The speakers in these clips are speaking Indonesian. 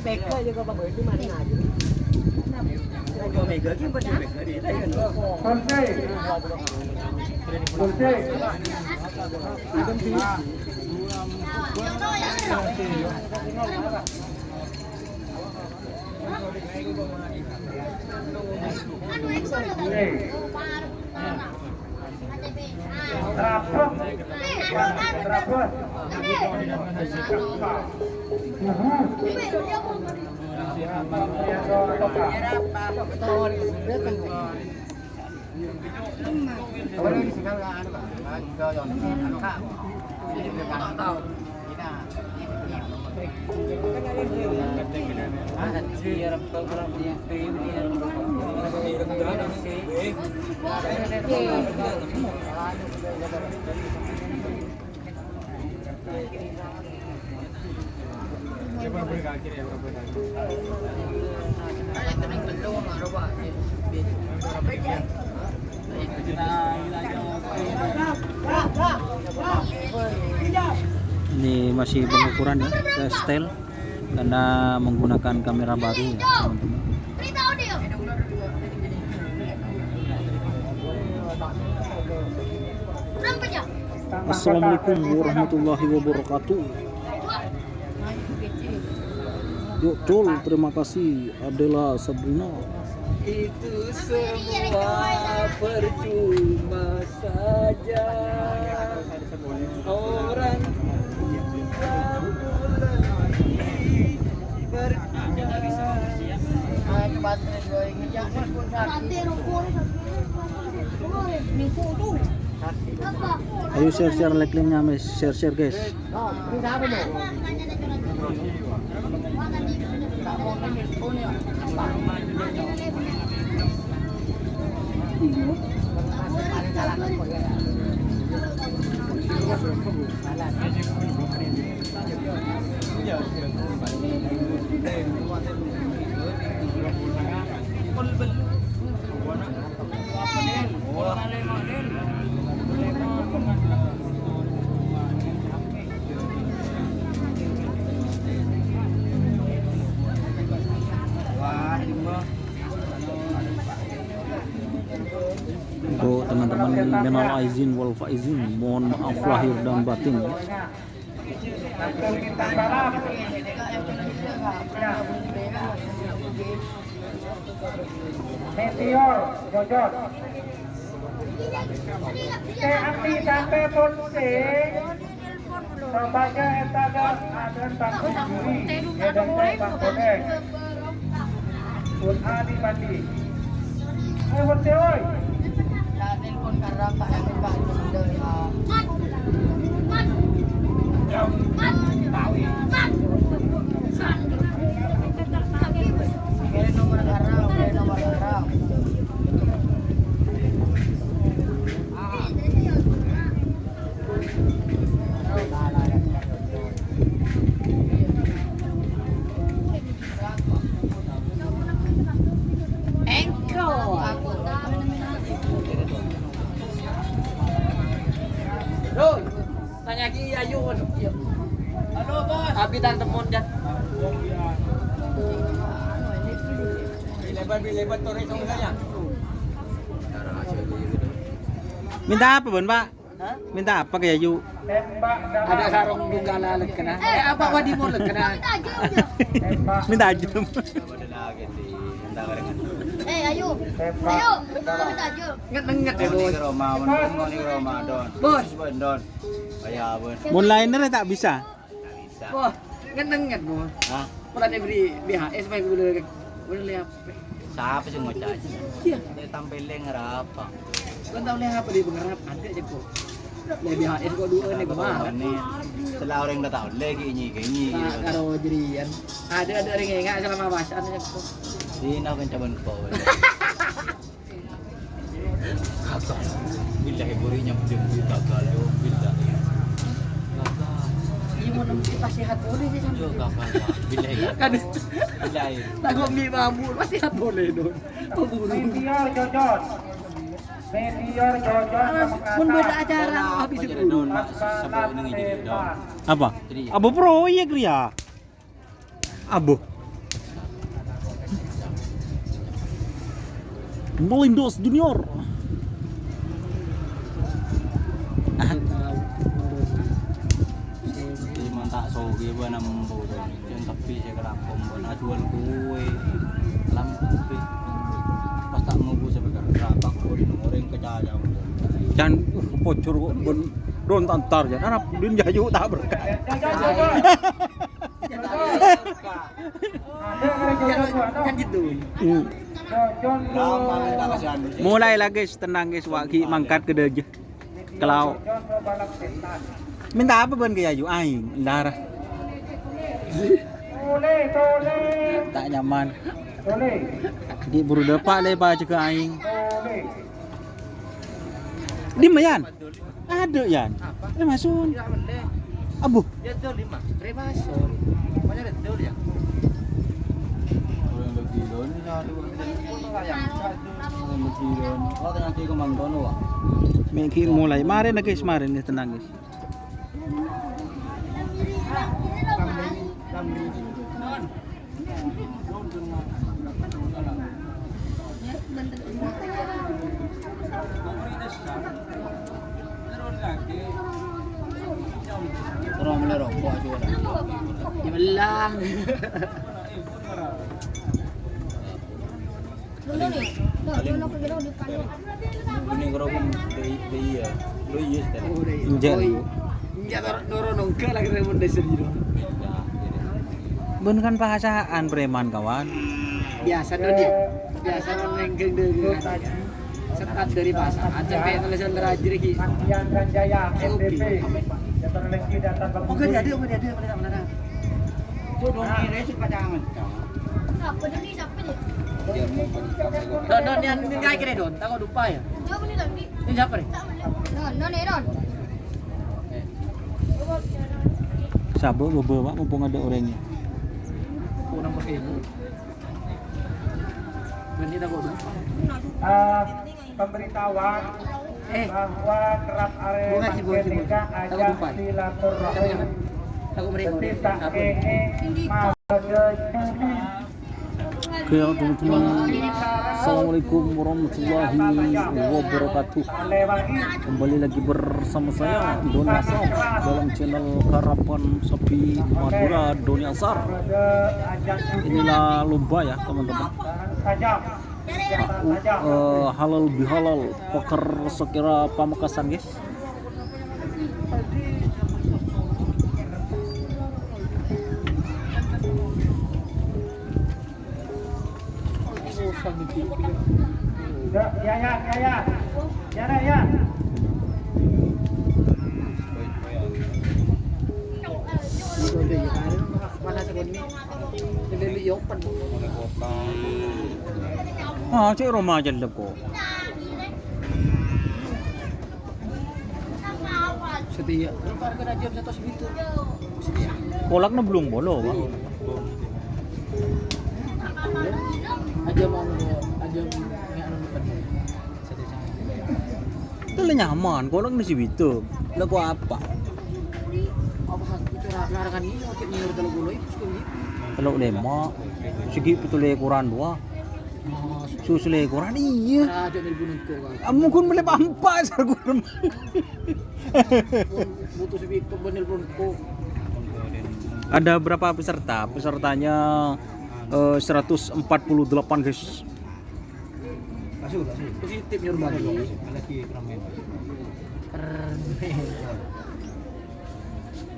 PK juga Pak itu mana aja. Kalau mega kan pada mega dia kan. Konsei. Konsei. Terapung. Terapung. Ini masih pengukuran ya, style karena menggunakan kamera baru ya teman-teman. Assalamualaikum warahmatullahi wabarakatuh. Yuk Col, terima kasih Adela Sabrina. Itu semua percuma saja. Orang Ayo share like linknya, share guys. Untuk teman-teman minal aizin wal faizin, mohon maaf lahir dan batin ya. Meteor, Jojot. Anti sampai polisi. Sebagai etaga agen takut diri, dan saya bangkodek. Adi Bandi. Ayo polisi, oi. Telepon karena Pak yang Pak nomor haram. tanya Ki Ayu. Halo bos. Abi dan temun dah. Lebar tore songganya. Minta apa Bun Pak? Minta apa ke Ayu? Ada sarung dunggala lekena. Apa wadi mau lekena? Minta ajum. Ayo. Minta aja. Nget ya bos. Ramadan. Bos. Don. Ayah bos. Monliner tak bisa. Bos. Nget bos. Hah? Pernah diberi BHS supaya boleh lihat. Siapa sih ngocak? Iya. Dia tampilin ngerapa. Kan tahu lihat apa di pengarap ada aja kok. Dari BHS kok dua nih kemana? Setelah orang udah tahu lagi ini. Nah, karo jerian. Ada ring enggak selama bahasan aja kok. Dina kan caban kau. Apa? Bila heburinya belum kita kalau bila. Iya mau nemu pasti hat boleh sih sampai. Juga kapal. Bila Kan bila. takut mi mamur pasti hat boleh don. Pemburu. Meteor, Jojot. Meteor, Jojot. Pun beda acara habis itu. Apa? Abu proyek ya. Abu. Melindos Junior. Di mantak soge ba na mambo doon. Yung tapi siya karapom ba na jual kue. Lampi. Pas tak mau sa pagkarapak ko din orang kacaya mo. Dan pocor kok don antar ya. Harap din jayu tak berkah. Kan gitu. Mulai lah guys, tenang guys, waki mangkat ke deje. Kalau minta apa ban ke jayu aing darah. Tak nyaman. Di buru depak le baca ke aing. Di mayan. Ada yan. Masun. Abu. Ya tuh 5. Remason. Banyak betul ya. Orang lagi doon sa oh nanti ko mangkono wa. Meki mulai. Mari na guys, mari ni tenang guys. Orang merokok juga. Ya belang. Ini kerobong iya. Lo iya setelah. Injak. Ya dorong nongke lagi remon desa di dong. Ben kan bahasaan preman kawan. Biasa dong dia. Biasa menengkeng dari sekat dari pasar. Sampai tulisan derajir ki. Antian Jaya SDP. Data lagi data Oh kan dia mana? Jodoh ni resi pajangan. Siapa dia? Siapa dia? Don yang kayak gini don. Tahu lupa ya. Siapa ni tadi? Ini siapa nih? Non. Sabo bobo pak mumpung ada orangnya. Oh nomor ini. Nanti tak bodoh. Pemberitahuan bahwa kerap area Bunga sih, bunga. Mandalika Aku ajak lupa. silaturahim Aku mereka. tidak kene masa Oke teman-teman. Assalamualaikum warahmatullahi wabarakatuh. Kembali lagi bersama saya Doni Asar dalam channel Karapan Sapi Madura Doni Asar. Inilah lomba ya teman-teman. Halal bihalal poker sekira Pamekasan guys. Ya. Mana segini? Jadi open. Ah, cik rumah aja leko. Setia. Harga aja satu segitu. Setia. Kolaknya belum bolo pak. Aja mau aja nggak depan. Itu lah nyaman. Kolak nasi bitu. Leko apa? Apa itu larangan ini oke menurut kalau gue itu sekali. Kalau lema, segi betul ukuran dua. Susu ukuran iya. Aja dari gunung kau kan. Mungkin boleh pampas aku. Butuh sebi kebenil pun kau. Ada berapa peserta? Pesertanya 148 guys. Kasih. Positif nyuruh bagi. Lagi ramen.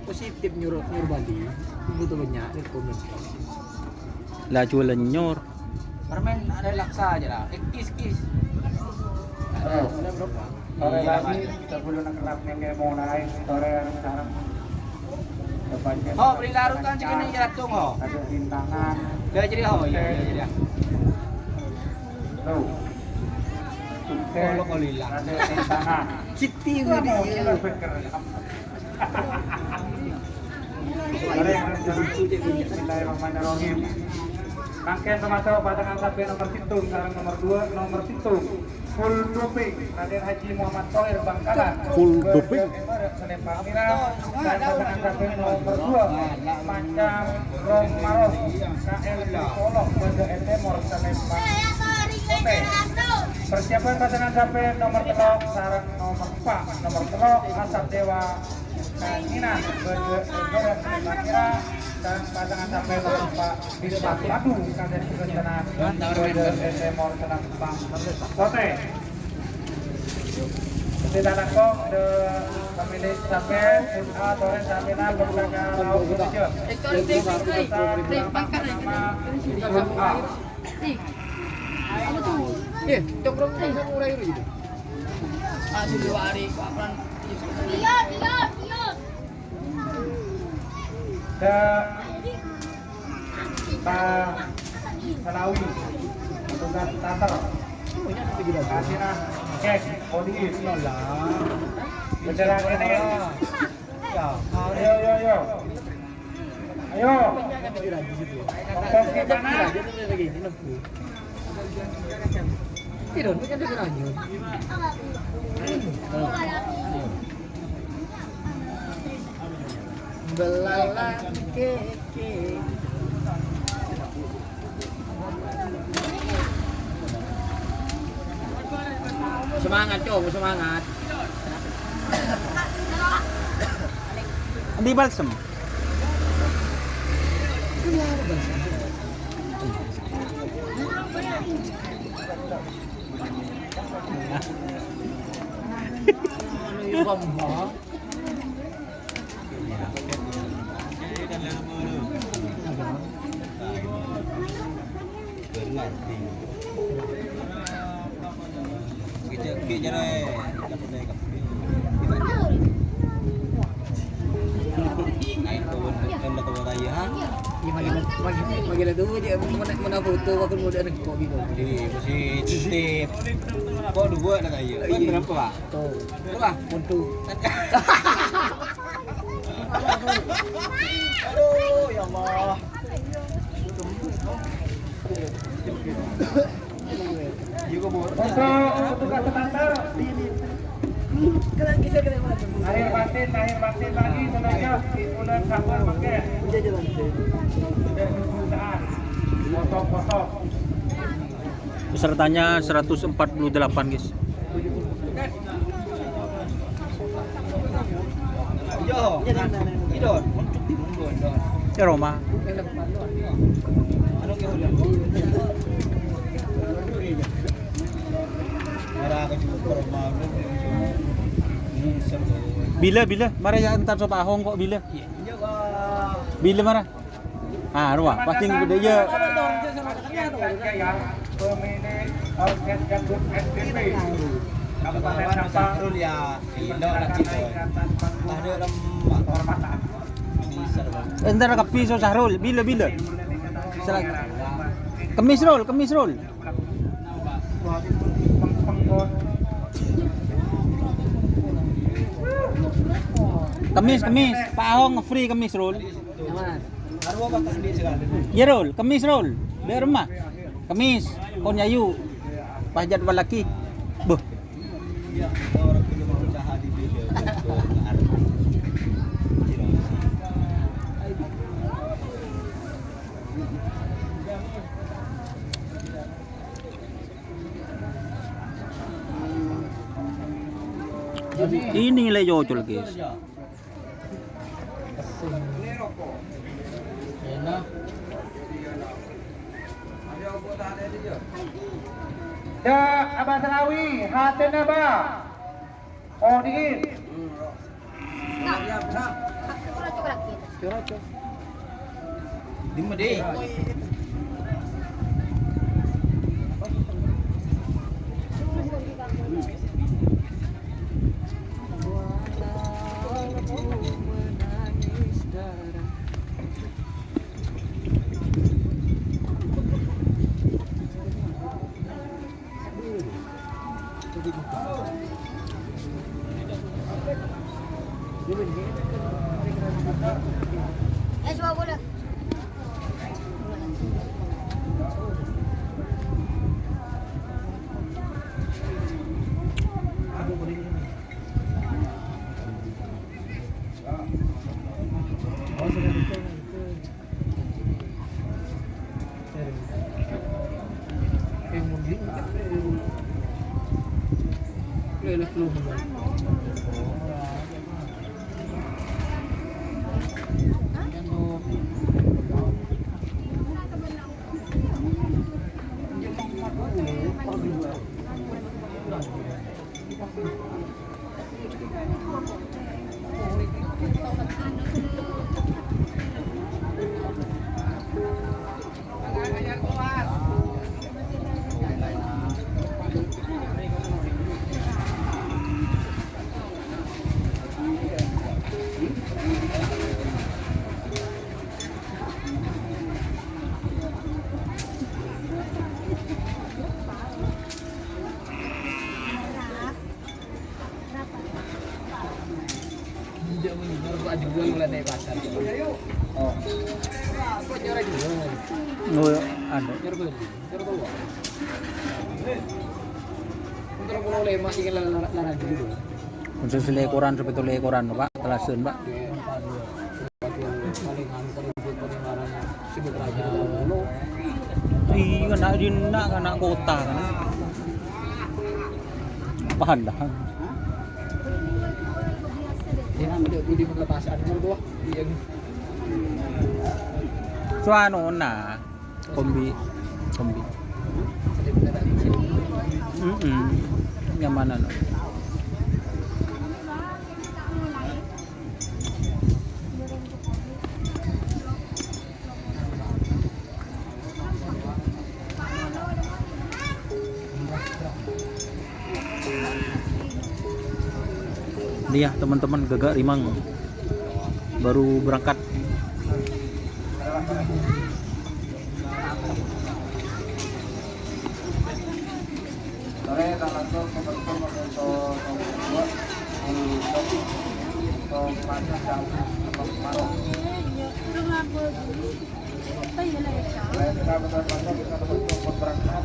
Positif nyuruh bagi. Butuh banyak dari komen. Lah jualan nyor. Permen ada laksa aja lah. Kis. Ada berapa? Sore lagi sebelum kerap yang mau naik sore sekarang depannya Oh, beli larutan cik ini jatuh oh. ada rintangan Dia jadi oh iya. tuh sukses Lo kolilang. ada rintangan Citi mau dia. kita pikir Mari Bismillahirrahmanirrahim. Rangkaian termasuk pasangan sampai nomor situng, sekarang nomor 2, nomor situng. Full doping, Raden Haji Muhammad Thohir Bangkalan. Full doping. Senin Pamira, dan pasangan sampai nomor 2, Macam Rom Maros, KL Solok, Banda Etemor, Senin Pamira. Oke. Persiapan pasangan sampai nomor telok sarang nomor 4 nomor telok Asap Dewa Kanginan bergerak kira dan pasangan sampai nomor 4 Bisma Padu Kaden Rencana Demor Tenang Bang Oke. Kita nakong de pemilik sampai SA Torres Samina berlaga laut Indonesia. Cokro bisa mulai gitu. Aduh 2 hari kapan? Iya. Da Pak Selawi tugas tatar. Kasihlah cek kodi Beneran ini. Ya, ayo. Ayo. Potong ke mana? Tidur, kan dia lanjut. Belalang keke. Semangat, Cok, semangat. Di balsam. Ano yung bamba? Magila tuh aja mana foto aku mau ada kok gitu. Jadi mesti titip. Kok dua nak ayo. Kan berapa, Pak? Tuh. Berapa? Foto. Aduh, ya Allah. Untuk tugas tatar. Akhir batin lagi sebenarnya di bulan Sabar pakai. Potong. Pesertanya 148 guys. Yo, idon, untuk di mundur, don. Ya Roma. Ano ke ulan? Para ka juga Roma. Bila marah ya entar so pahong kok bila. Iya, Bila marah. Ah, Roma, pasti gede ya. Pemilik orkes gandum SPP. Kabupaten Sampang ya, Indo nak cito. Ada lemak Hormatan. Entar kapi so Sahrul, bila. Kemis roll. Kemis, Pak Ahong free kemis roll. Arwah bakal di sekali. Ya roll, kemis roll. Biar rumah. Kemis, kon yayu. Pajat walaki. Buh. Orang dulu mau usaha di video. Ini nilai jocol guys. Ya, Abah Selawi, hatena ba? Oh, dingin. Di mana deh? Sebuah bola. Sampai 10 bulan. Baru jual mulai dari pasar. Oh. Kok nyora jual? Oh, ada. Nyora beli. Nyora bawa. Untuk pulau lema tinggal larang dulu. Untuk selekoran seperti lekoran Pak, telasun Pak. Paling marah sibuk aja dulu. Iya, nak di nak kota kan. Pandang. Ya, di pelepasan dulu tuh. Yang Suano na kombi. sedih beneran kecil. Yang mana no? Dia teman-teman Gagak Rimang baru berangkat. Sore dan langsung membentuk untuk nomor 2 di topik untuk maju jam Maros. Selain kita benar-benar bisa membentuk berangkat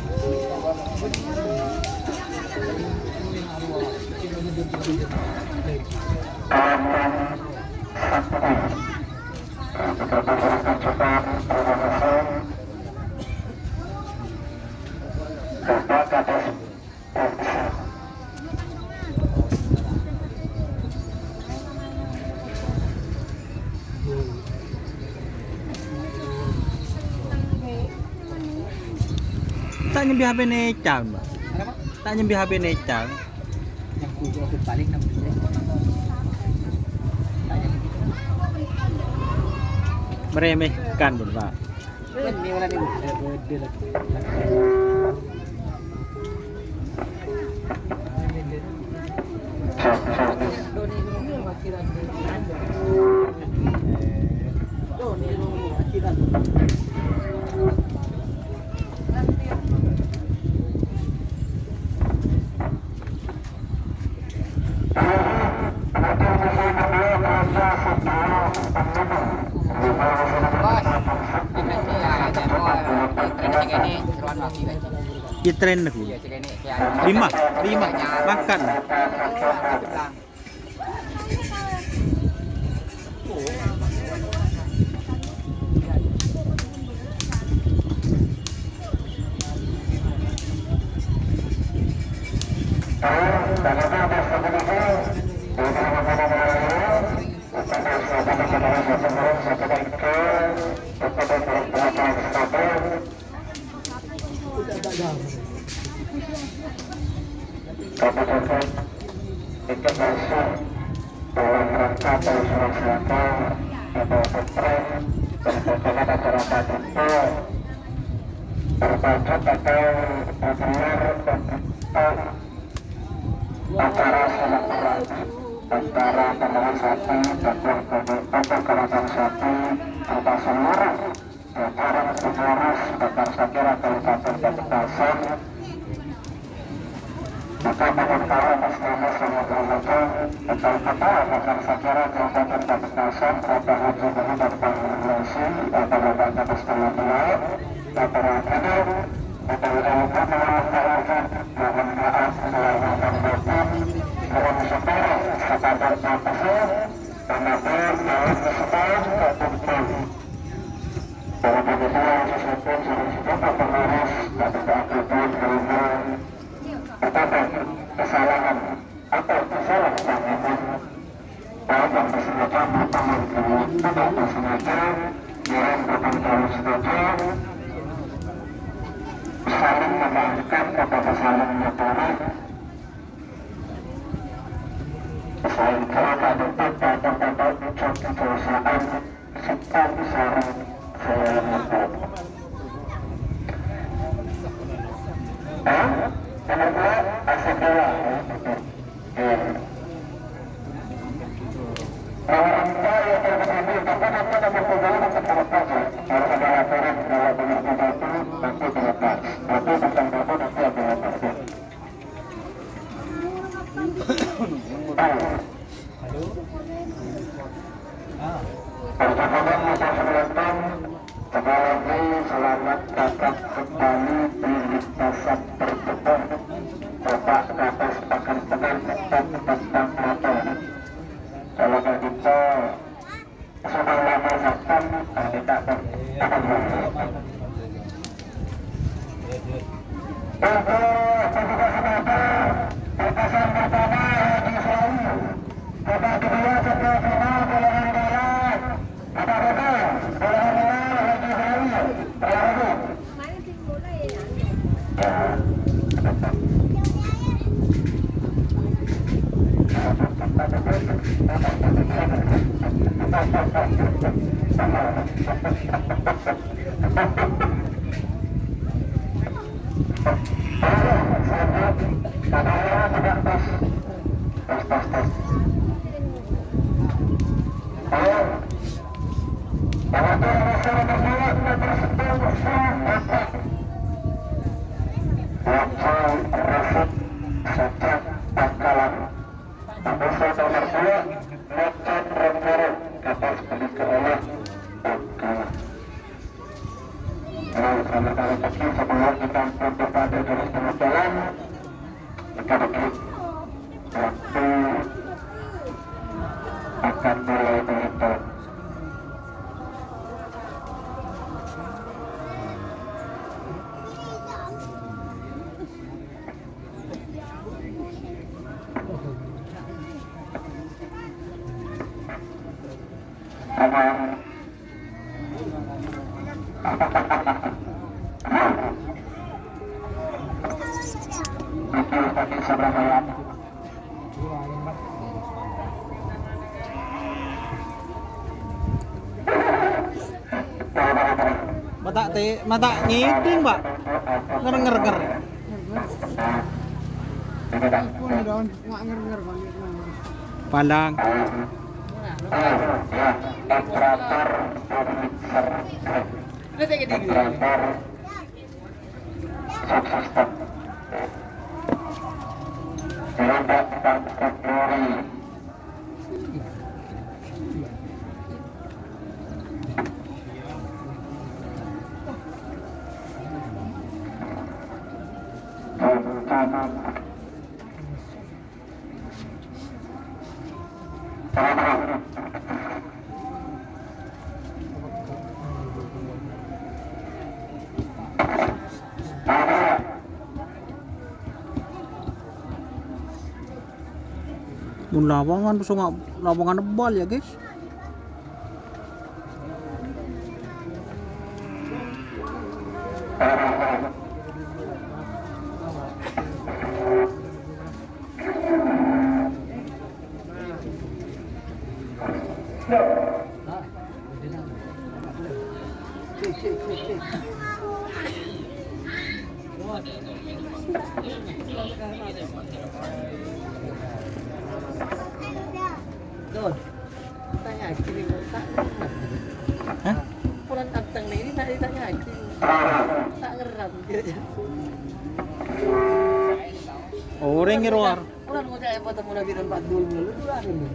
Tak nyambi HP necang, Mbak. Kenapa? Tak nyambi HP necang. Yang aku balik nang bisa. Meremehkan, Pak. Ini orang ini beda lagi. Kitren aku. 5 makan. itu masuk dalam rangka pelaksana atau petren berkaitan acara itu terbaca atau benar acara silaturahmi antara pemeran sapi atau kerajaan sapi atau seluruh jajaran pengurus Bakar Sakira Kabupaten Pamekasan. Maka mengenai atas nama semua lembaga atau kepala Bakar Sakira Kabupaten Pamekasan Bapak Haji Muhammad Panglasi atau lembaga Pestana Pelaut Laporan atau lembaga melakukan mohon maaf melakukan batin mohon supaya sekadar batasnya penabur dalam setahun ketentuan dalam penelitian sesuatu sudah pengurus dan keanggotaan kelima tetapi kesalahan saling memaafkan kepada saling motori selain karena dapat kata-kata ucap kekuasaan serta saling selamat. Nomor 2 Asap Dewa. Orang tua yang terkendali kapan apa nomor 3 tetap terlepas. Kalau ada laporan kalau benar itu nanti terlepas. Nanti tentang itu nanti ada laporan. Percakapan masa selatan sekali selamat datang kembali di lintasan terdepan Bapak kata sepakan benar tentang motor. Kalau kita sudah lama datang kita akan melakukan. Perpasan pertama Haji Selalu, babak kedua setelah final golongan barat, babak kedua golongan barat Haji Selalu, berlalu. Akan mulai berhitung. Mata ngiting, Pak. Nger. Pandang. Mun lawangan so nga lawangan bal ya guys. Don, tanya kiri tak. Hah? Pulang tantang ini tak ditanya kiri. Tak ngeram dia. Orang ngeruar. Pulang mau cari foto mula biran Pak Dul dulu duluan ini.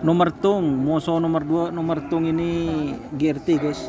Nomor tung, Moso nomor 2, nomor tung ini GRT guys.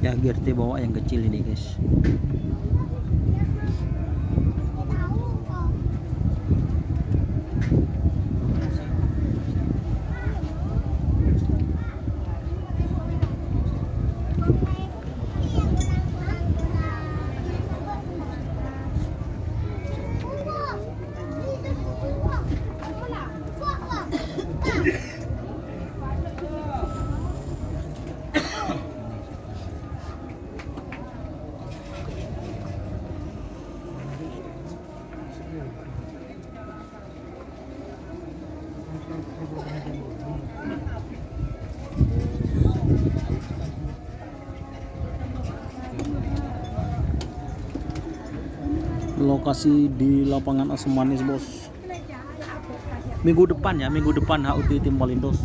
Ya GRT bawa yang kecil ini guys. Lokasi di lapangan Asam Manis bos. Minggu depan ya, minggu depan HUT Tim Malindos.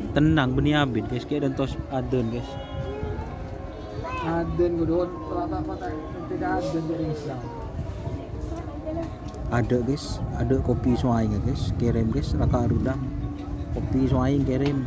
Tenang beniabit guys, kayak dan tos adon guys. Aden gudon, rata-rata tidak aden dari Islam. Ada guys, ada kopi soaing guys, kirim guys, raka rudang. Kopi soaing kirim.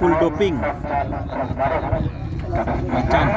full doping macan.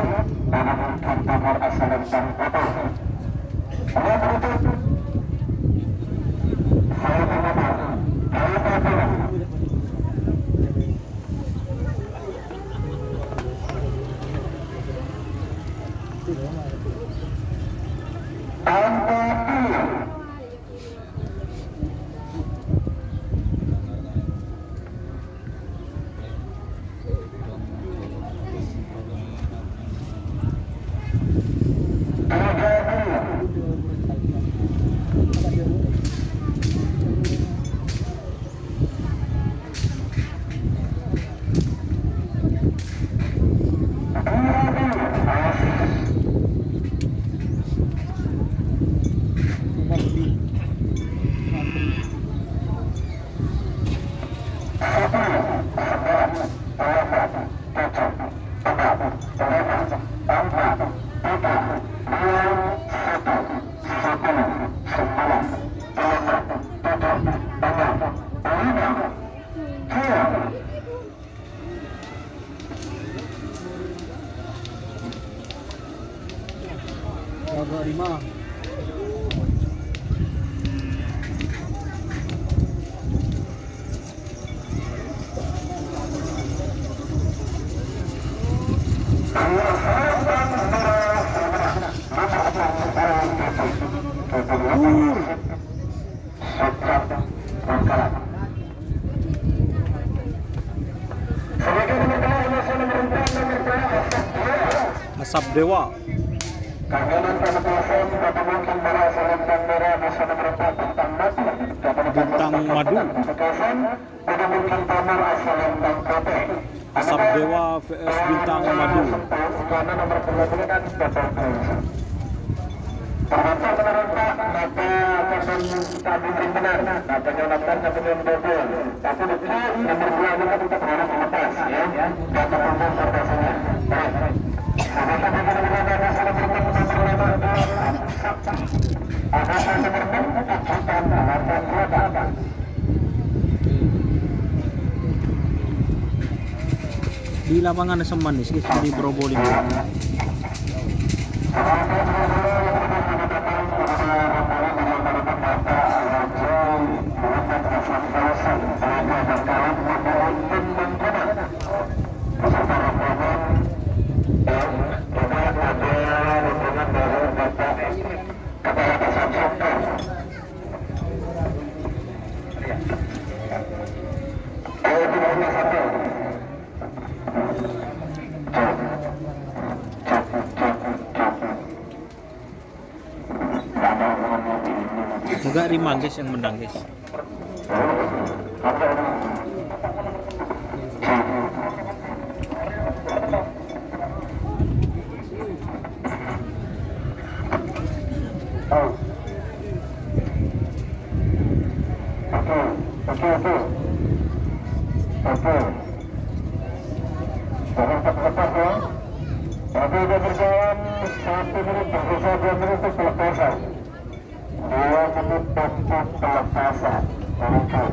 Asap Dewa. Bintang Madu. Asap Dewa vs Bintang Madu. Di lapangan Semanis di Probolinggo. Juga Rima guys yang menang guys. Nomor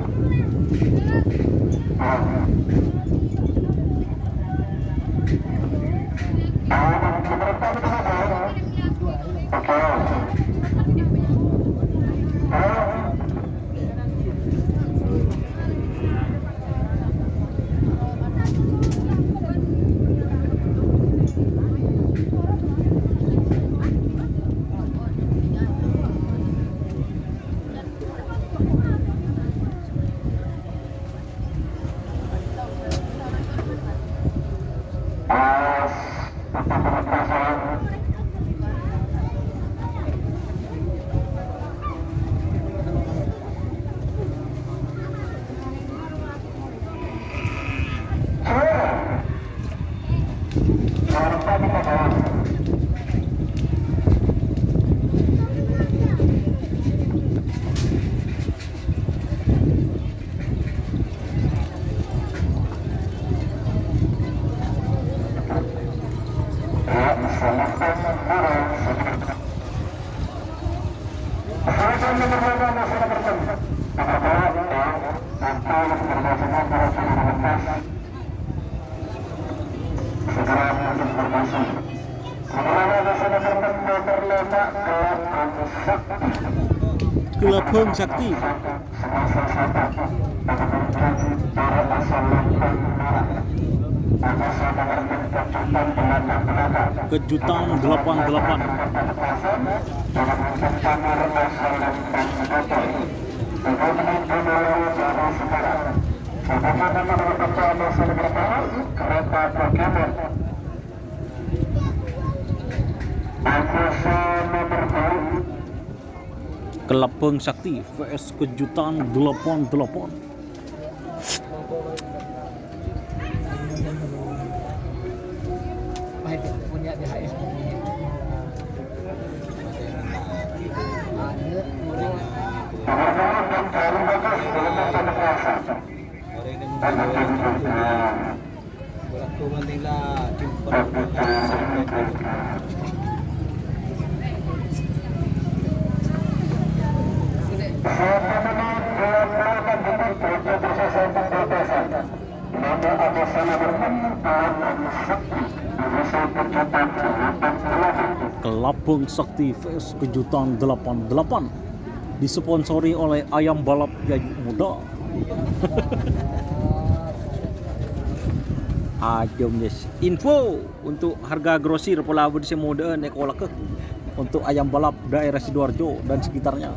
Kelabang Sakti. Kejutan 88. Kelabang Sakti vs Kejutan 88. Punya DHS Bolak tu penting lah jumpa Kelabang Sakti vs Kejutan 88 disponsori oleh Ayam Balap Yayu Muda. Ajom guys. Info untuk harga grosir pola di Muda nekolak untuk ayam balap daerah Sidoarjo dan sekitarnya.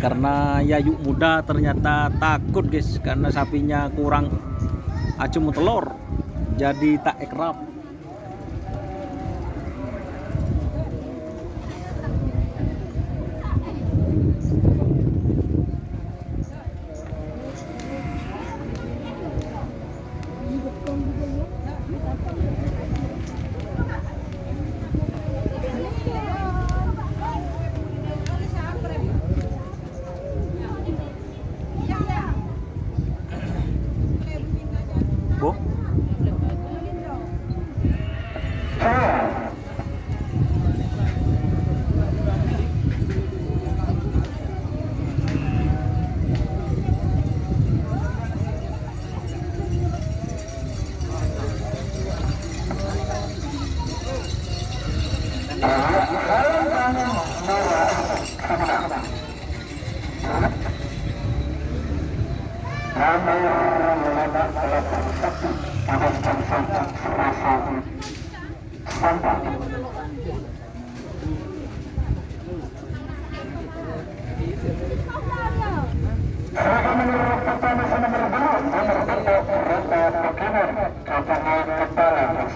Karena Yayu Muda ternyata takut guys karena sapinya kurang acung telur, jadi tak ekrab. Bo?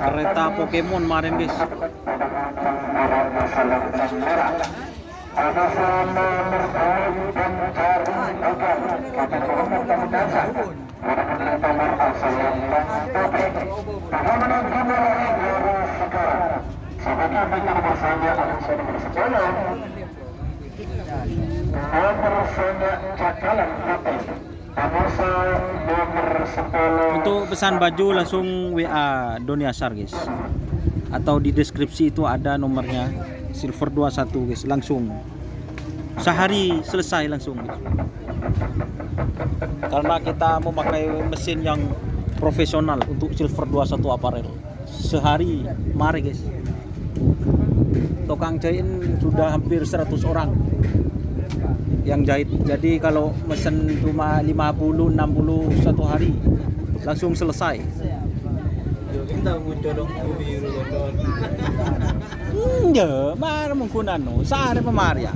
Kereta Pokemon kemarin guys. Untuk pesan baju langsung WA Doni Asar guys, atau di deskripsi itu ada nomornya, Silver 21 guys, langsung sehari selesai langsung guys. Karena kita memakai mesin yang profesional untuk Silver 21 apparel, sehari mari guys. Tukang jahit sudah hampir 100 orang yang jahit, jadi kalau mesen cuma 50-60 satu hari langsung selesai. Kita muncul biru don. Ya, mana menggunakan sehari pemaria.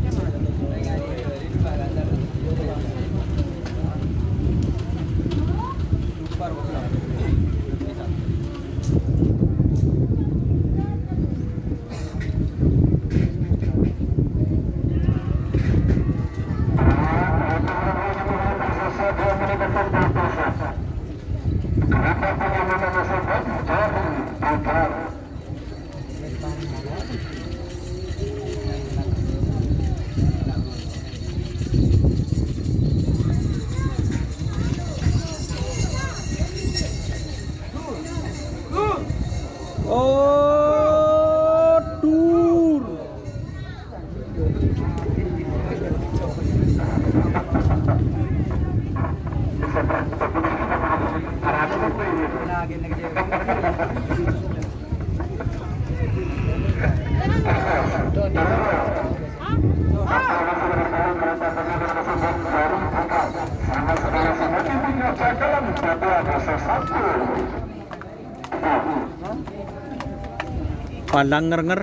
Palang nger-nger.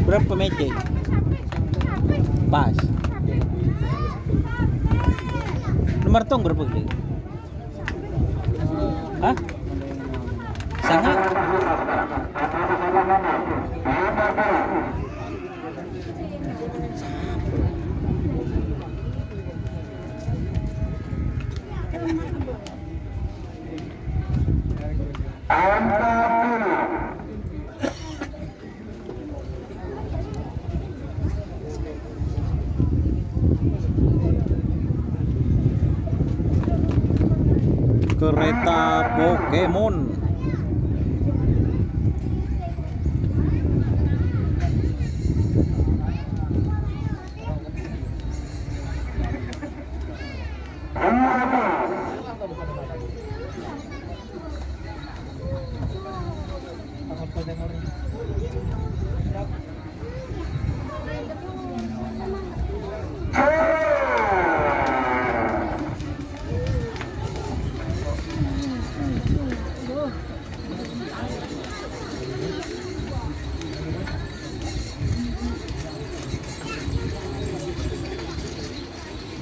Berapa meja? Pas. Nomor tong berapa kali? Hah? Sangat? Kereta Pokemon.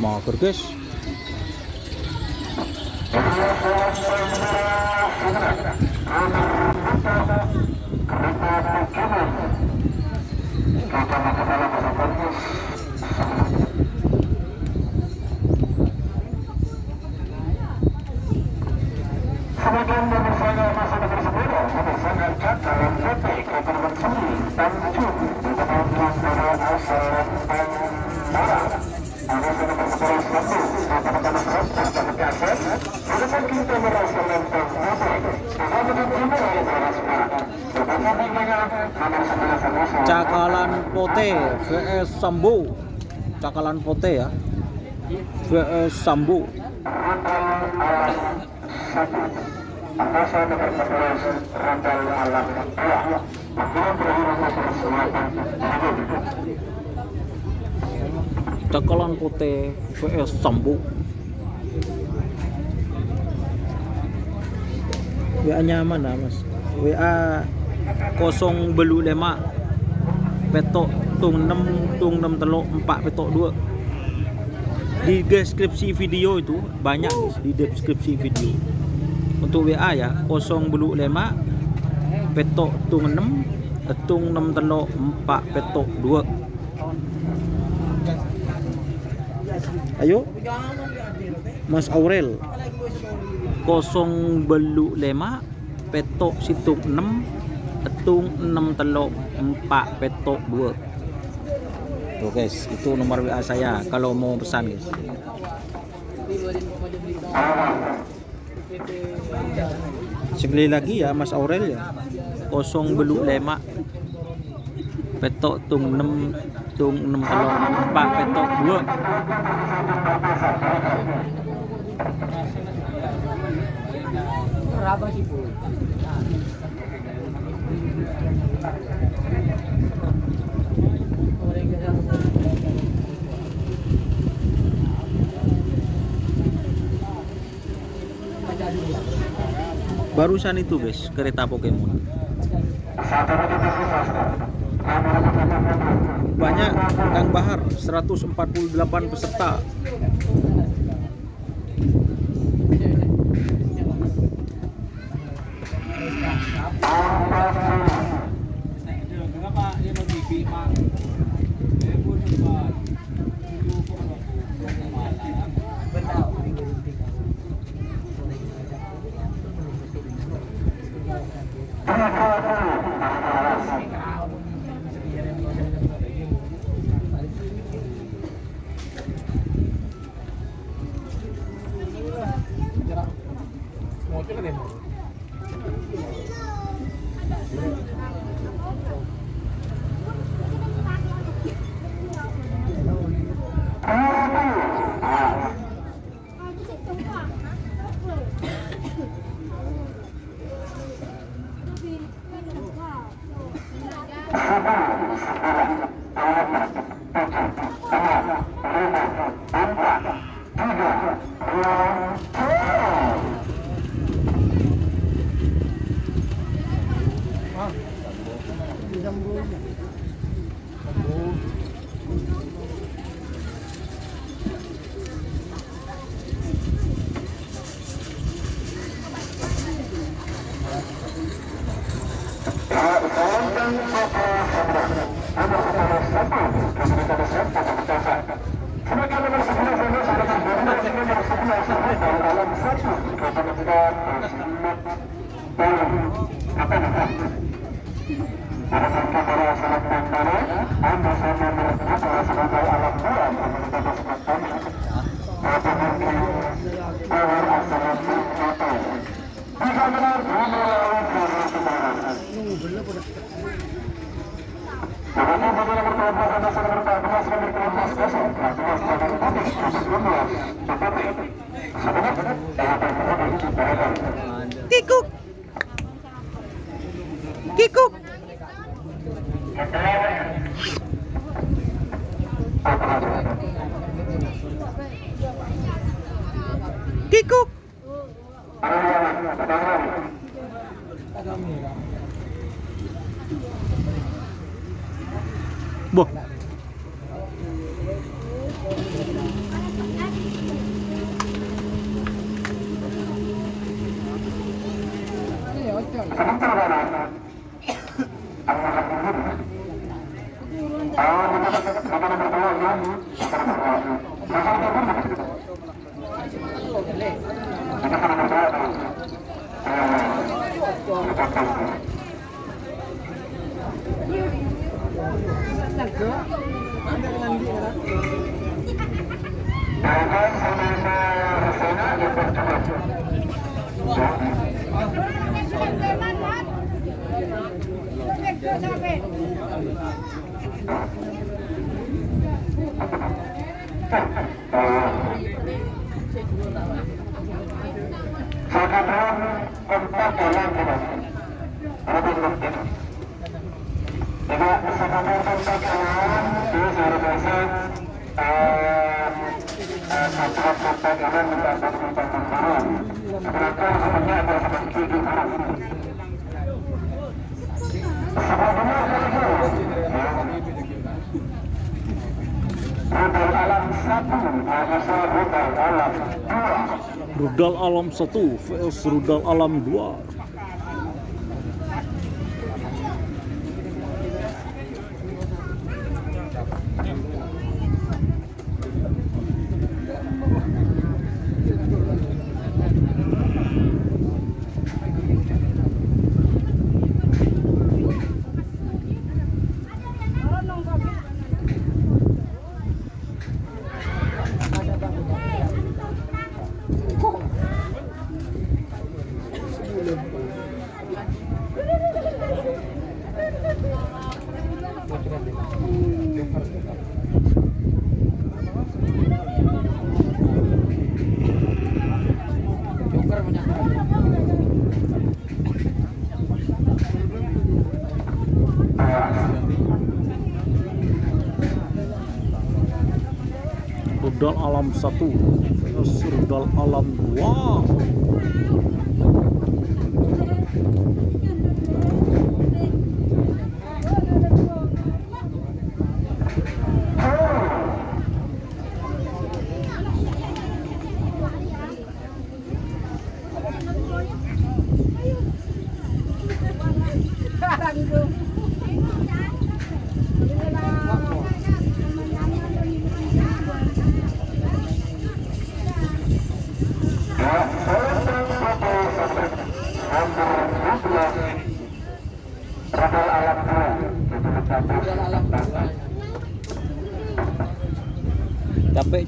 Mager guys. Kemudian bersama masyarakat tersebut bersama dalam PT Kereta Bersuri Tanjung Tanjung Asal Barat. Ada satu persekolah satu kata-kata proses dan kegiatan dengan kita merasa lempeng motor. Ada beberapa yang berasma. Beberapa dengan nomor 11 Cakalan Pote vs Sambo. Cakalan Pote ya. vs Sambo. Angkasa nomor 14 Randal Alam 2. Makinan berakhir masuk selatan. Cakalan Pote vs Sambo. WA-nya mana mas? WA 0 belu 5 petok tung 6 tung 6 teluk 4 petok 2. Di deskripsi video itu banyak di deskripsi video. Untuk WA ya 0 belu 5 petok tung 6 tung 6 teluk 4 petok 2. Ayo Mas Aurel 0 belu 5 petok situk 6 etung 6 teluk 4 petok 2. Tuh guys, itu nomor WA saya kalau mau pesan guys. Sekali lagi ya Mas Aurel ya 0 belu 5 petok tung 6 tung 6 teluk 4 petok 2. Berapa sih Bu? Barusan itu guys kereta Pokemon. Banyak Kang Bahar 148 peserta. Kikuk. Kikuk. Kikuk. Boh. Rudal Alam 1 vs Rudal Alam 2. Rudal Alam 1 vs Rudal Alam 2.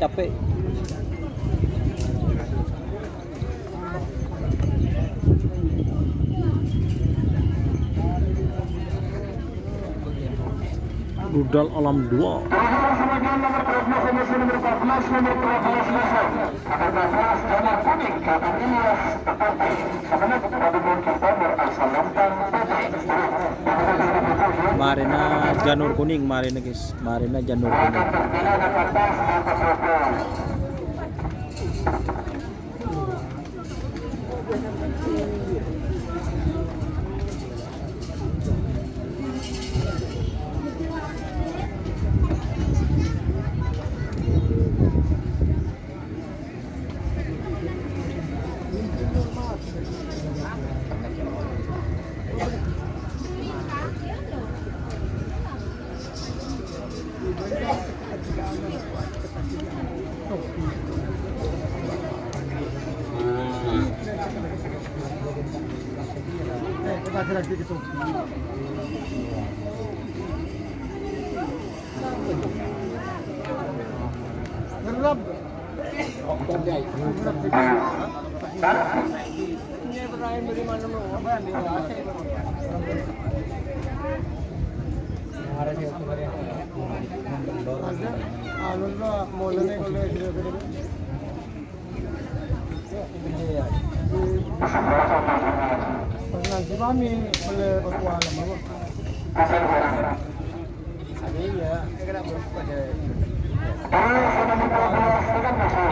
Capek. Rudal Alam 2. Marina Janur Kuning, Marina guys, Marina Janur Kuning.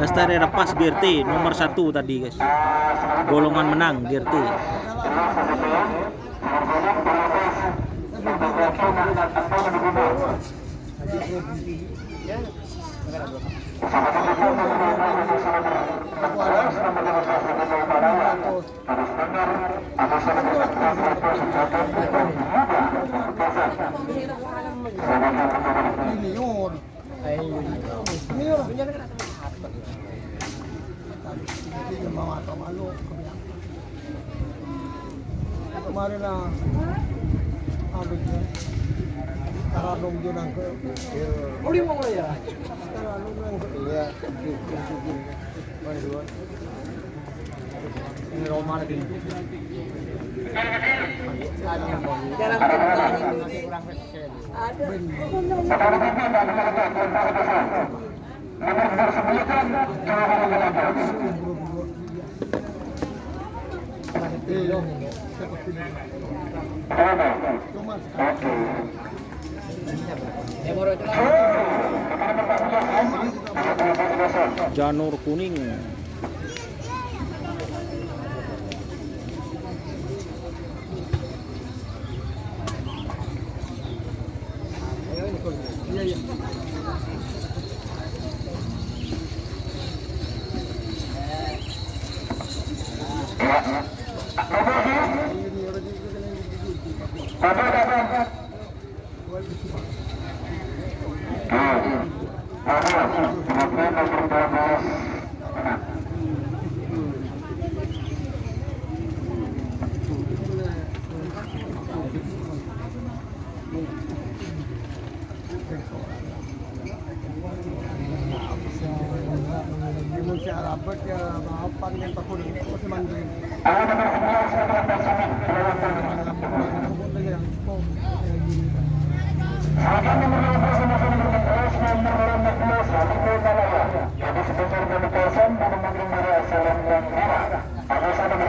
Lestari Lepas GRT nomor 1 tadi guys. Golongan menang GRT. Kemarin lah habisnya taradong dia nang ke uli mo ya taradong nang ke iya dua ini Roma lagi jalan Janur kuning.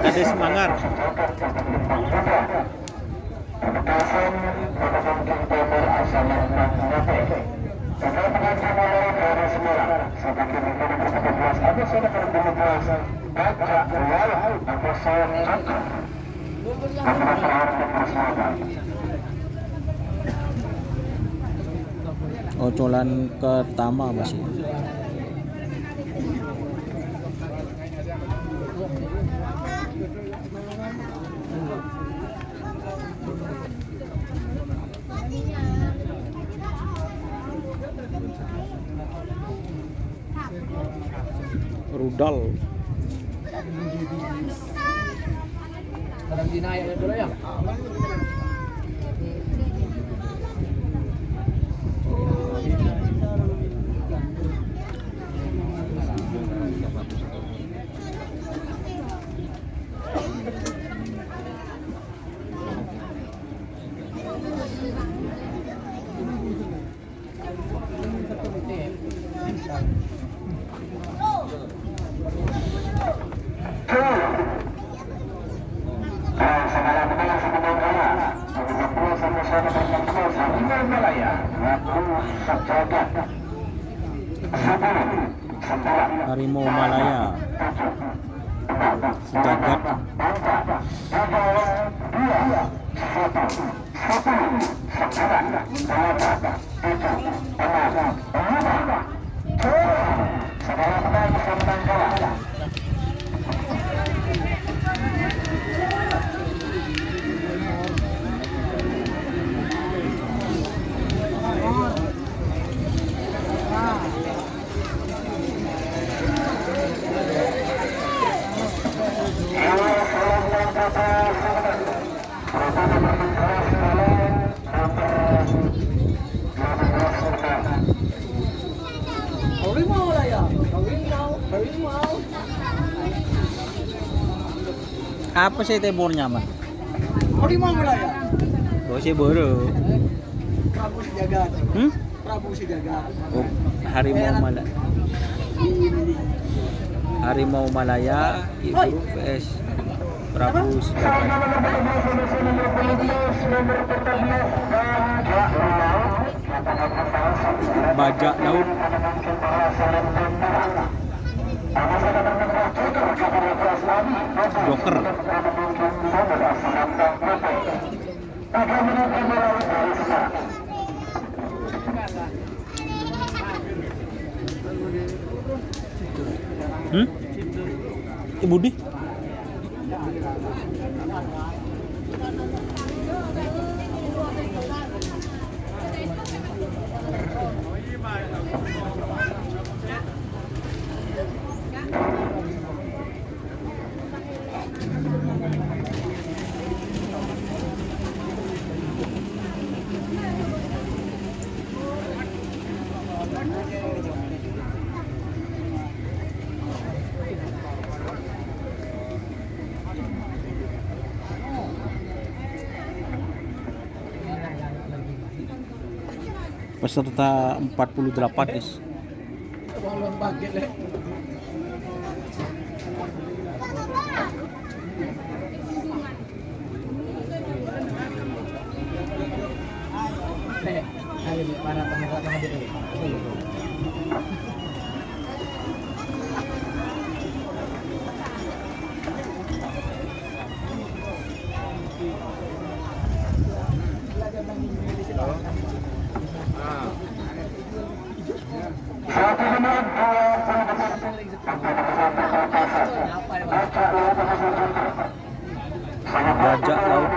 Kades Manggar. Ocolan pertama masih. Rudal. Kadang dinaya dulu ya. Harimau Malaya sejagat. Apa sih timurnya mah? Harimau Malaya. Oh sih baru. Prabu Sejagat. Hmm? Prabu Sejagat. Oh, harimau Malaya. Harimau Malaya itu PS Prabu Sejagat. Bajak laut. Joker. Hmm? Ibu di? Peserta 48 guys. Bajak laut.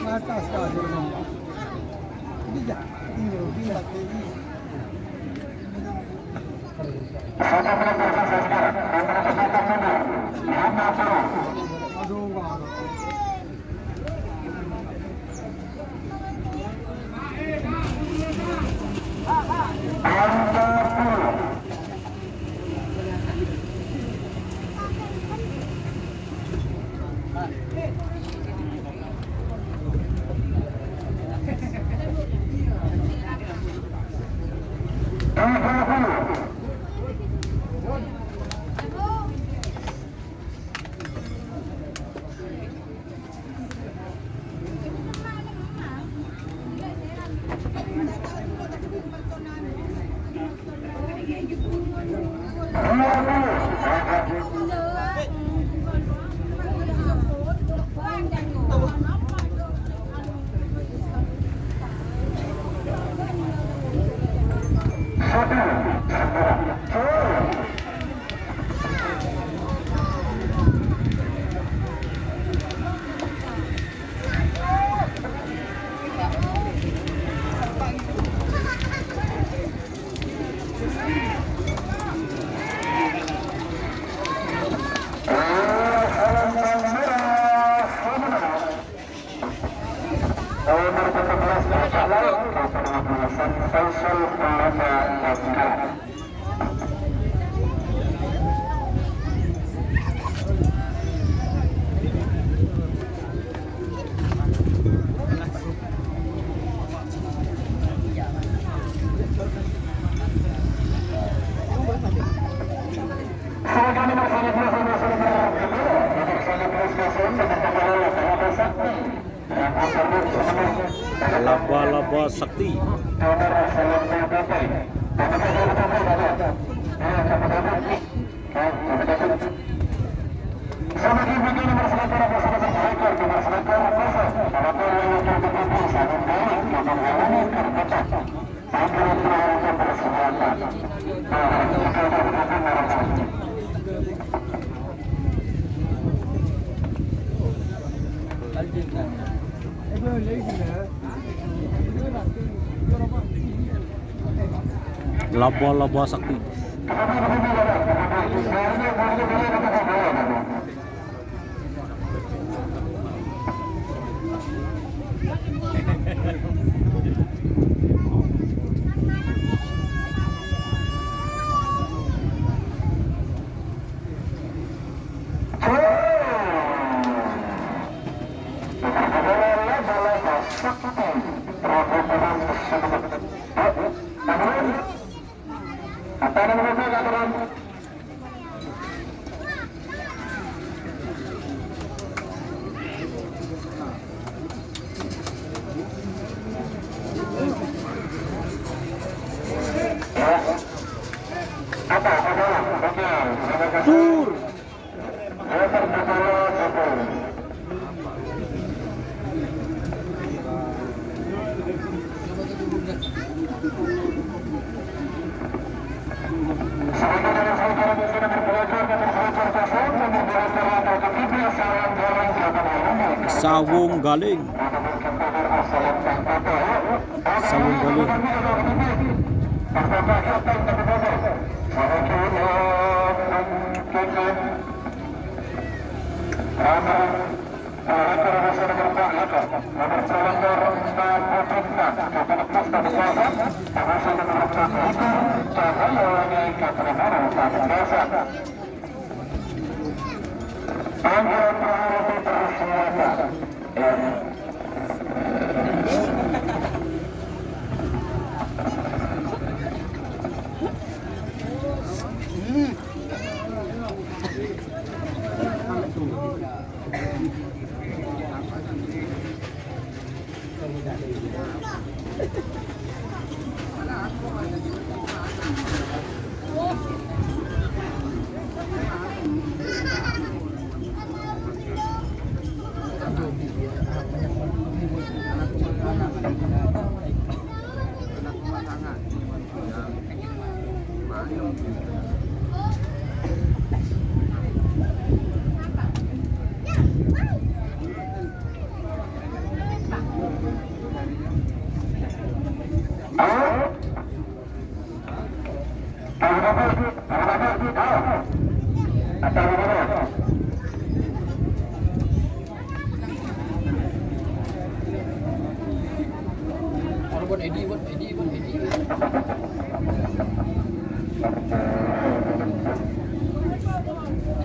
Atas kasih rumah. Tidak. Ini tidak. Aduh, enggak. Laba-laba sakti. Sama Laba-laba sakti. Tur. Sawung Galing. Sawung Galing.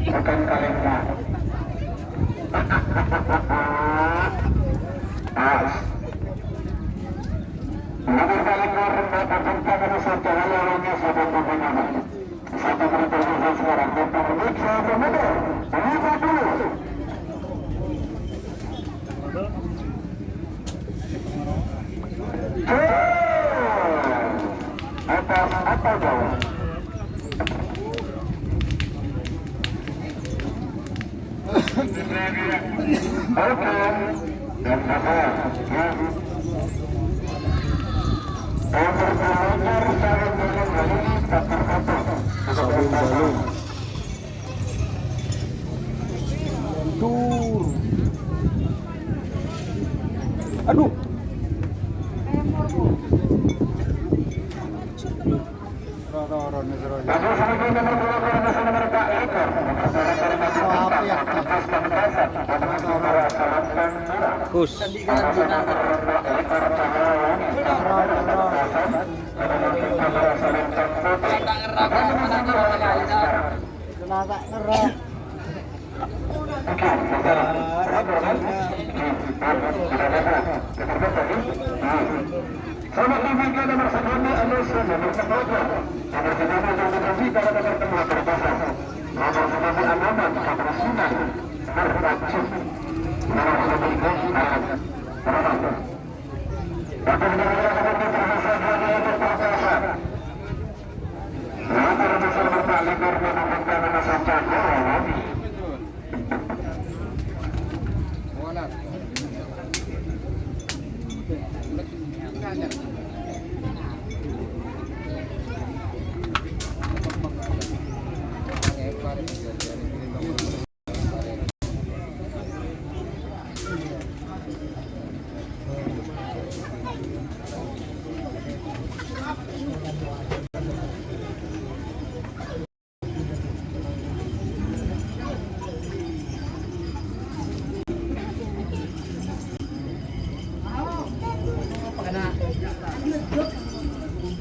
Bukan kalengka. Atas atau bawah? Sawung Galing. Tur. Aduh. Kus.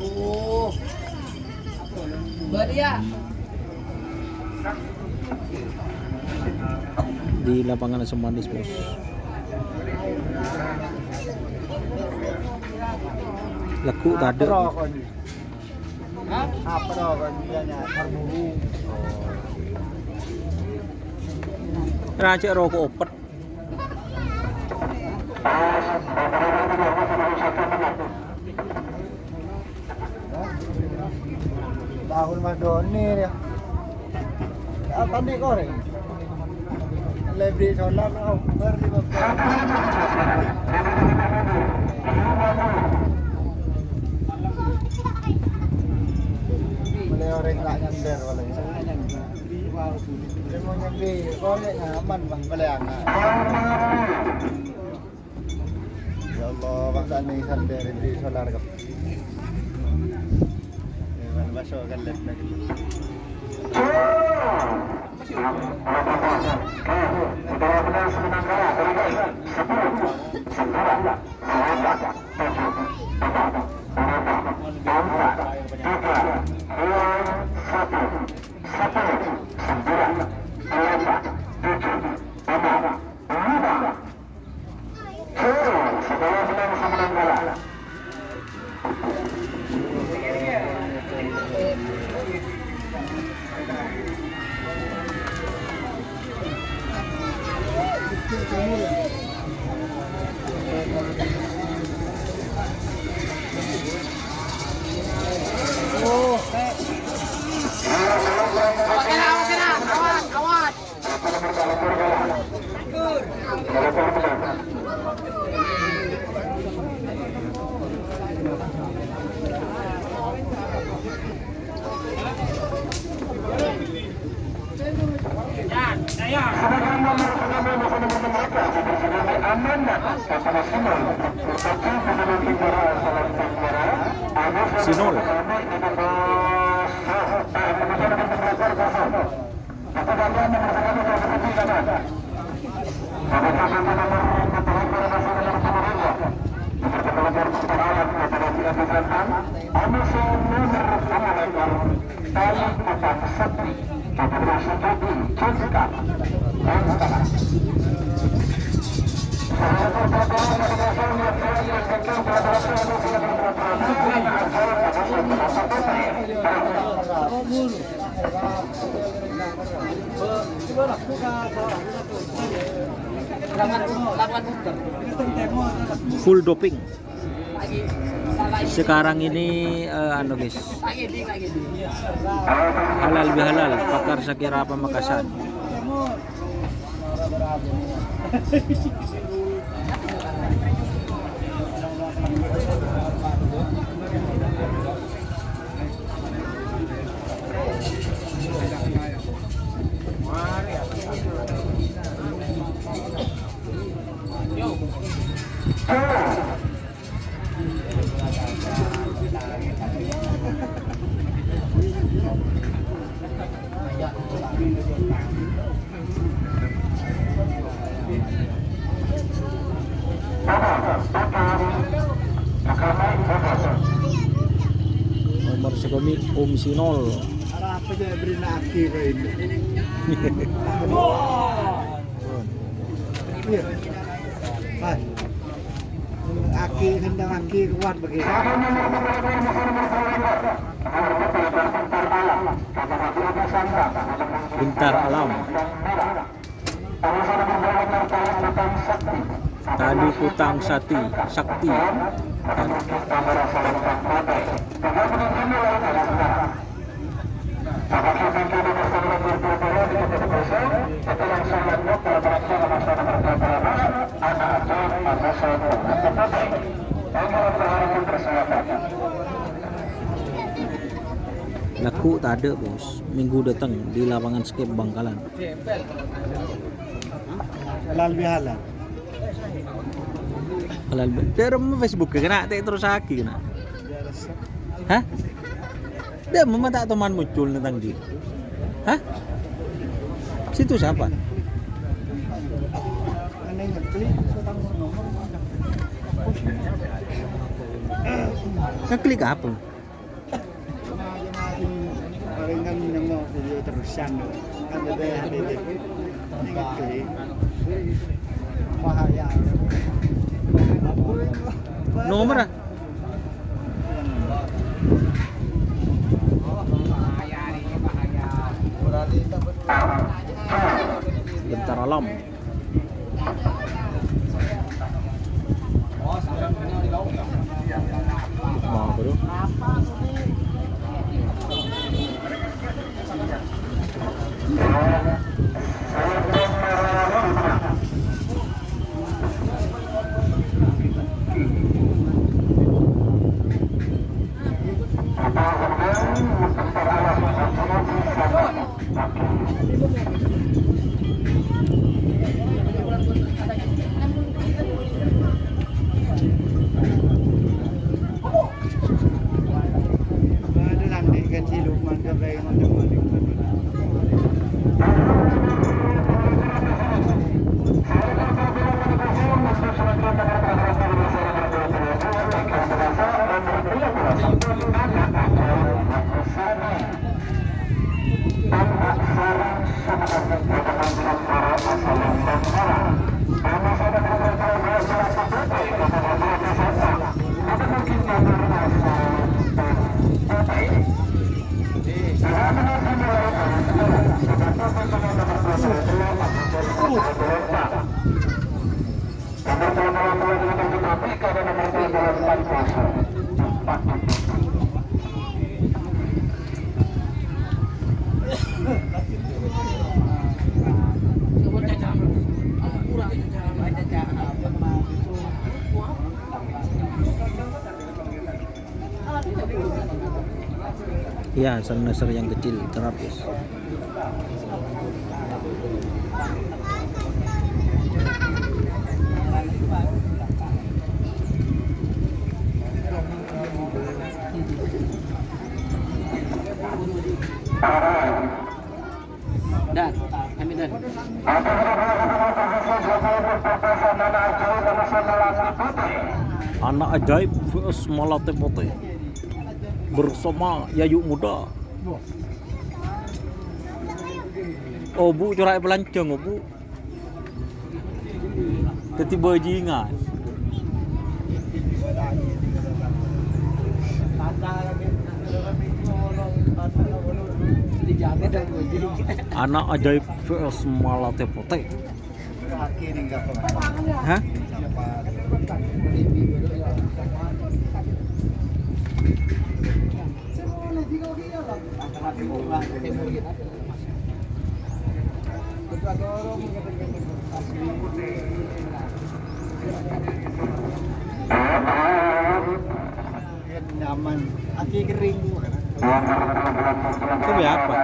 Oh. Badia. Di lapangan Asam Manis, bos. Laku tak ada. Hah? Apa dong kan dia terburu. Raja rokok opet. Tahun Mas Doni dia. Tadi koreng. Lebih solar kau beri boleh orang tak nyender boleh. Dia mau nyambi, korek aman bang boleh anak. Ya Allah, bangsa ni sander di solar kau. Mana masuk kan lagi. Sinol. Full doping. Sekarang ini anu guys. Halal bihalal pakar Sakira Pamekasan. Nomor sekami Om Sinol. Apa dia beri nak ke ini? Iya. Hai. Aki hendang aki kuat begitu. Pintar alam. Tadi Kutang Sakti. Laku tak ada bos. Minggu datang di lapangan skate Bangkalan. Halal bihalal. Halal. Dia mau Facebook kena tak terus aki kena. Hah? Dia memang tak teman muncul tentang dia. Hah? Situ siapa? Aneh ngerti, setang nomor. Ngeklik apa? Palingan yang mau video terusan kan ada HDD ngeklik bahaya Nomor ah? Bentar alam. Mau bro. ada nanti kan si Lukman ke baik Iya, Nasr yang kecil terapis. Dan, kami dan. Anak ajaib vs Malate Putih bersama Yayu Muda. Oh bu, curai pelancong oh bu. Teti bajingan. Dijaga dan bajing. Anak ajaib vs Malate Putih. kaki ini enggak Hah? nyaman aki kering Itu biar apa?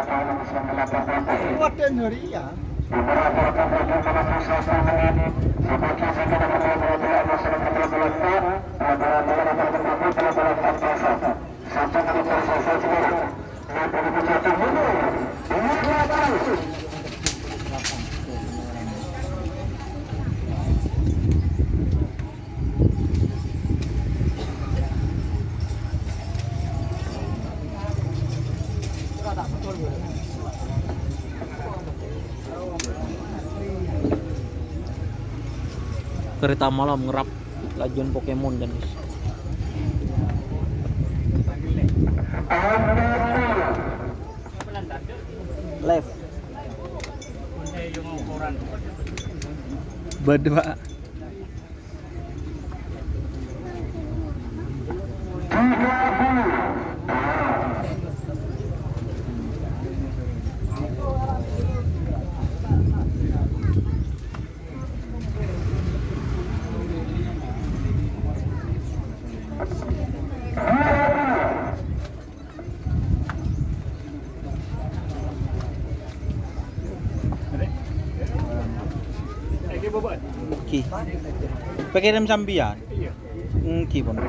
kuat dan hari ya Kereta malam ngerap lajuan Pokemon dan left berdua Ki. Pakai rem sambian? Iya. Ki pun.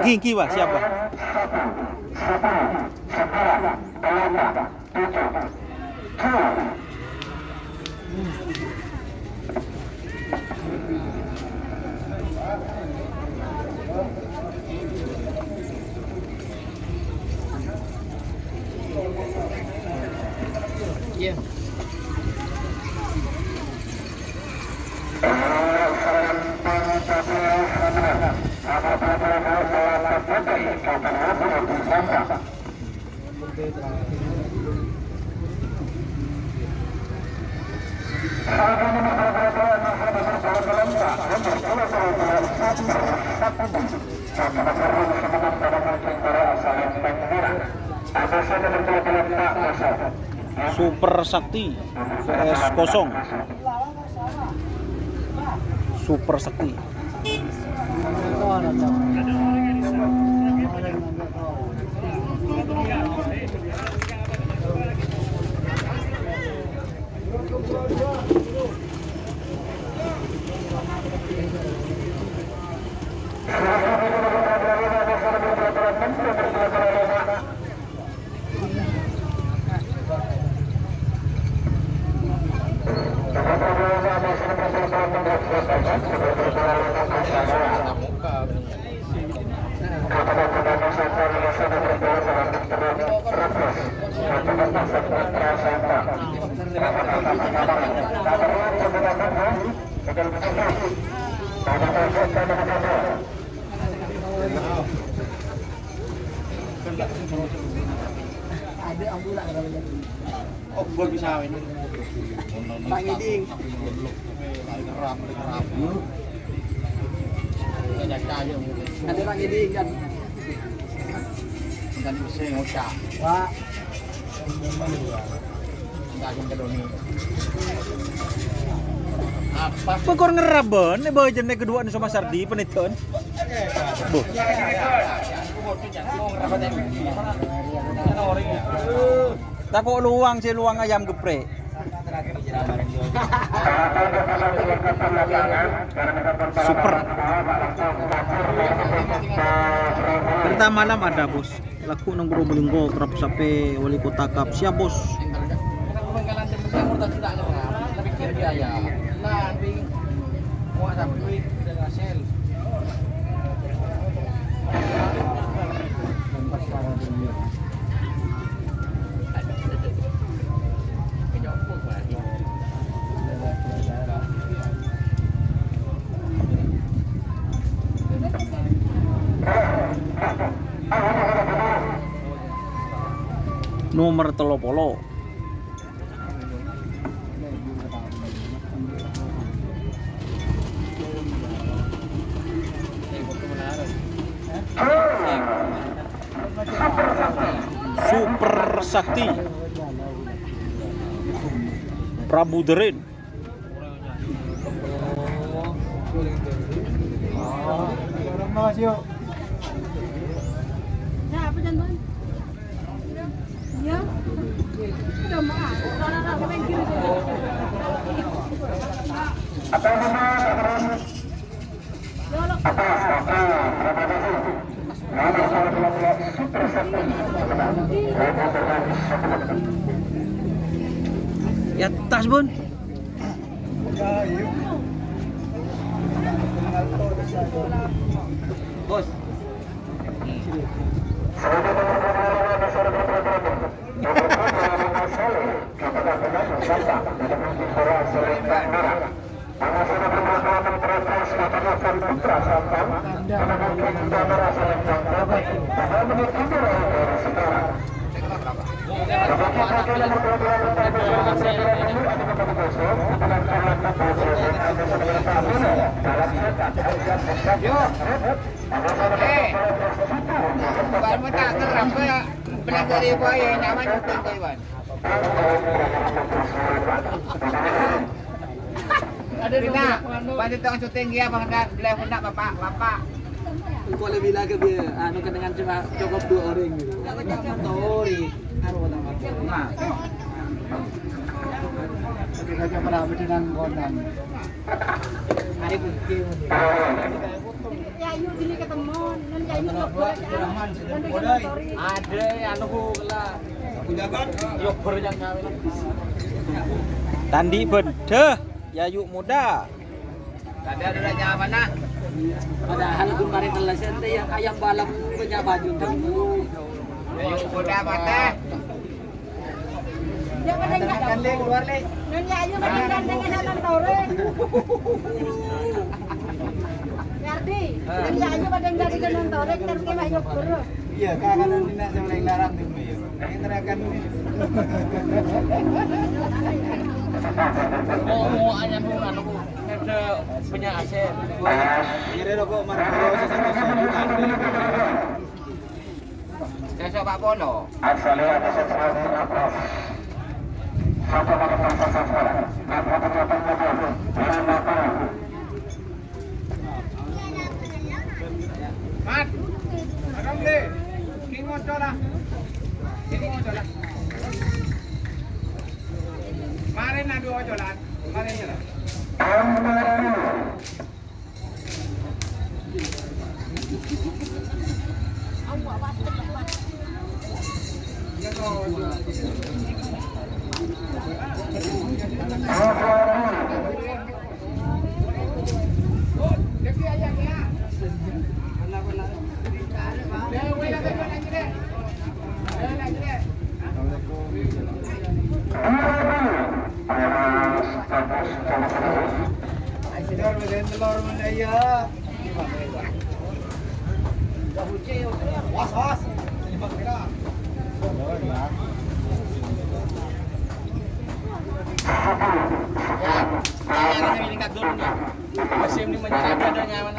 Ki. Ki Pak, siapa? Super Sakti VS kosong. Super Sakti. Oh, gol bisa ini. Pak Ngiding. Ada Pak Ngiding kan. Kan bisa ngocak. Pak. Enggak ke doni. Apa? Pekor ngeraben, nih bawa jenis kedua nih sama Sardi penonton. Bu. Tak kok luang sih luang ayam geprek. Super. Cerita malam ada bos. Laku nang Probolinggo kerap sampai wali kota Kap. Siap bos. Nomor 30. Super Sakti Prabu Derin. Ya, apa jangan? Ya. Udah maaf. Orang-orang main kiri. Ya tas bun. Bos. Bukan tak geram ke pelanggar ibu ayah nyaman hutan Taiwan. Ada Rina, bantu tong syuting dia bang dan boleh hendak bapak. Kau lebih lagi dia, anu dengan cuma cukup 2 orang gitu. Jangan tori, anu nah. Tapi saja pada dengan gondang. Hari bukti. Ya, yuk dili ketemu. Nan ya yuk Ada anu kula. Punjakan yok berjang kawin. Tandi bedeh Yayu muda. Tadi ada nanya mana? Padahal kemarin telah sente yang ayam balam punya baju tuh. Ayo muda mata. Ya pada enggak Keluar le. Nan ya yuk pada dengan anak tore. Yardi, nan ya yuk pada enggak dengan tore kita kena yuk buru. Iya, kakanan ini nak sama yang larang tuh. Ini terakan ini. Oh, punya aset. Nyari rokok Marlboro sesama tadi. Saya Pak Bono. Mat, agam le, king motor lah. Mari na dua jalan, mari jalan. Musim ini menyerap ada nyaman.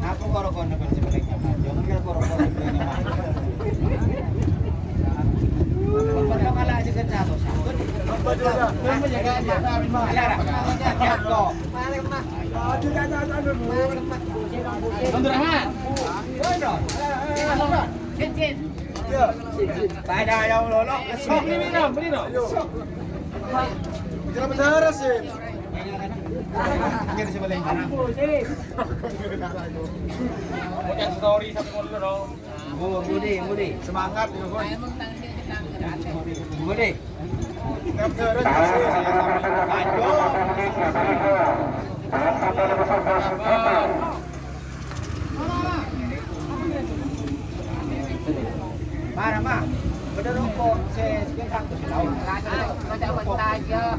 Aku korokon kon sebenarnya mah. Jangan kira korokon ini mah. Kalau kalah aja kan satu. Kamu jaga aja. Alara. Jago. Malik mah. Abdurrahman. Cincin. Tay dah yang lolo. Beri no. Jangan besar sih. Ini di sebelah kanan. Punya story satu mobil dong. Budi. Semangat itu, Bun. Budi. Mana, Ma? Bener rokok, saya sekarang tuh tahu. Ada apa aja.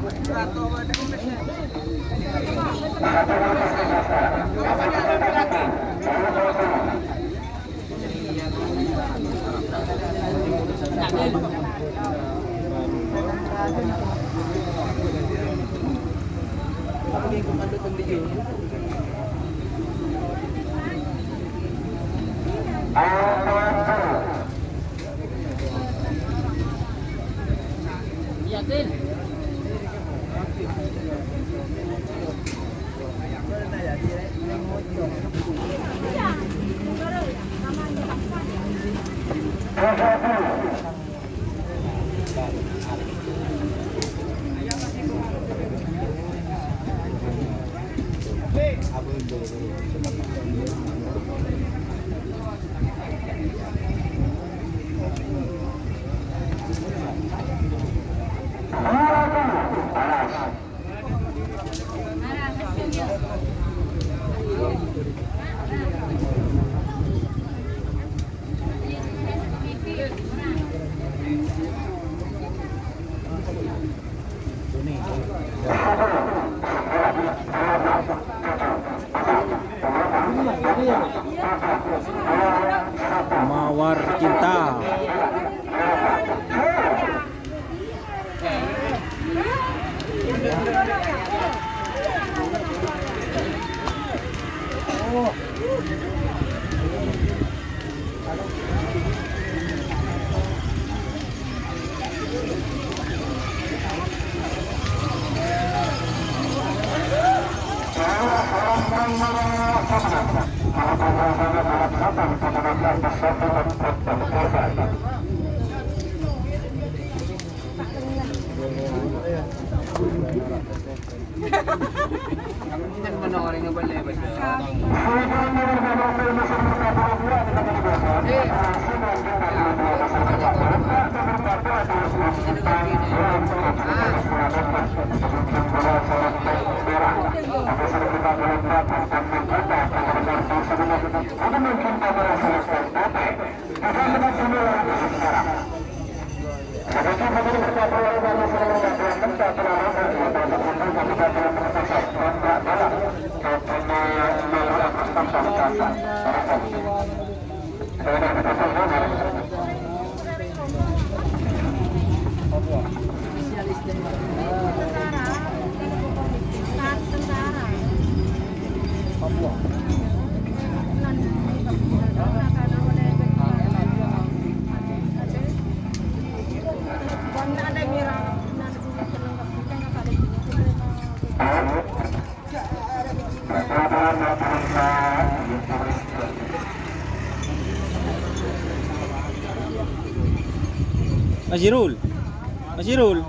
Yakin? Yan man ako rin nga balay ba siya? Mas Irul. Mas Irul.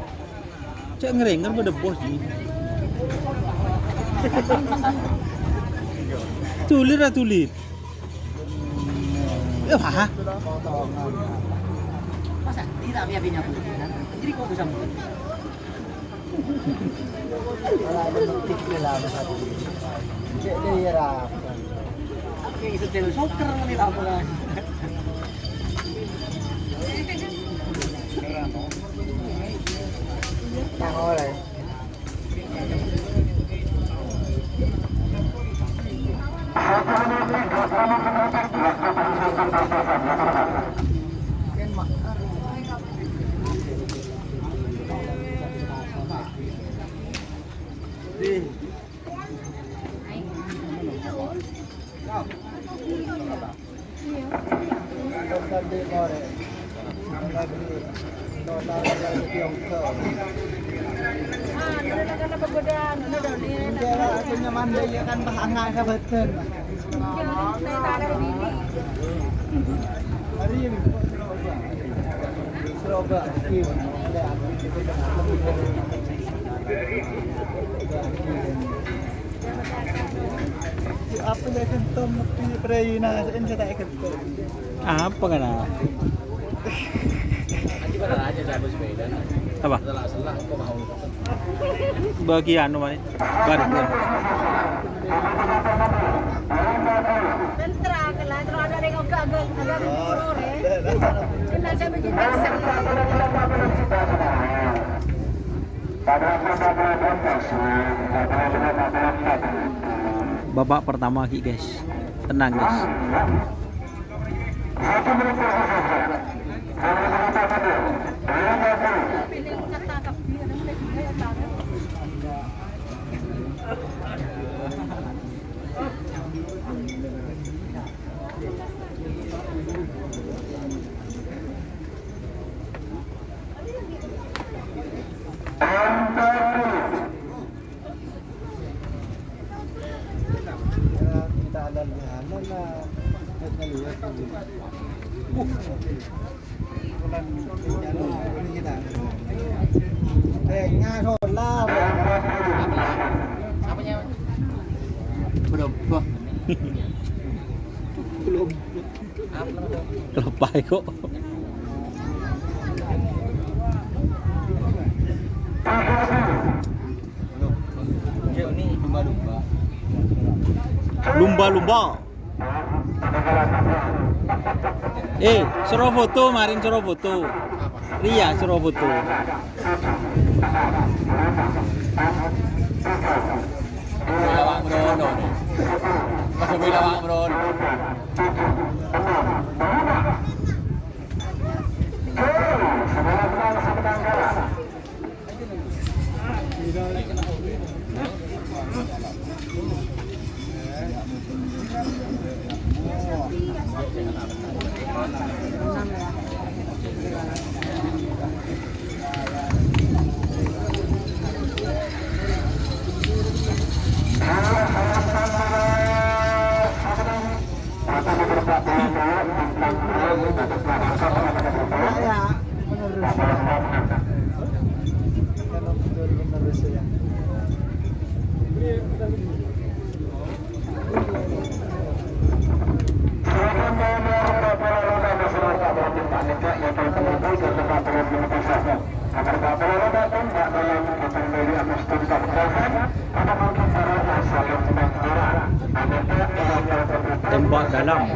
Cek ngerengan pada bos ni. Tulir lah tulir. Ya apa? Masa tidak punya punya aku. Jadi kok bisa mulai? Oke, itu tel soccer nih apa lah. Apa yang kentum di perayaan saya tak kentum. Apa kan? Nanti pada aja saya bersepeda. Apa? Setelah kok mau. Bagian mana? Baru. Tentra kelah terus ada yang agak kurore. Kena saya menjadi Babak pertama Ki guys. Tenang guys. Nga thôi la. Apanya? Belum. Belum. Lepai kok. Ini lumba-lumba. Lumba-lumba. Suruh foto, marin suruh foto. Ria suruh foto. Lawak merono. Masuk lawak merono. Dalam.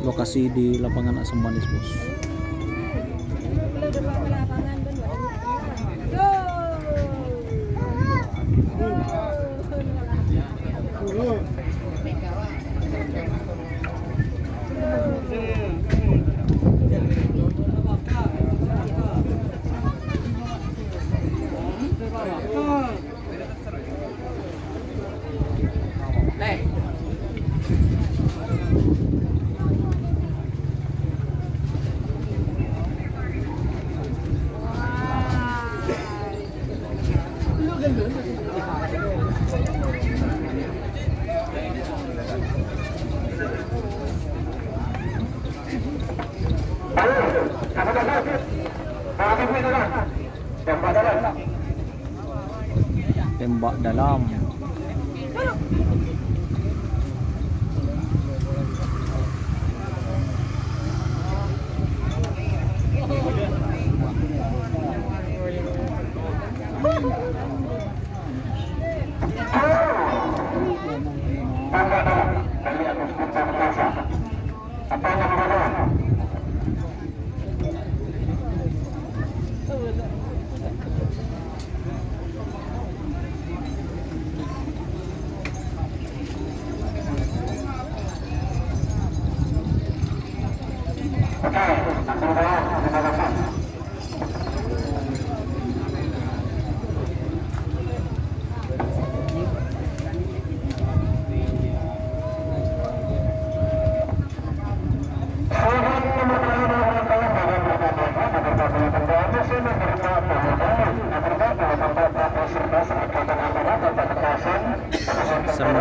Lokasi di lapangan Asam Manis, Bos. Tembak dalam.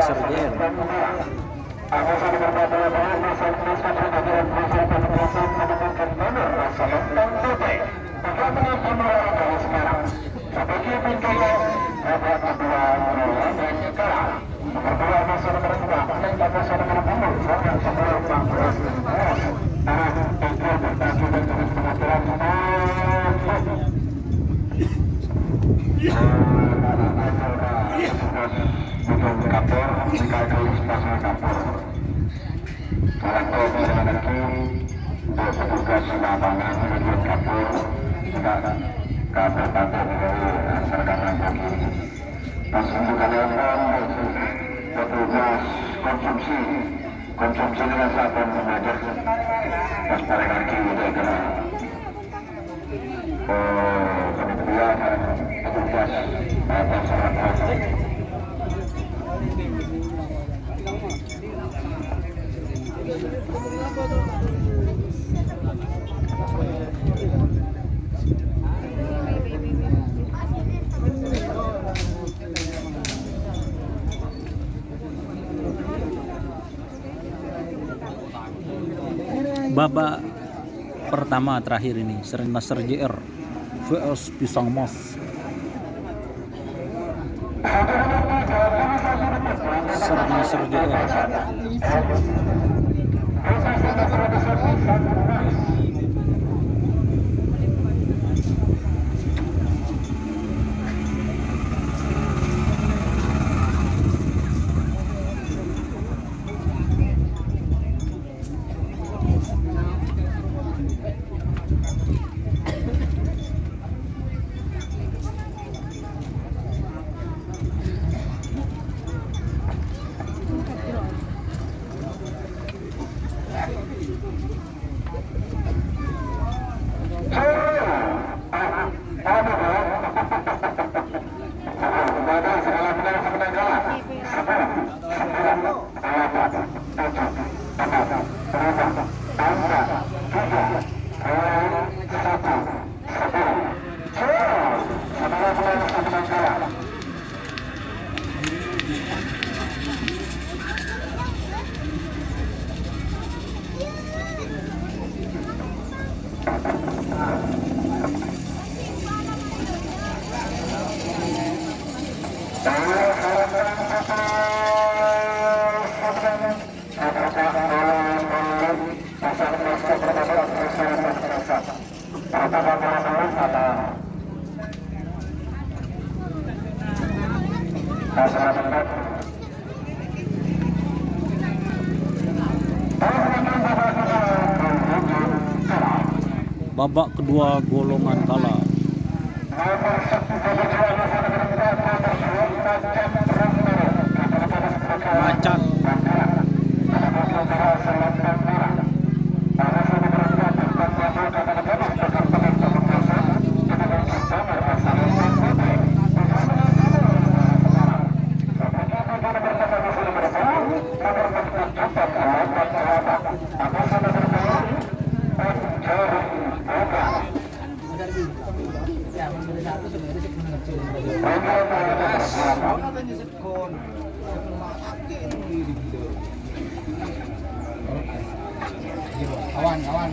Serger. Konsumsi dengan sabun mengajar pas balik lagi udah kena kemudian petugas masyarakat babak pertama terakhir ini Sermaser JR vs Pisang Mas. Sermaser JR. Babak kedua golongan kalah. Macan. Kawan-kawan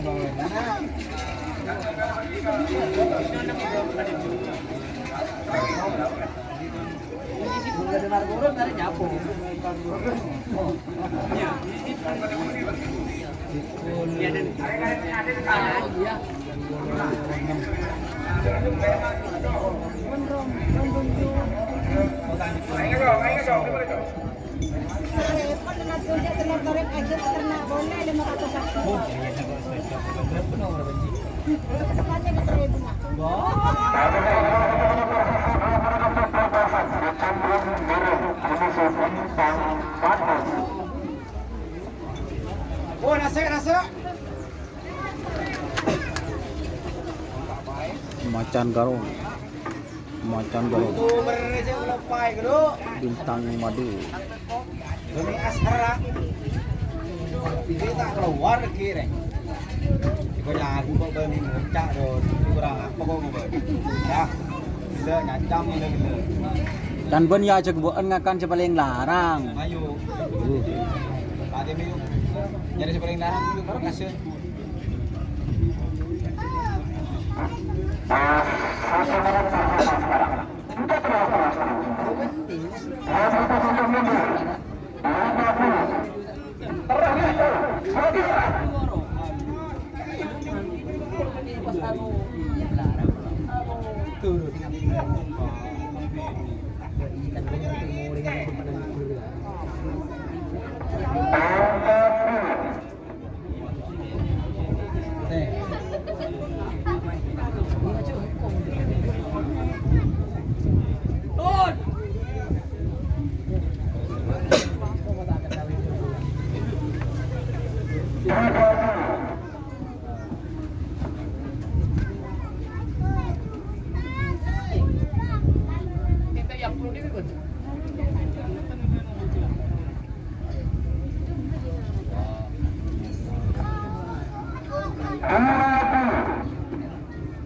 Oh, nasi. Macan garong. Macan garong. Tuh berrese lepai gitu. Bintang madu. Demi asara. Ini tak keluar kiri. Kau jago kau beli muncak dong. Kurang apa kau mau beli? Ya, gila nyacam gila. Dan ben ya cek buan ngakan paling larang. Ayo. Tadi minggu. Jadi paling larang itu baru kasih.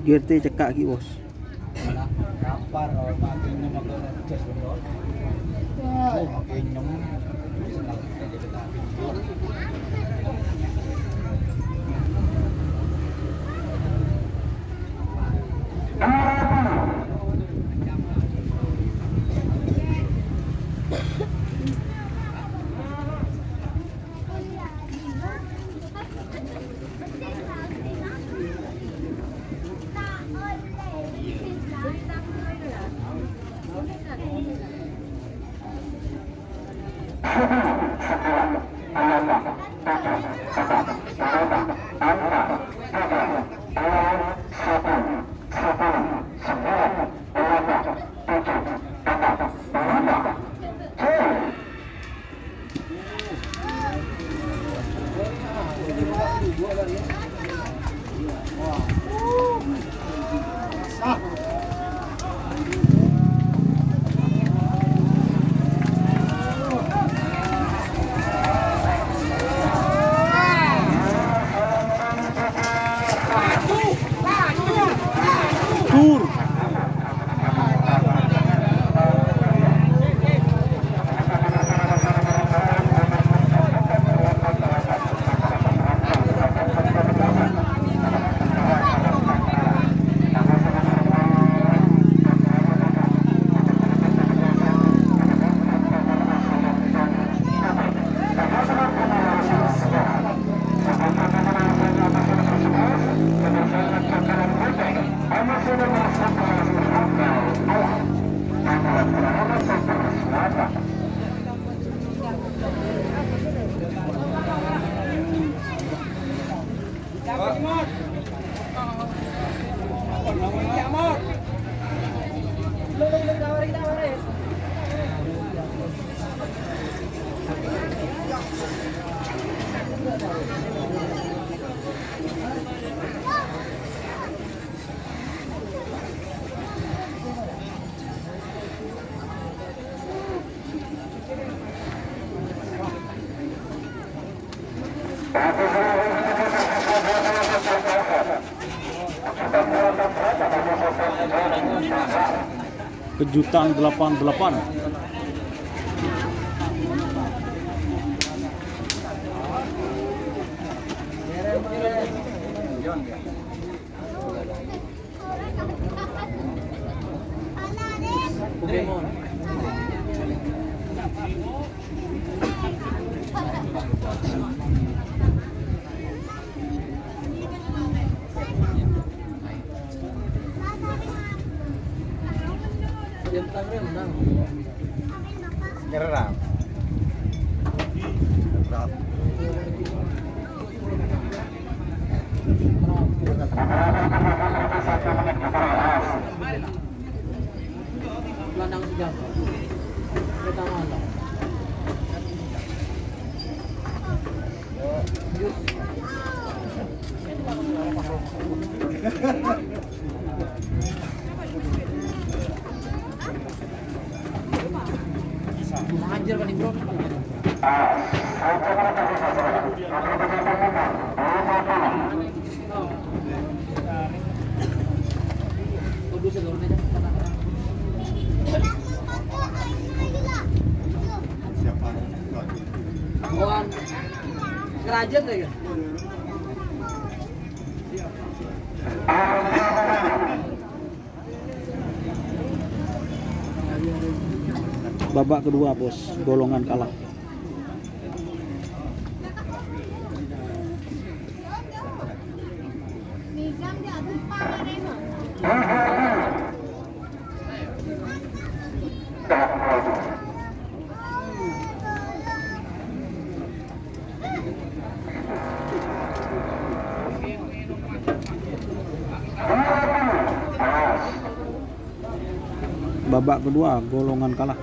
GRT cekak ki bos. Kapar kalau makinnya makin jas bener. Oh, makinnya senang kita jadi Tur. kejutan 88. Nyerap. Landang sejam. Kita malam. Anjir kan bro. Kawan kerajaan deh kan. Babak kedua bos, golongan kalah. Babak kedua golongan kalah.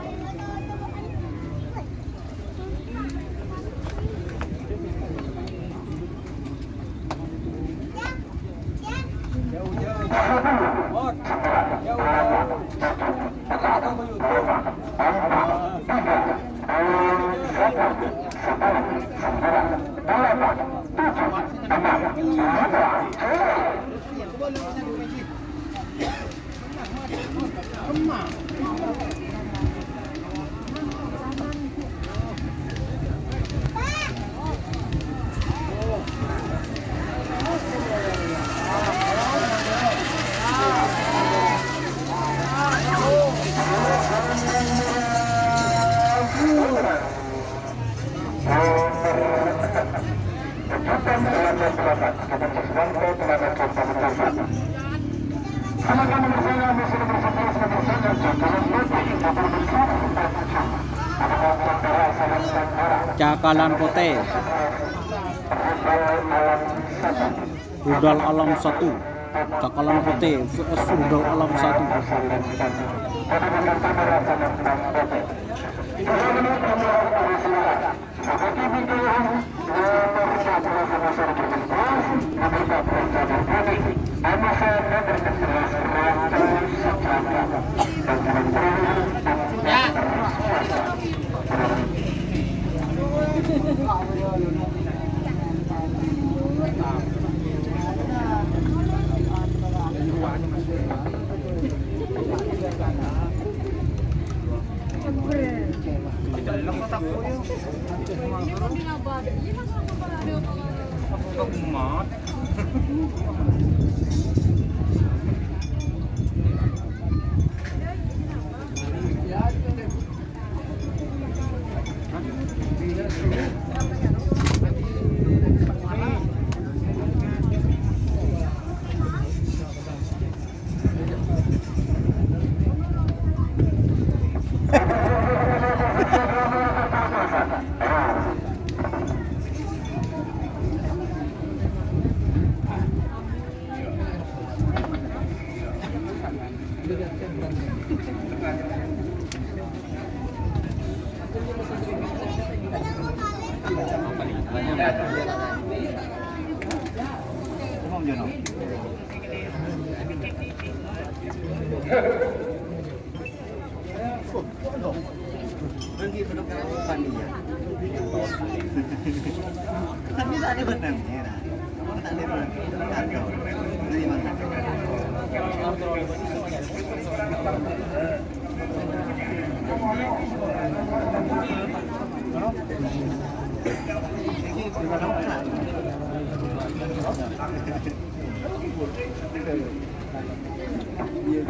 Cakalan Kote, Rudal Alam 1. Cakalan Kote vs Rudal Alam 1. Siap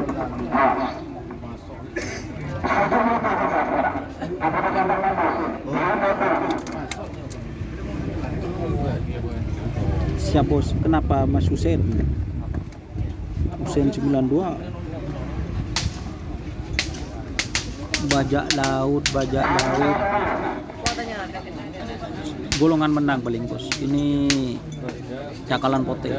bos, kenapa Mas Husein? Husein 92. Bajak laut. Golongan menang paling bos. Ini cakalan pote.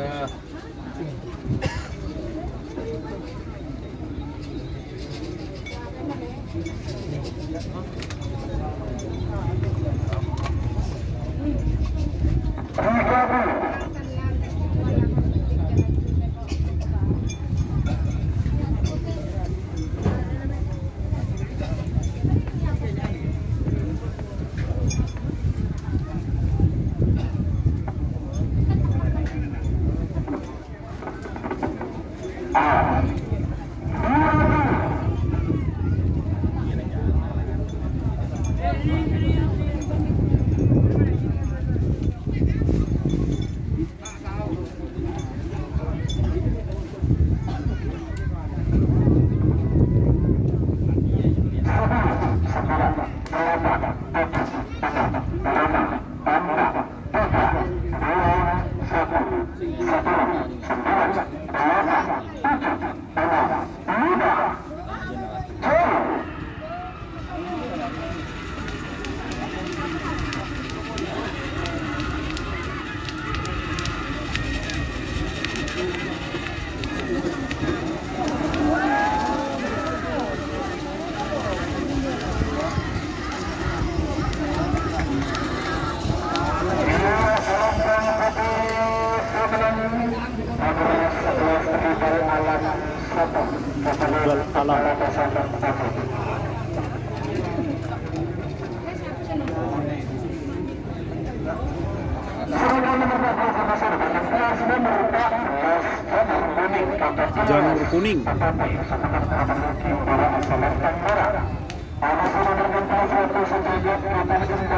Janur kuning.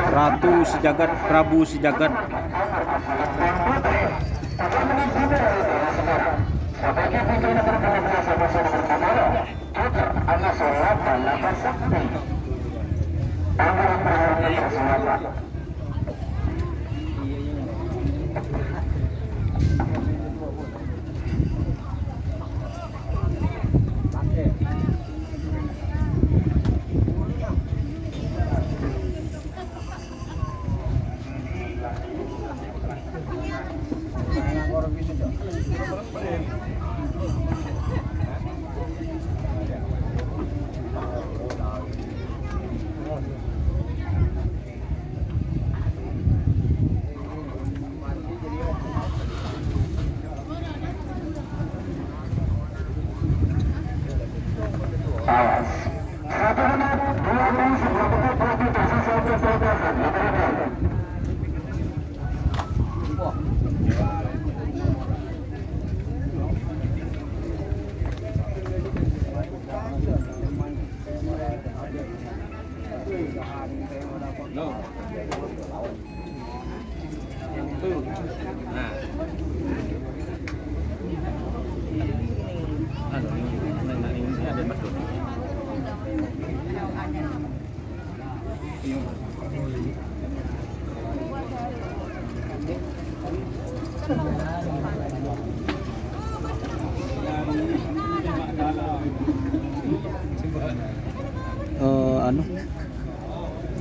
Ratu Sejagat, Prabu Sejagat.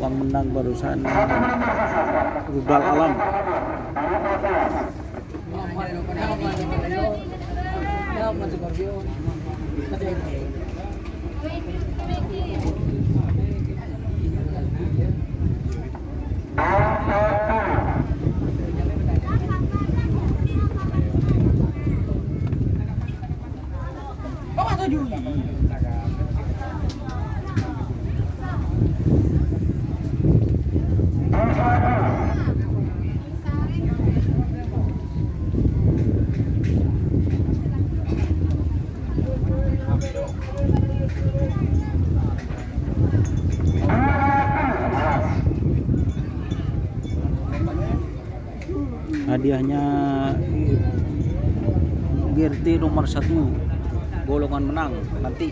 Yang menang barusan Rudal Alam. Hadiahnya GRT nomor 1 golongan menang nanti.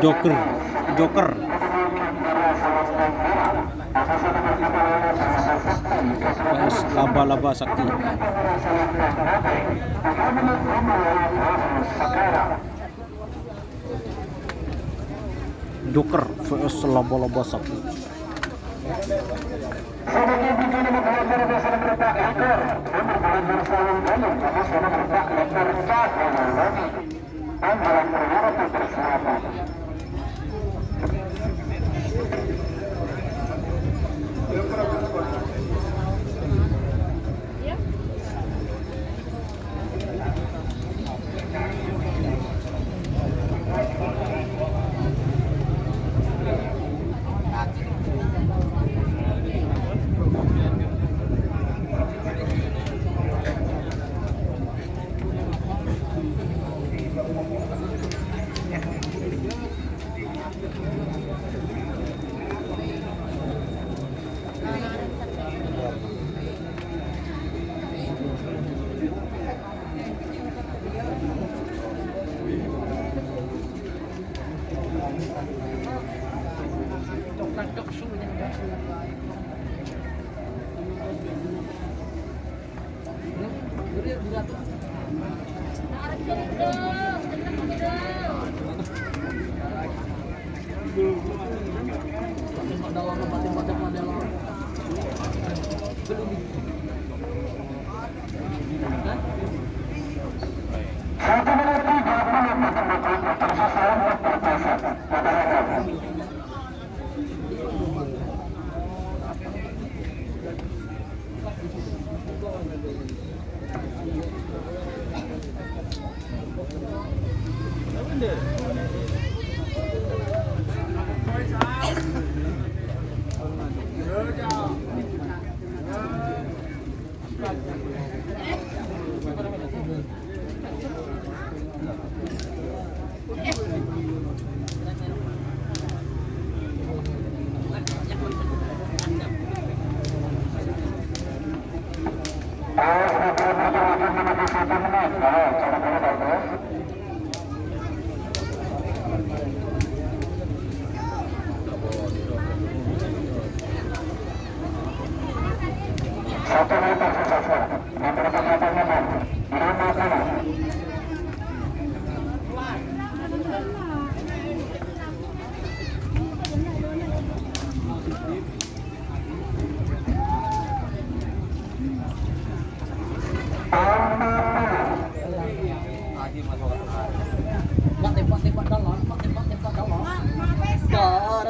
Joker vs laba-laba sakti. Joker vs laba-laba sakti.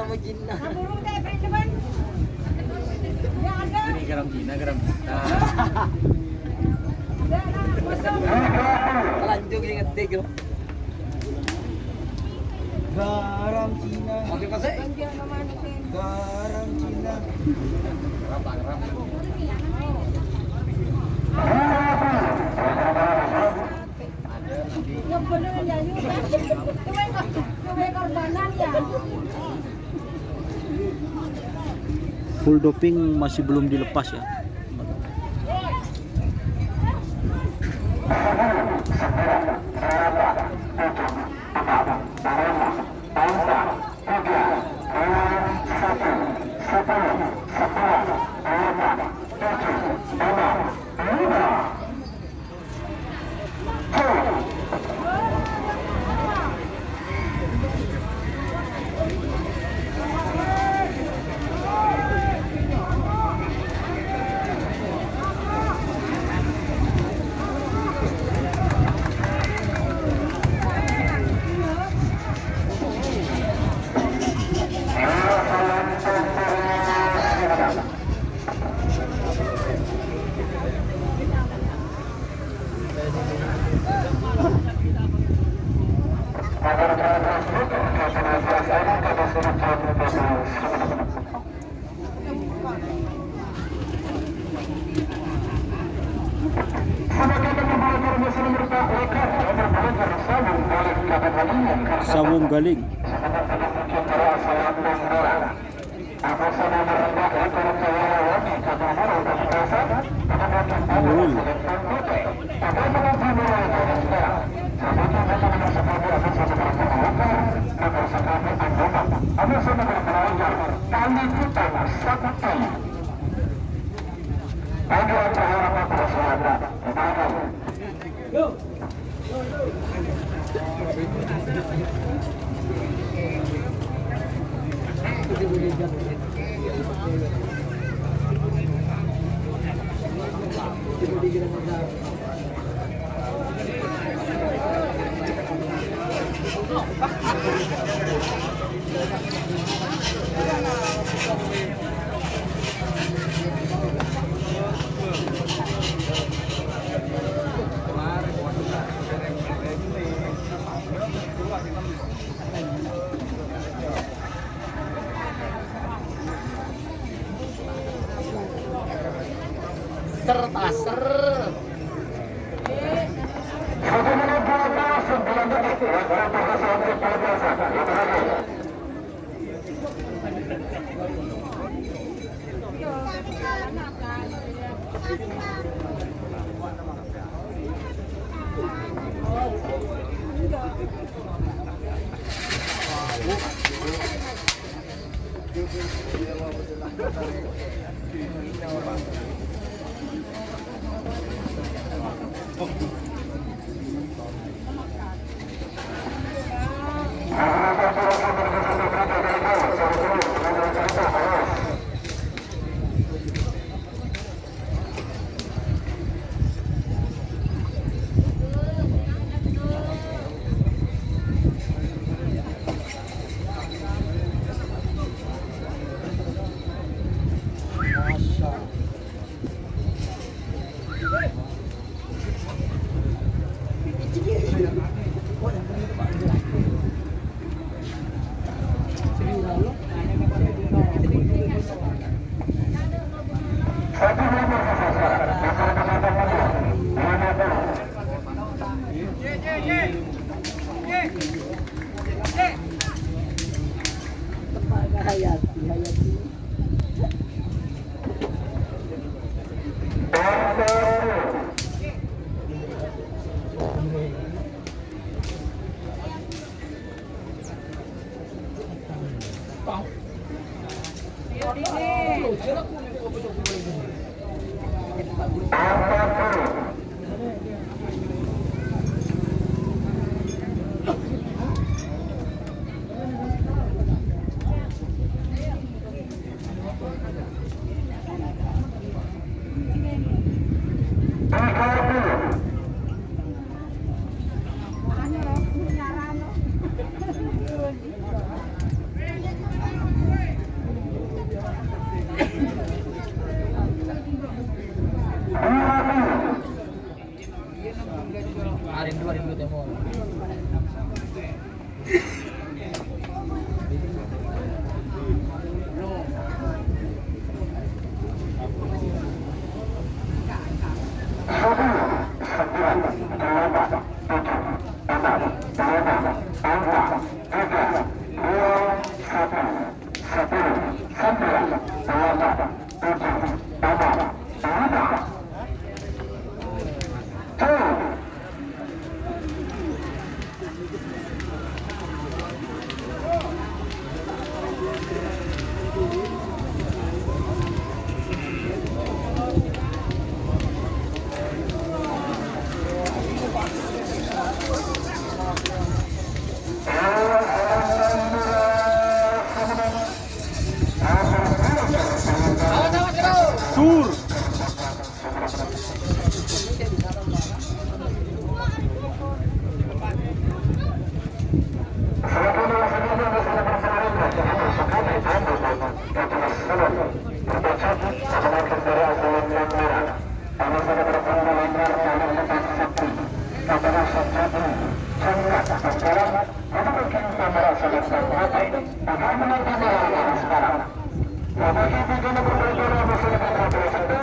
Garam Cina. Lanjut ini ngetik bro. Garam Cina. Oke kasih. Garam Cina. Full doping masih belum dilepas ya. Satu, Sawung Galing. Nurul. Sekarang.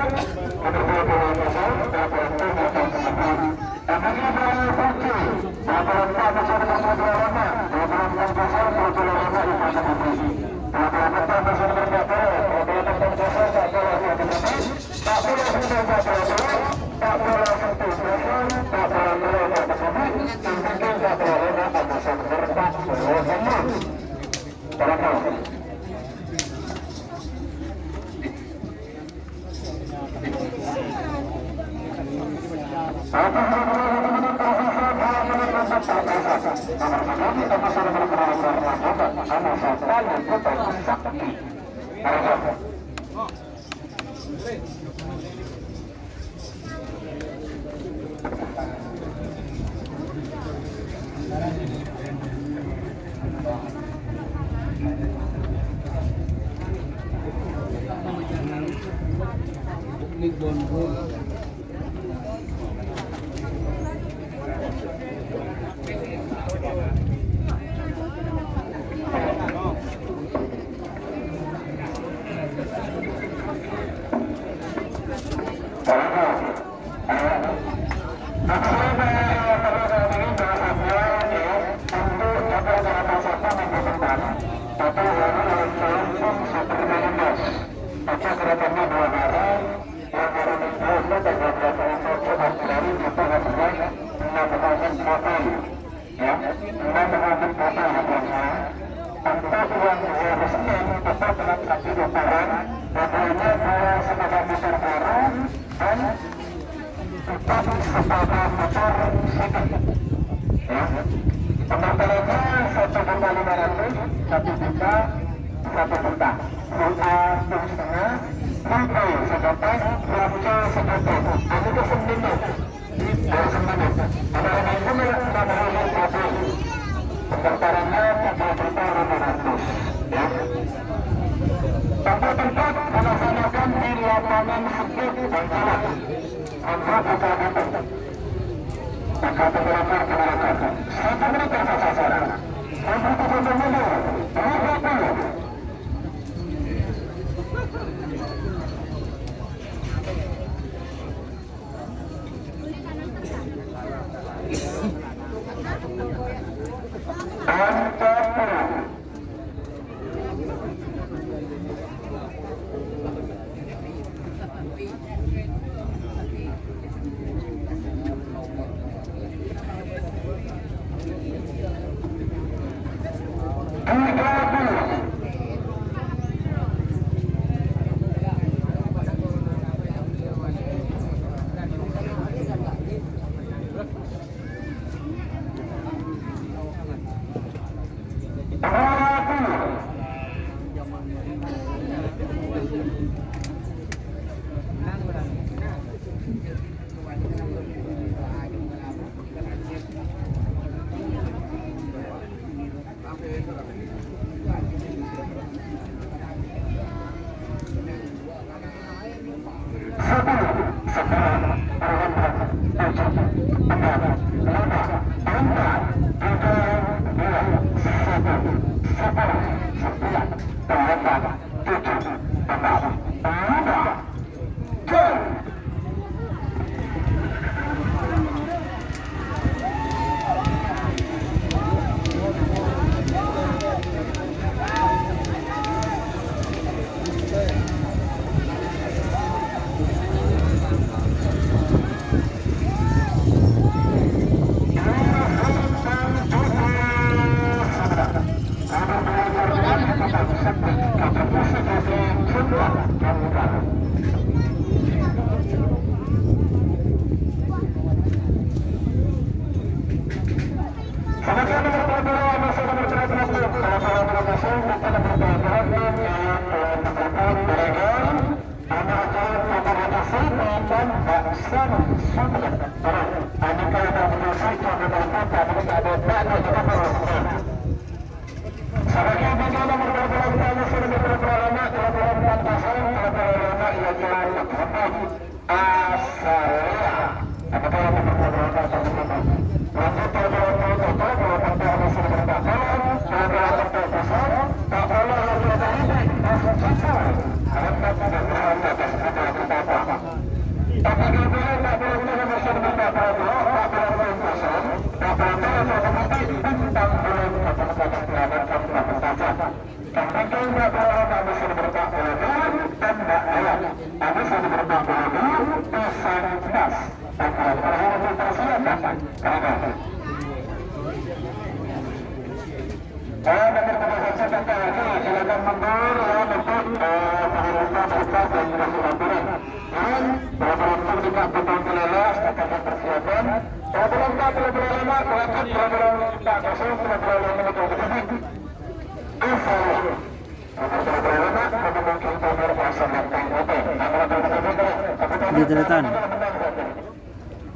Ada silakan mundur ya untuk pemerintah berkat dan kasih laporan. Dan berapa juga potong kelele akan persiapan. Belum tak terlalu lama, silakan belum tak kosong terlalu lama untuk berdiri. Di deretan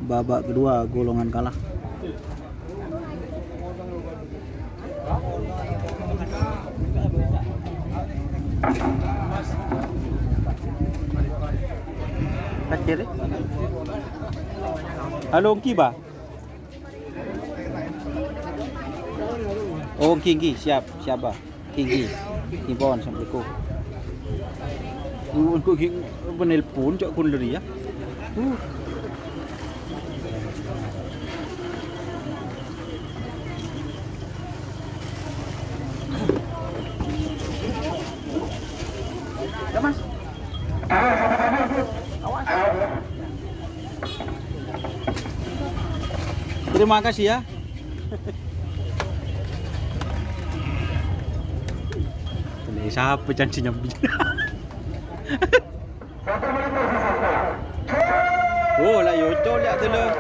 babak kedua golongan kalah. Kecil. Halo Kiba. Oh Kinggi siapa? Kinggi. Kibon sampai ko. Ko penelpon cok kun dari ya. Mas. Terima kasih ya. Ini siapa janjinya begini? Oh lah yo to lihat tu lah.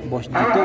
Bos Dito.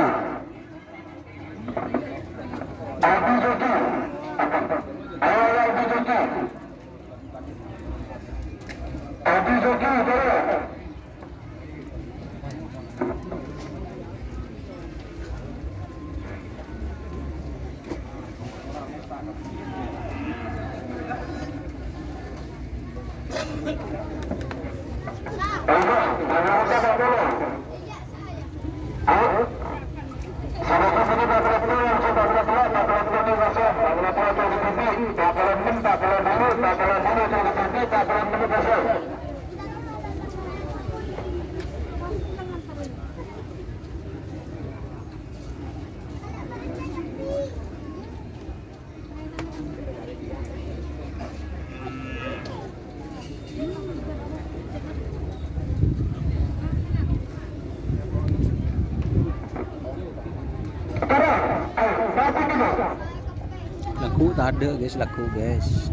Laku tak ada guys, laku guys.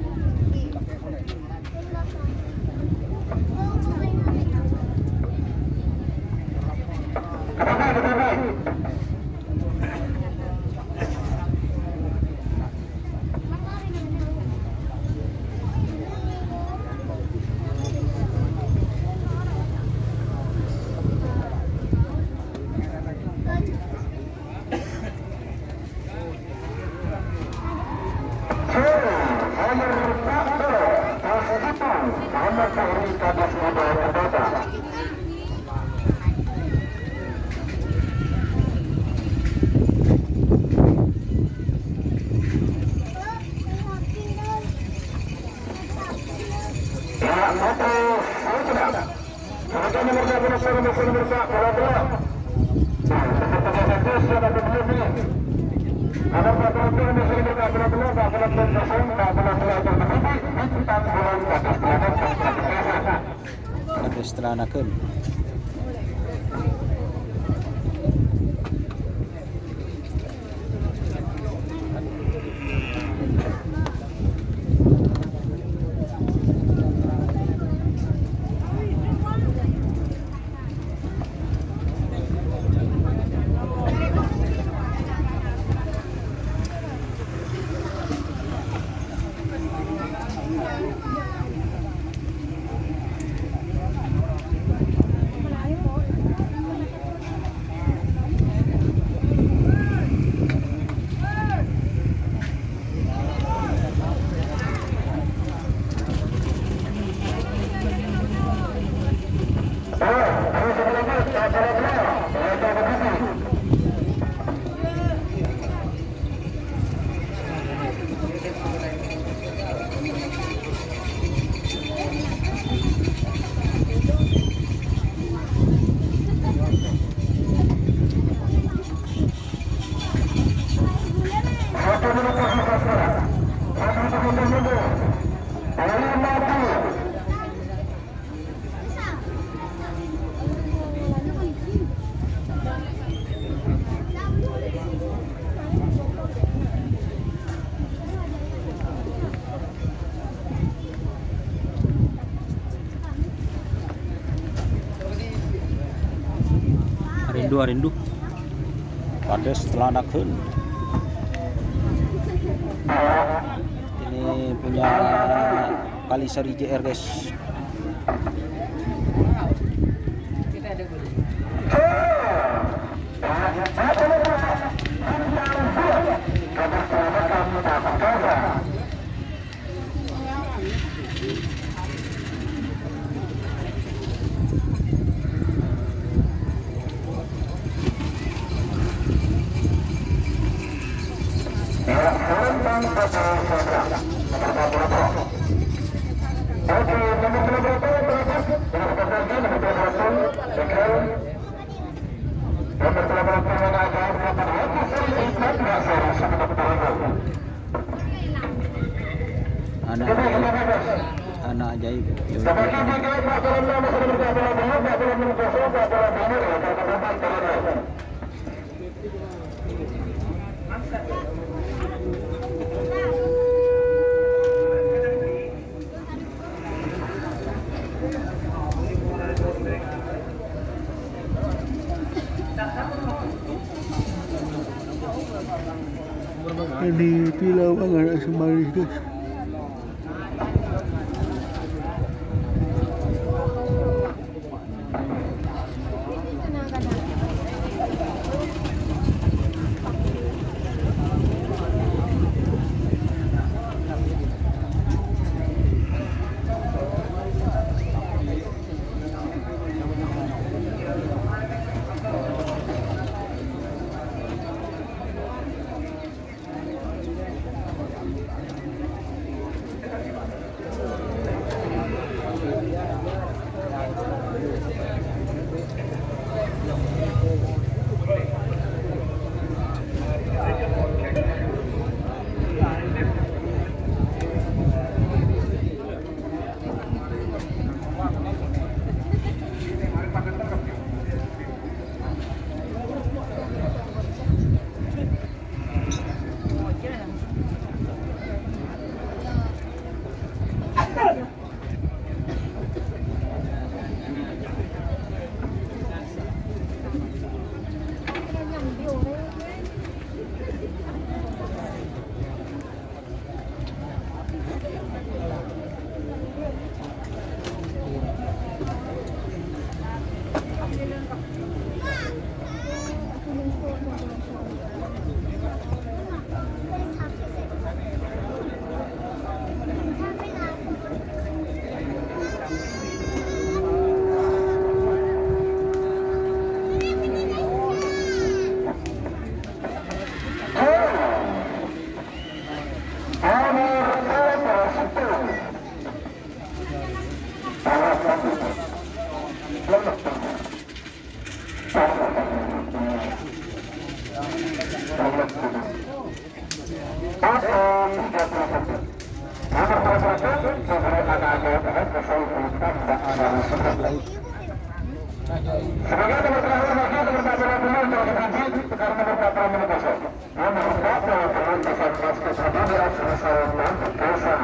Ada setelanakeun. Rindu pada setelanakeun. Ini punya Kalisari JR guys. Anak ajaib. Ini pilau banget semaris guys. Nomor 4 penuntasan basket Habibie asal Sawangan Desa.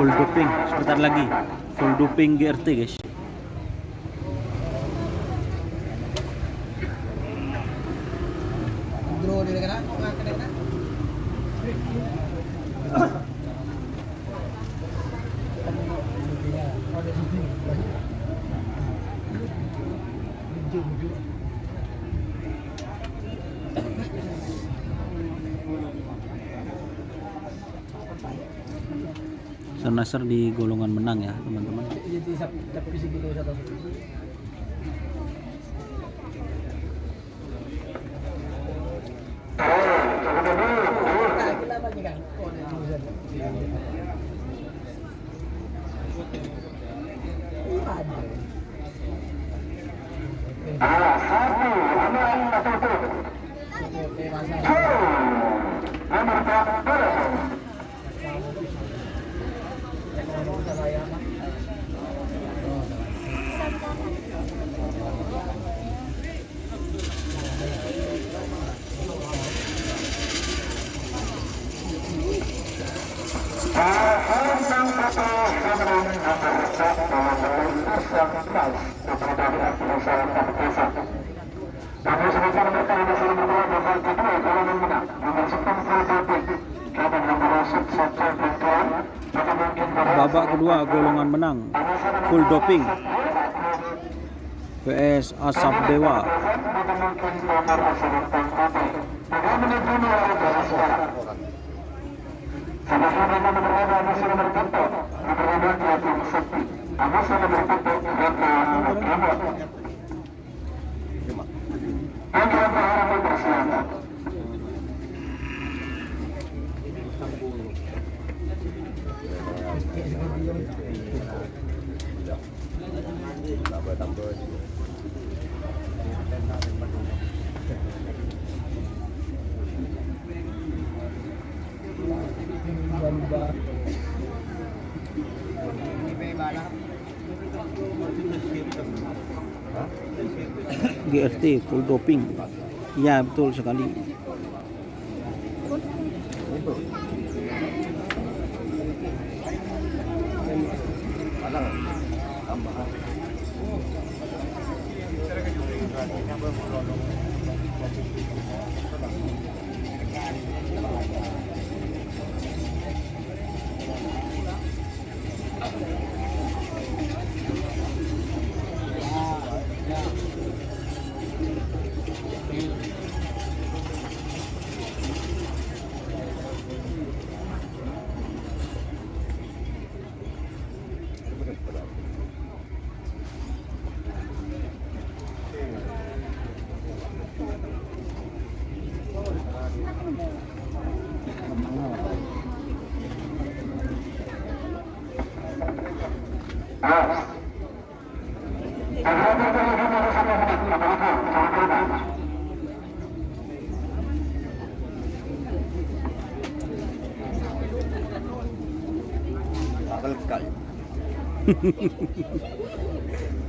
Full doping sebentar lagi, full doping GRT guys. Draw dia kena, kena. Nasr di golongan menang ya teman-teman. Jadi tapi segitu satu. Babak kedua golongan menang full doping VS Asap Dewa. GRT full doping. Ya betul sekali.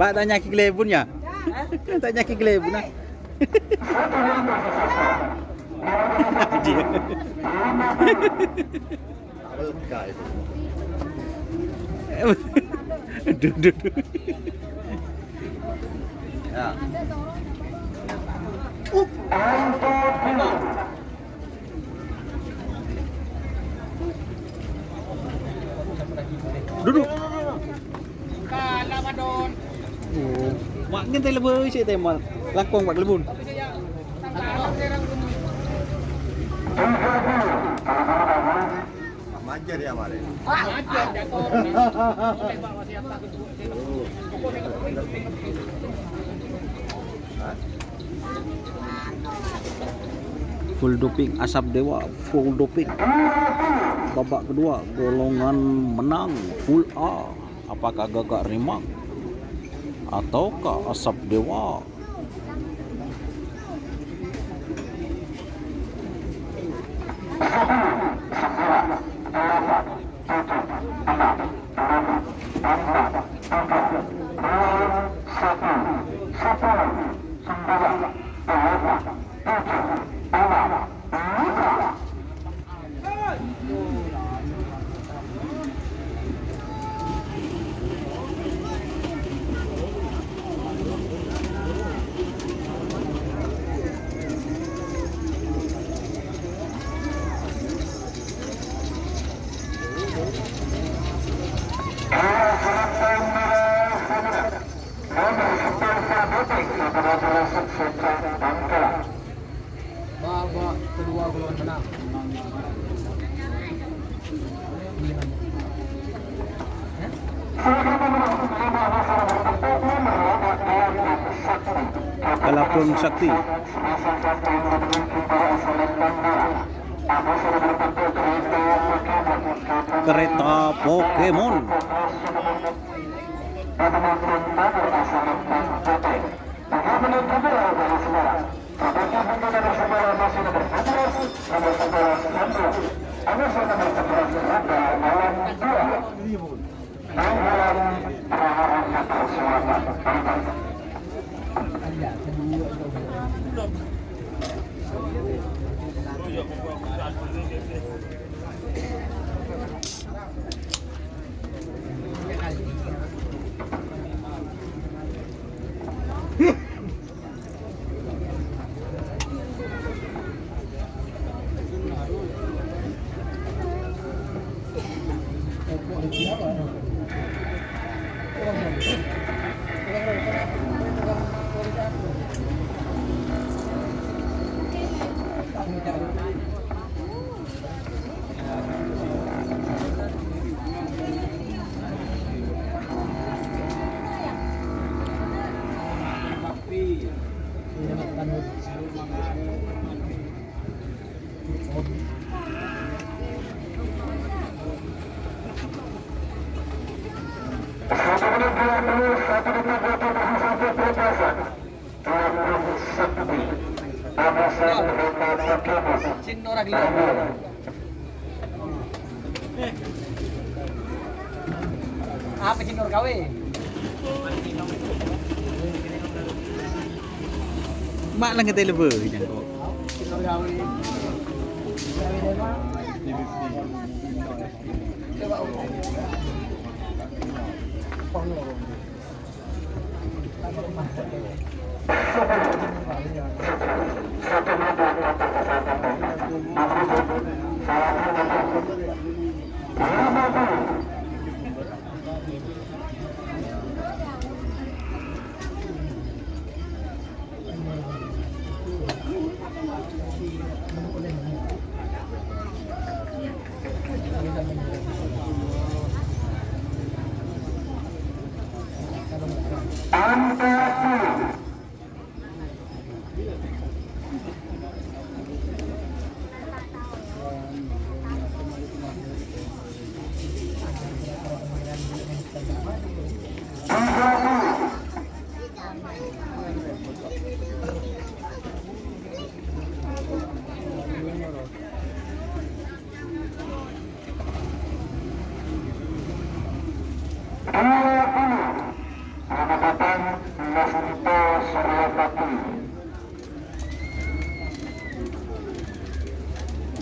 Pak tanya Ki Glebun ya? Tanya Ki Glebun ah. Duduk. Ya. Duduk. Oh, mak ngentay leboy si temal. Langkong mak lebun. Majar ya mare. Full doping Asap Dewa, full doping. Babak kedua golongan menang full A. Apakah Gagak Rimang ataukah Asap Dewa? Kalaupun sakti. Kereta Pokemon. Apa cinor kawe? Mak lang kita lebe jangan kok. Cinor kawe.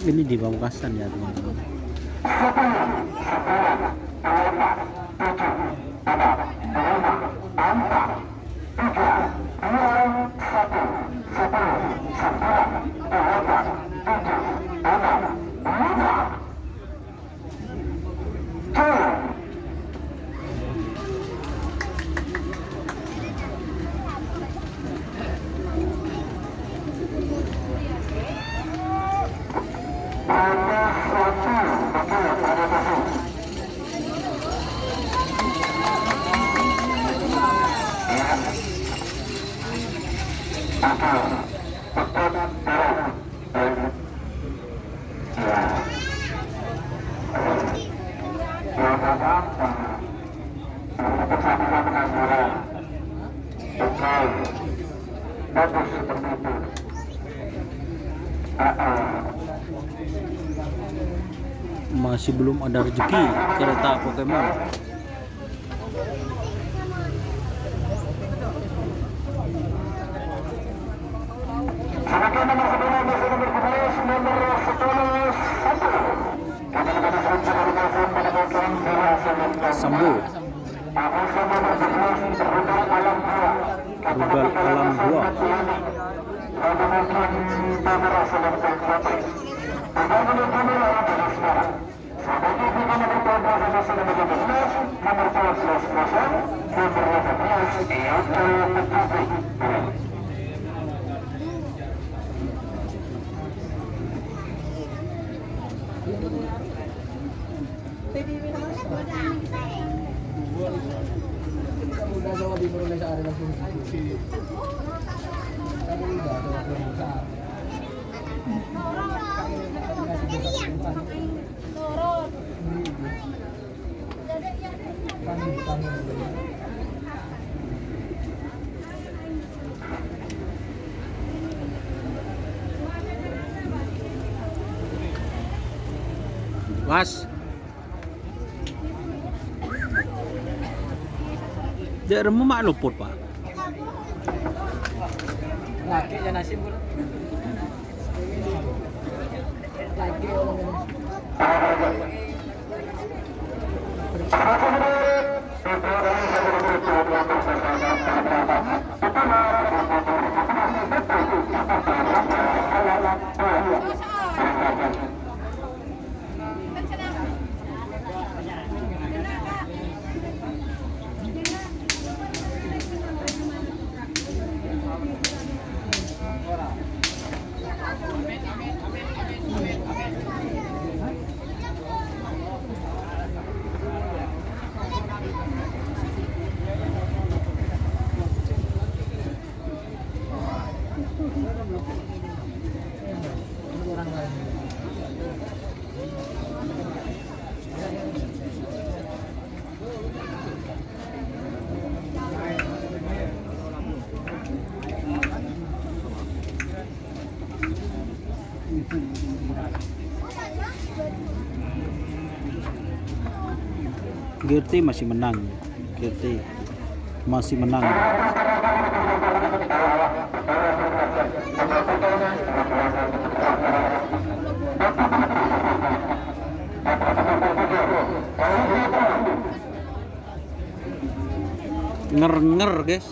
Ini di Pamekasan ya teman-teman. Masih belum ada rezeki kereta Pokemon. Sambo Rudal Alam 2. Udah Jawa Timur Indonesia ada langsung. Kamu udah ada besar. Mas. Dia remu mak luput, Pak. Laki ya nasi pun. Laki orang. Girty masih menang. Girty masih menang. Nger-nger, guys.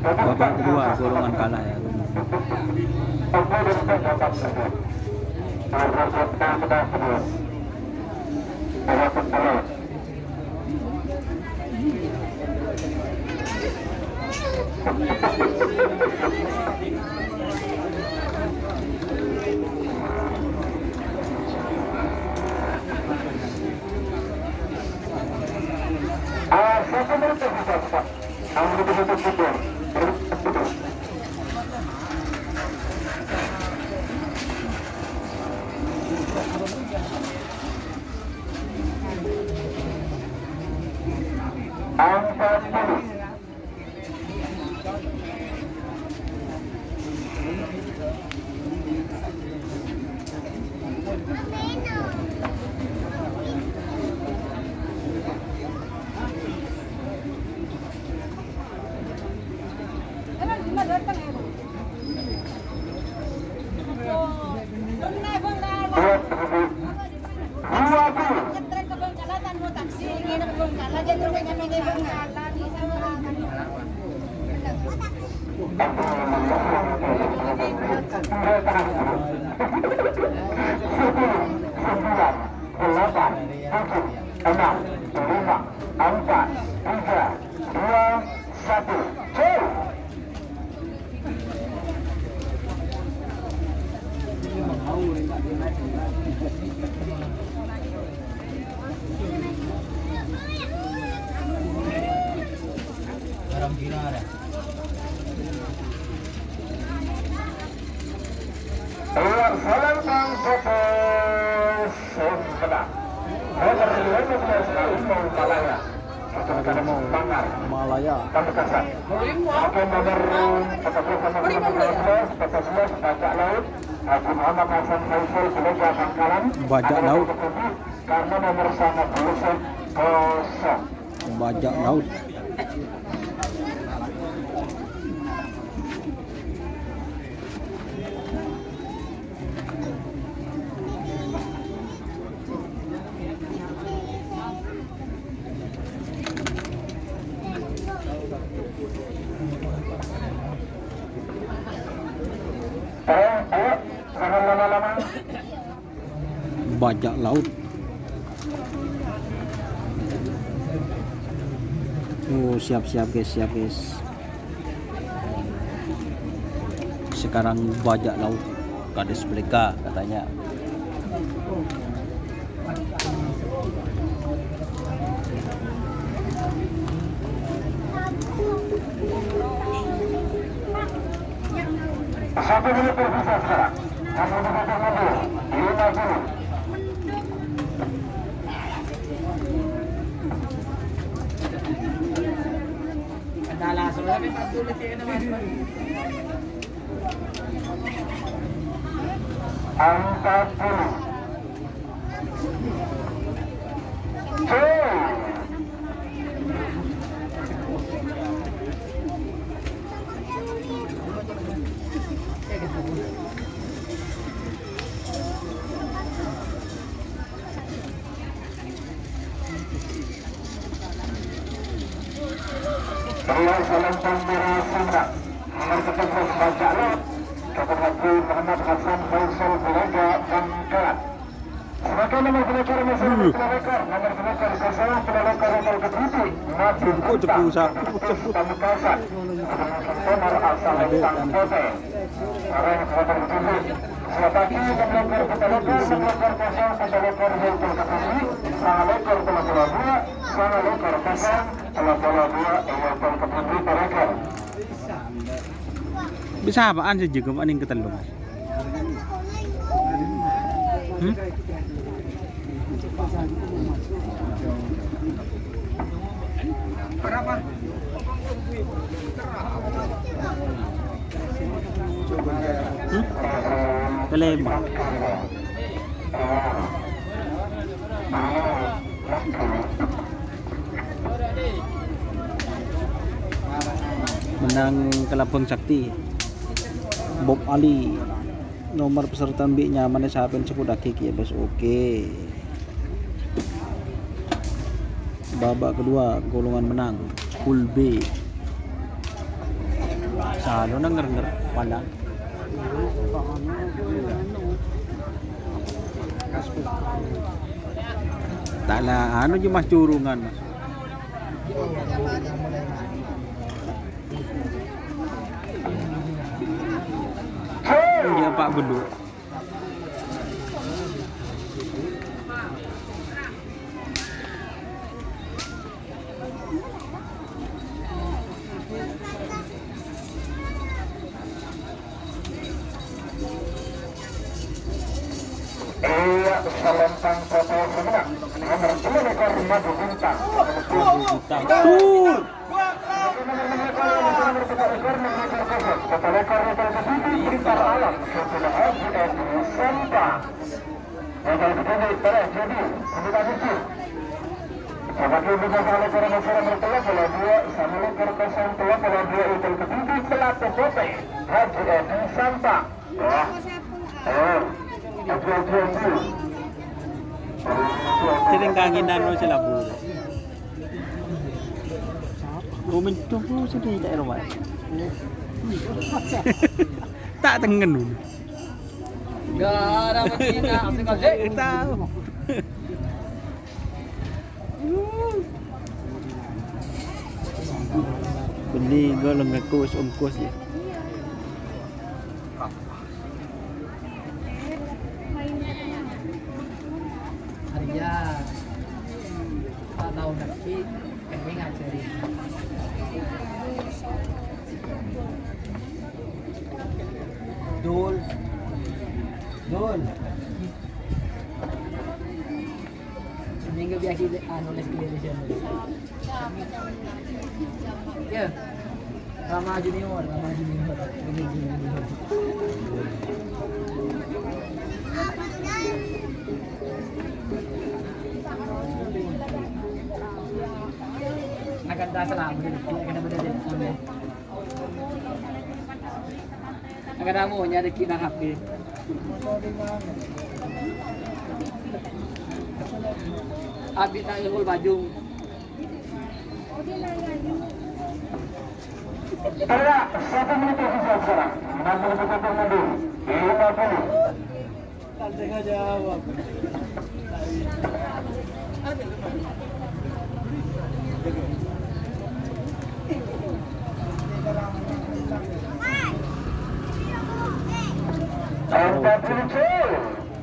Babak kedua golongan kalah ya. Emang di mana datang ya? Ngetrek ke Bengkala tanpa taksi, nginep ke Bengkala, jadi rumahnya ke Bengkala, di Garam Cina ada. Salam Kang Sopo Sempedang. Malaya. Malaya. Pamekasan. Oke, nomor 14 bajak laut. Haji Muhammad Hasan Faisal Selega Bangkalan. Bajak laut. Karena nomor sangat kosong. Bajak laut. Ayo, jangan lama-lama. Bajak laut. Oh, siap-siap guys, siap guys. Sekarang bajak laut Kades Peleka katanya. Satu menit berpisah sekarang. Kami mengatur mobil 50. Kendala tapi tak tulis ya naman. Angka 10. Beliau salam Pandora Sandra. Nomor 17 bajak laut. Dr. Haji Muhammad Hasan Faisal Selega Bangkalan. Sebagai nomor pelakor masyarakat pelakor, nomor pelakor Kosalah pelakor lokal Kebuti, Nabi Kuta, Pamekasan, nomor asal Sangkote. Orang pelakor Kebuti, Selapati pelakor pelakor, pelakor kosong, pelakor Hiltul Kebuti, pelakor pelakor 2, pelakor kosong, pelakor 2, pelakor Kebuti pelakor. Bisa apaan sih juga aning ketelu Mas? Berapa? Kelima. Menang Kelabang Sakti. Bob Ali. Nomor peserta B nyaman siapin sepuluh kiki ya bos. Oke. Babak kedua golongan menang pool B. Salo nang nger pandang. Tak lah, anu je mas curungan mas. Dia Pak Beduk. Iya, selempang foto sebelah nomor 2 ekor madu bintang. Tur. Satu ekor level ketujuh bintang alam setelah HGN Sampang. Level ketujuh telah jadi pembuka kecil. Sebagai bintang oleh ekor nomor telah bola 2 sama ekor kosong telah bola 2 level ketujuh pelatih kote HGN Sampang. Wah, Sering kangin dano sila bu. Kumin tu bu sedih tak erobat. Tak tengen dulu. Gak ada begini, apa sih? Tahu. Beli golong ngakus ongkos je. Arya tak tahu tapi kami ngajari. Dul minggu biasa les Indonesia. Ya, Rama Junior. Akan dasar lah, akan beda. Akan kamu nyari kina HP. Abi tak ngul baju. Ada 1 menit sisa sekarang. 60 mundur. 50. Tante nggak jawab.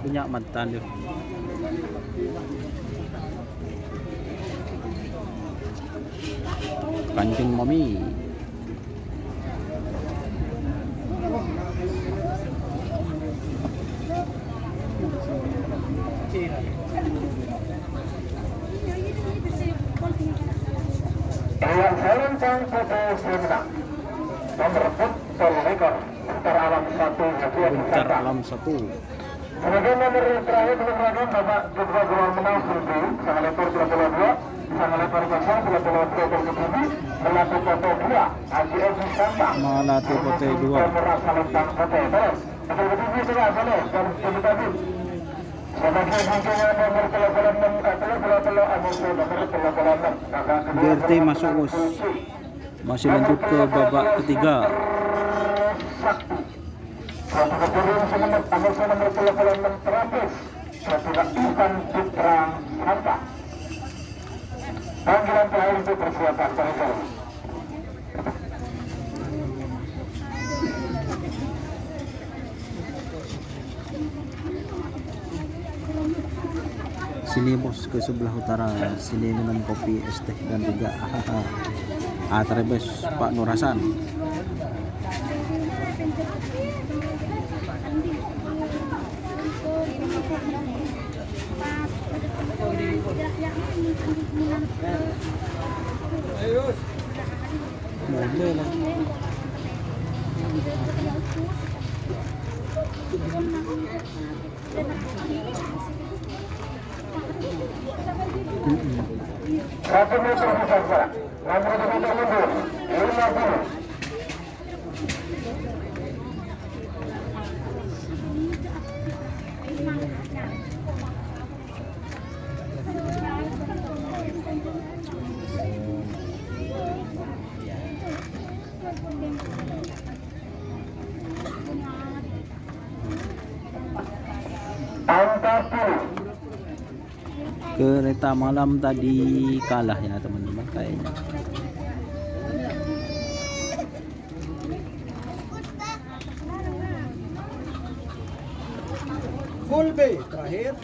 Punya mantan dia. Kanjeng Mami. Yang selempang foto semenang nomor putol ekor Putar Alam 1 Hajian Bentar Wisata. alam 1. Sebagai nomor terakhir beragam Bapak Ketua Dewan Menang Survei Sang Lepor 32 Sang Lepor Kosong 32 tersebut Melatu foto 2 Hajian Wisata. Melatu foto 2. Nomor selempang foto terus betul-betul juga boleh dan tadi sebagai bingkainya nomor telepon 6 BRT masuk bos. Masih lanjut ke babak ketiga. Satu kemudian semenit nomor telepon 6 terapis setelah Ivan Putra Santa. Panggilan terakhir untuk persiapan tersebut. Sini bos ke sebelah utara. Sini minum kopi, es teh dan juga terebes Pak Nur Hasan. Boleh lah. Satu meter saja. 60 meter mundur. 50. Kereta malam tadi kalah ya teman-teman kayaknya. Full B terakhir.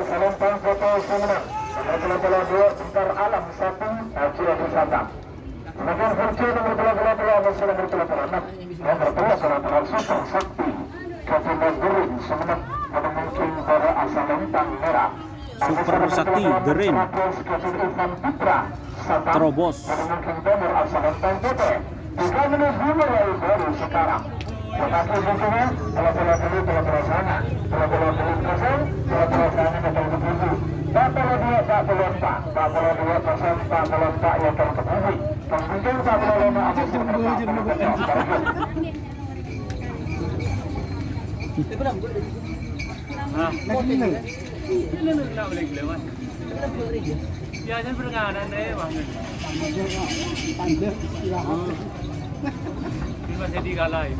Salumpang foto Sumeneb. Nomor 2 Bentar Alam 1 Aceh Wisata. Nomor 4 nomor 6 nomor 12 Super Sakti Kabupaten Durin Sumeneb mungkin para Asalentang Merah. Super Sakti Durin Putra terobos. mungkin nomor Asalentang Putih. 3 menit mulai baru sekarang. Tetapi bukunya bola-bola dulu bola-bola sana, bola-bola dulu kosong, bola-bola sana betul begitu. Tak bola 2, tak bola 4, tak bola 2 kosong, tak bola 4 yang terkebumi. Kemudian tak bola 5 ada Biasanya berenganan deh bang. Ini masih digalai.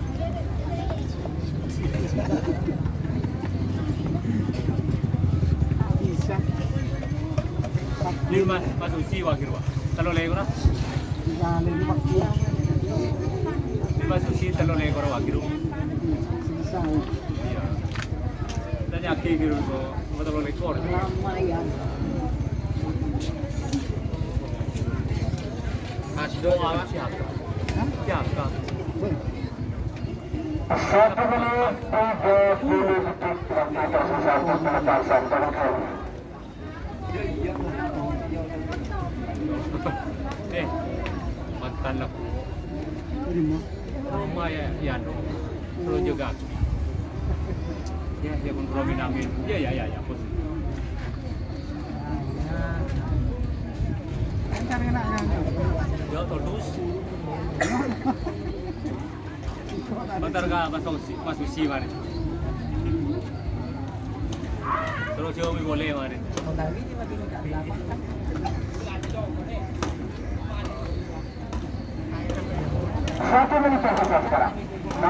Ini masuk si wakil wah. Kalau lego na? Ini masuk si kalau lego na wakil. Iya. Tanya aki kiru ko, kalau lego. Ada siapa? Siapa? 1 menit 30 detik untuk tersisa pelepasan telepon. Mantan aku. Rumah ya no. Perlu juga. Ya pun Robin Amin. Ya pun. Ya terus. Bentar ka masuk si mari. Terus jauh boleh mari. 1 menit tersisa sekarang. 50.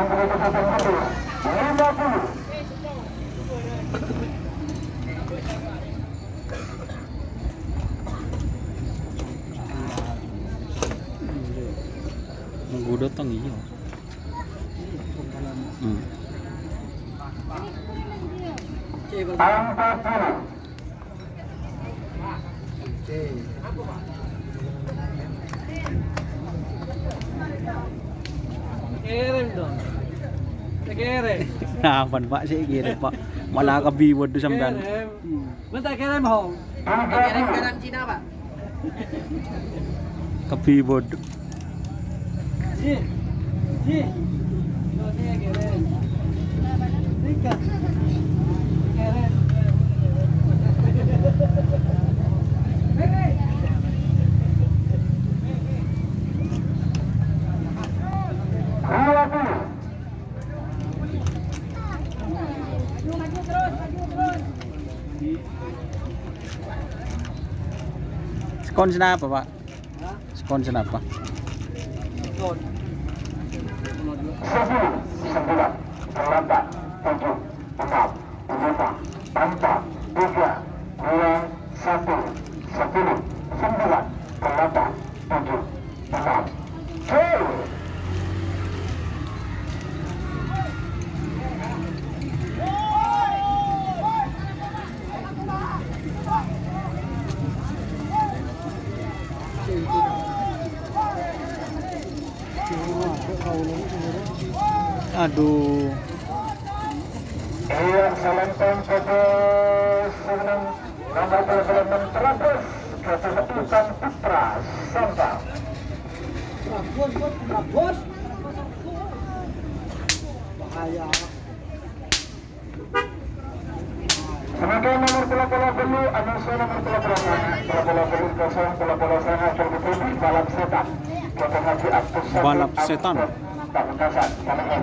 Nunggu datang iya. Angkat dulu. Kirim dong. Kirim. Napan Pak sih gini Pak. Malah kebiwot tuh sampean. Bentar kirim hong. Kirim garam Cina, Pak. Kebiwot. Ji. Ini kirim. Tika. Kirim. Skon apa Pak? Skon apa? 10, 9, 8, 7, 6, 5, 4, 3, 2, 1, 10, 9, 8, 7, 6, 10. Aduh. Iya, Salentang ke senang nomor 26 terus keputusan Santa. Semakin nomor bola-bola belu, Anusa nomor bola-bola belu kosong, bola-bola sana terbuka balap setan. Kota Haji Abdus Syafir Balap setan. Tak Makassar, Kalangan.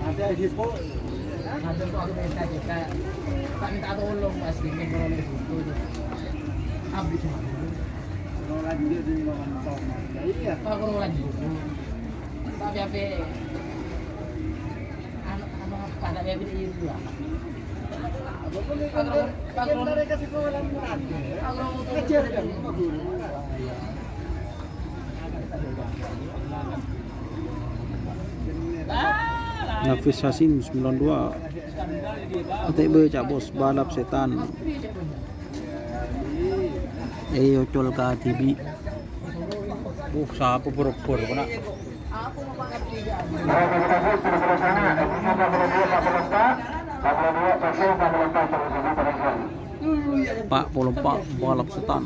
Ada hipo, ada tuh aku minta kita, tak minta tolong mas, ingin menolong itu. Abdi cuma. Kalau lagi dia di mana? Iya, kalau lagi. Tapi apa? Anak pada baby di dua. Kalau mereka sih kalau lagi ada. Kecil kan, guru. Nafis Hasim 92 ATB Cak Bos balap setan. Ocol ka TV. Siapa pura-pura nak? Pak Polompak balap setan.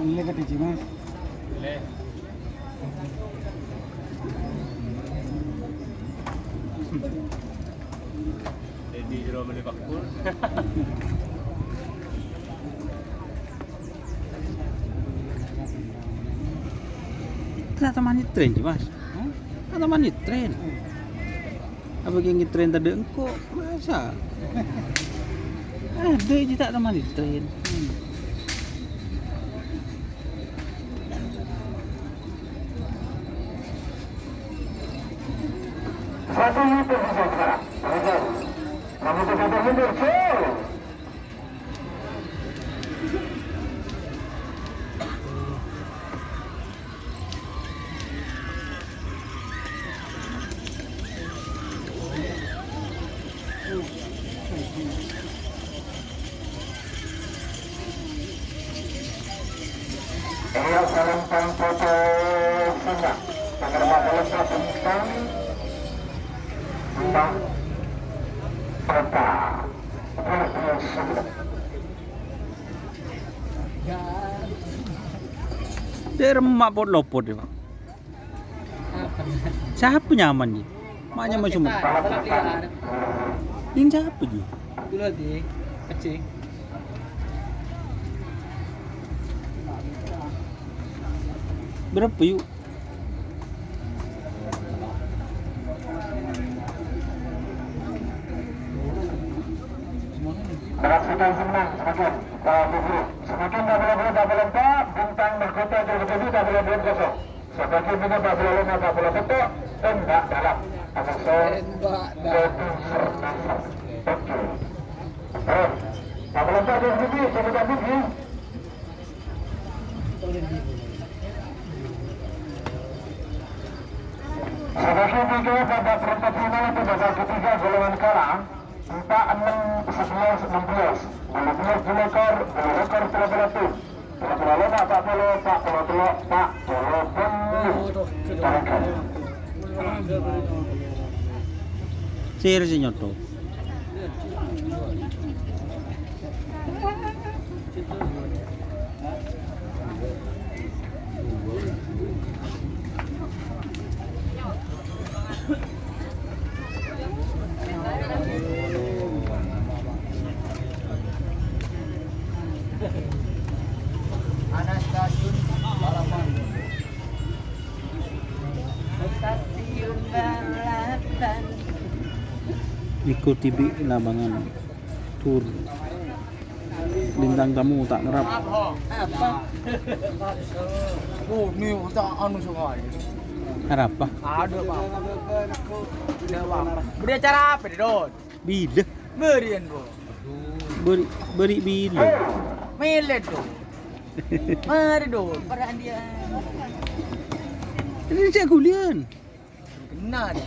Ini ke TV mas. Jadi jero beli bakul. Kita temani tren mas. Kita temani tren. Apa yang tren tadi engkau masa? Ada je tak temani tren. Satu itu bisa sekarang. Kamu tidak mundur, cuy. Iya, salam foto Sunda. Penerima bola tentang kota. Dia remak pot lopot dia. Siapa nyaman ni? Maknya macam mana? Balap liar. Ini siapa je? Dulu di kecil. Berapa yuk? Semakin senang, semakin semakin double empat, bintang mahkota terjadi double kosong. Semakin banyak double betul, tembak dalam. Oke. Double empat terjadi, coba tinggi. Semakin tiga pada perempat final itu babak ketiga golongan kalah. 4, 6, 11, 16 Bulekor bola-bola tu bola-bola lona, pak bola-bola Share si nyoto. Ada stasiun balapan. Stasiun balapan. Ikuti bi labangan tur. Bintang tamu tak ngerap. Apa? Oh, ni tak anu sekali. Harap apa? Ada apa? Ada apa? Beri acara apa di Don? Bila? Berian bro. Beri bila? Milet tu. Mari dong, paraan dia. Ini cek kulian. Kena dia.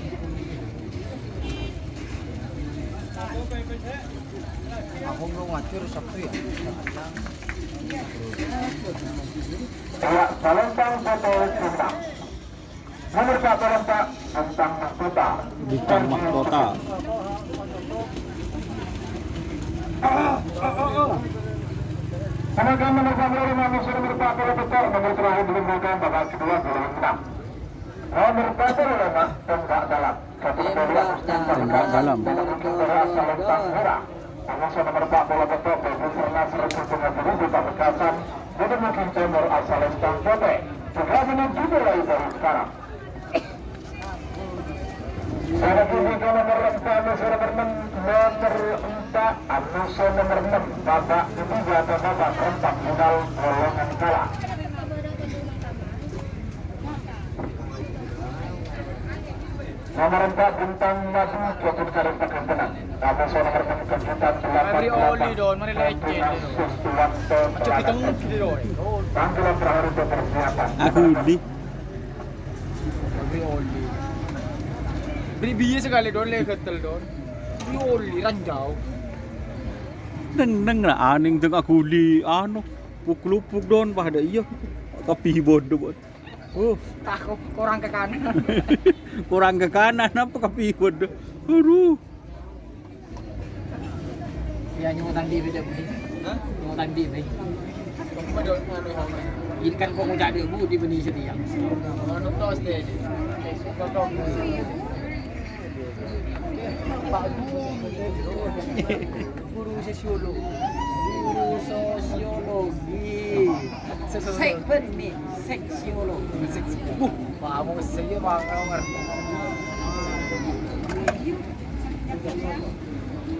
Aku belum ngacur Sabtu ya. Ya, Balentang foto Bintang. Nomor 4 Balentang Bintang Mahkota. Bintang Mahkota. Tenaga menekan 5 musuh nomor 4 Balentang nomor terakhir dilumbungkan babak kedua Balentang. Nomor 4 Balentang tembak dalam. Tembak dalam. Balentang merah. Musuh nomor 4 Balentang Profesor Nasir Kutungan Guru Buta Bekasam. Untuk mungkin Timur asal Lentang Jote. Juga menuju mulai dari sekarang. Saya tunjukkan nomor 4, musuh nomor 4, musuh nomor 6, babak ketiga atau babak keempat final golongan kalah. Nomor 4 Bintang Madu Jatuh Karim Paketenan. Musuh nomor 6 kejutan 88. Mari leceh. Panggilan terakhir untuk persiapan. Aku di Beri oli. Beri biaya sekali don, leketel don. Beri oli, ranjau. neng lah aning teng aku di anu puk-lupuk don pada iya tapi bodoh bot. Takut kurang ke kanan. Kurang ke kanan apa tapi bodoh. Aduh. Ya nyutan di beda budi. Hah? Nyutan di beda. Ini kan kau ngajak dia bu di benih setiap. Anu tos deh. Guru sosiologi. Guru sosiologi. Sek benih, seksiologi. Kamu saya bang ngerti.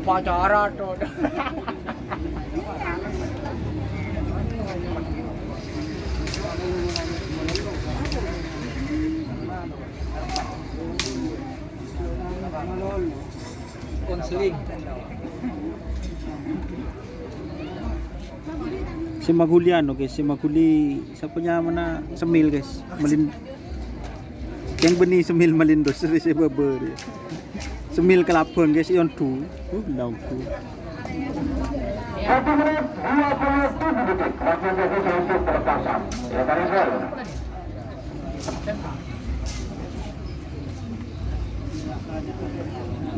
Pacaran tuh. Konseling. Si Magulian, oke, si Maguli, siapanya mana Semil guys, yang benih Semil Malindos, si Baber, Semil Kelabon guys, ion tu, nauku. 1 menit 27 detik. Waktu jadi selesai pertasan. Ya dari saya.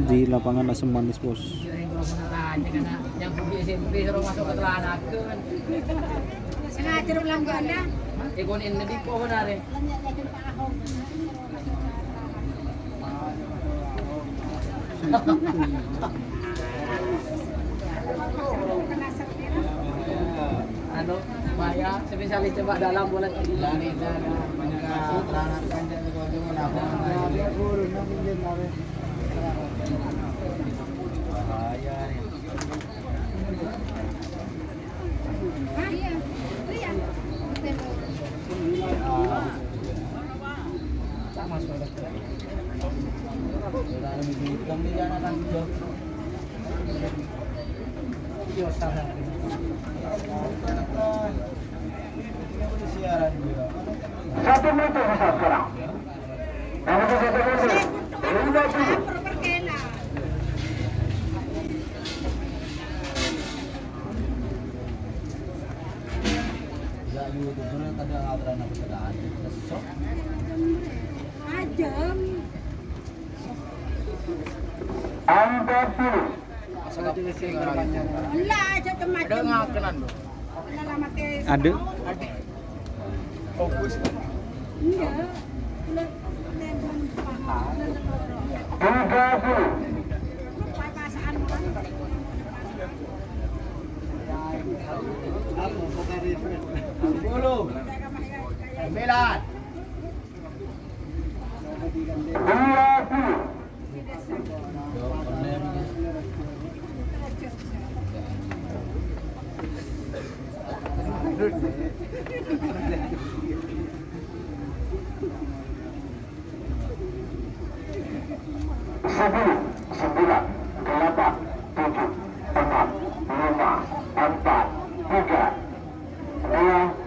Di lapangan Asam Manis bos. Yang pergi SMP suruh masuk ke celana ke. Sengaja ulang ganda. Ikon ini di pohon hari. Anu, Maya, spesialis coba dalam boleh. Dari Satu menit bisa sekarang. Nomor 50. Anda pilih. Ada ngakenan dong. Ada? Fokus. Tiga puluh. Sembilan. 20. Sepuluh, 9, 8, 7, 6, 5, 4, 3, 2,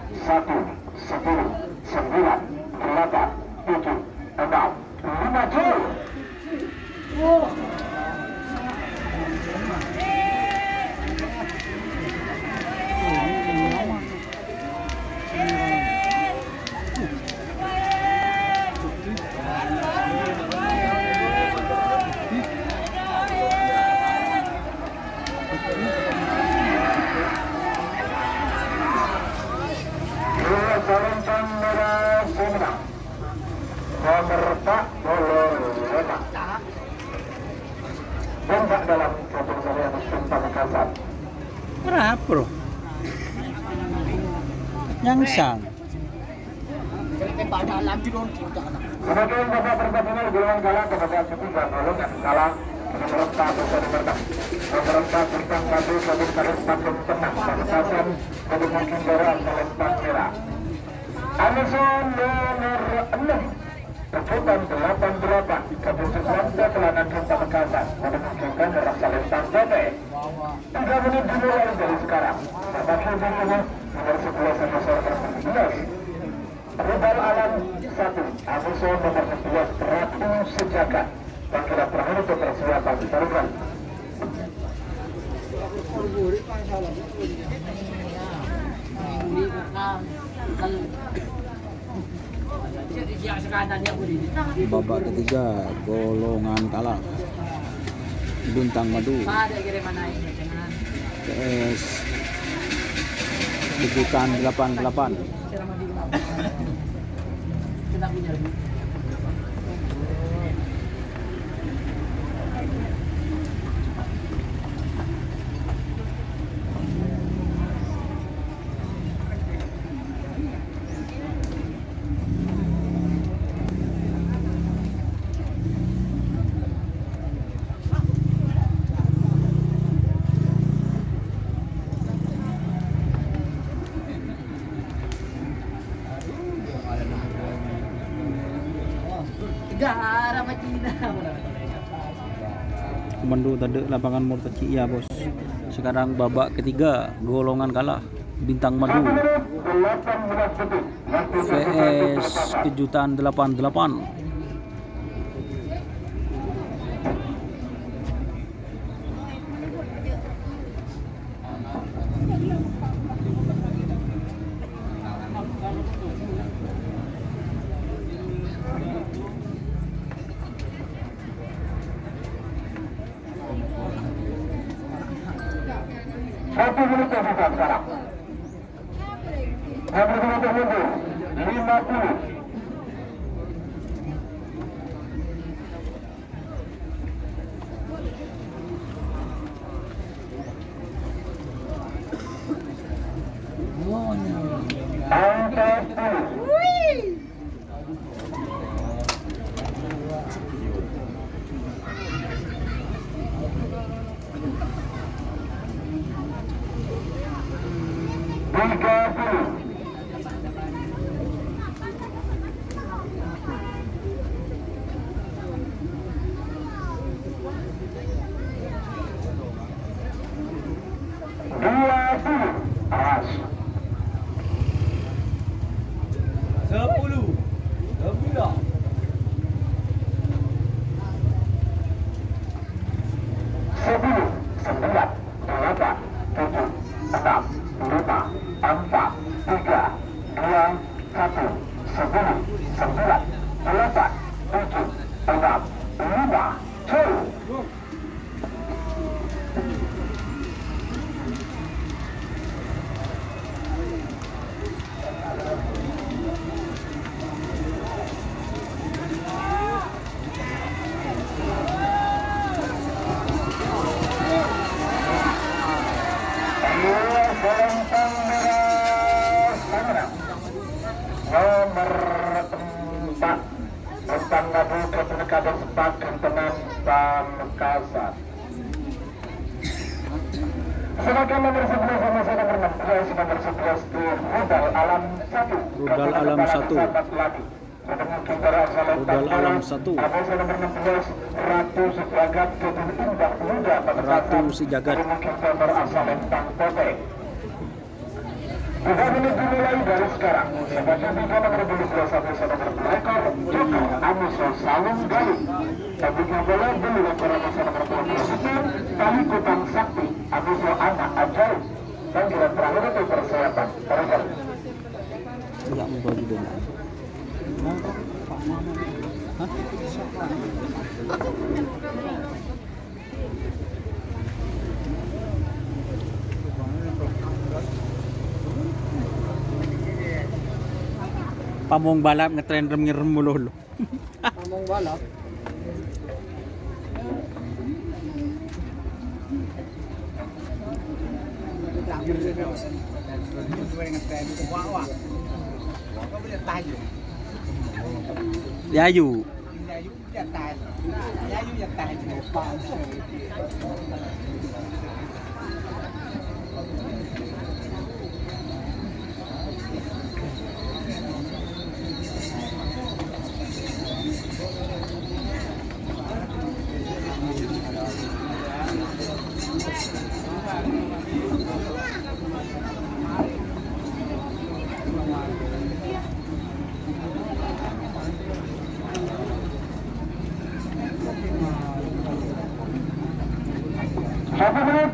menang dalam kategori musim Pamekasan. Berapa bro? Nyangsang. Kemudian babak pertandingan golongan kalah kepada ketiga golongan kalah nomor 4 bisa dimenang. Nomor 4 bintang madu Kabupaten Bandung Tengah Pamekasan dari mungkin daerah Selempang Merah. Amazon nomor 6 Keputan 88 Kabupaten Kelana Pamekasan menunjukkan daerah Selempang Kote. 3 menit dimulai dari sekarang. Memasuki nomor 11 sampai 19. Rudal Alam 1 Amazon nomor 11 Ratu Sejagat. Panggilan terakhir untuk persiapan taruhan. Babak ketiga golongan kalah Bintang Madu PS Kejutan 88. Komando tadi lapangan Murtaci ya bos. Sekarang babak ketiga golongan kalah Bintang Madu VS Kejutan 88. Satu menit yang buka sekarang. Yang menit mundur 50. Angka 10. Nomor 4 Bintang Madu Kabupaten Bandung Pamekasan. Sedangkan nomor 11 sama saya nomor 16 nomor 11 di Rudal Alam 1. Rudal Alam 1. Rudal Alam 1. Nomor 16 Ratu Sejagat Kedung Indah Muda Ratu Sejagat. Sudah menit dimulai dari sekarang. Sebagai tiga nomor 12 sampai nomor belakang Joko Amuso Salung Galuh. Tabungnya bola beli rekor masa nomor 29 Kali Kutang Sakti Amuso Anak Ajaib. Panggilan terakhir untuk persiapan. Terima. Enggak mau juga. Hah? Pamong balap ngetren rem mulu. Pamong balap. Yayu. Satu menit,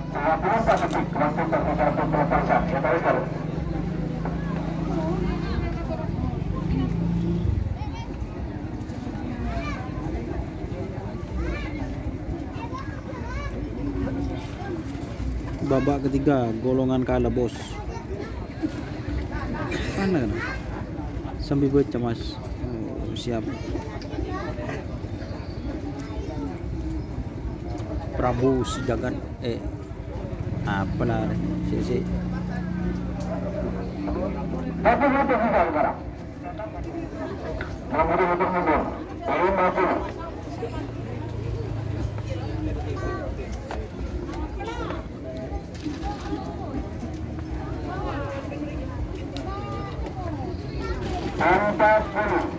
34 detik waktu tersisa pelepasan. Kita lihat. Babak ketiga golongan kalah bos. Mana kan? Sambil baca mas. Oh, siap. Prabu Sejagat apalah si Satu menit tersisa sekarang. 60 detik mundur. 50. Empat puluh.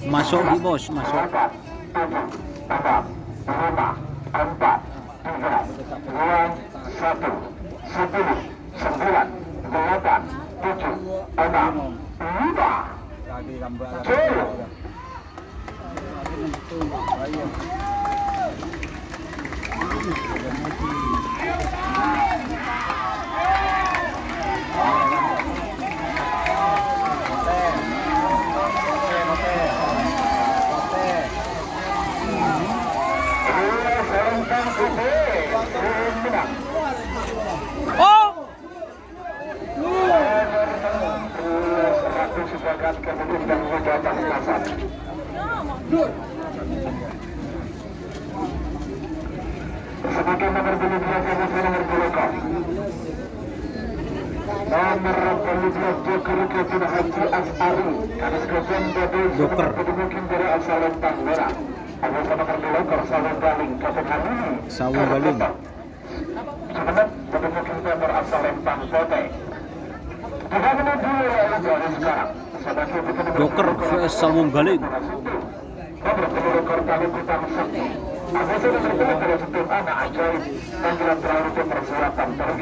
masuk di bos, masuk. 3 menit dulu ya sekarang. Joker vs Sawung Galing. Aku sudah bertemu pada setiap anak ajaib panggilan terakhir untuk persiapan terus.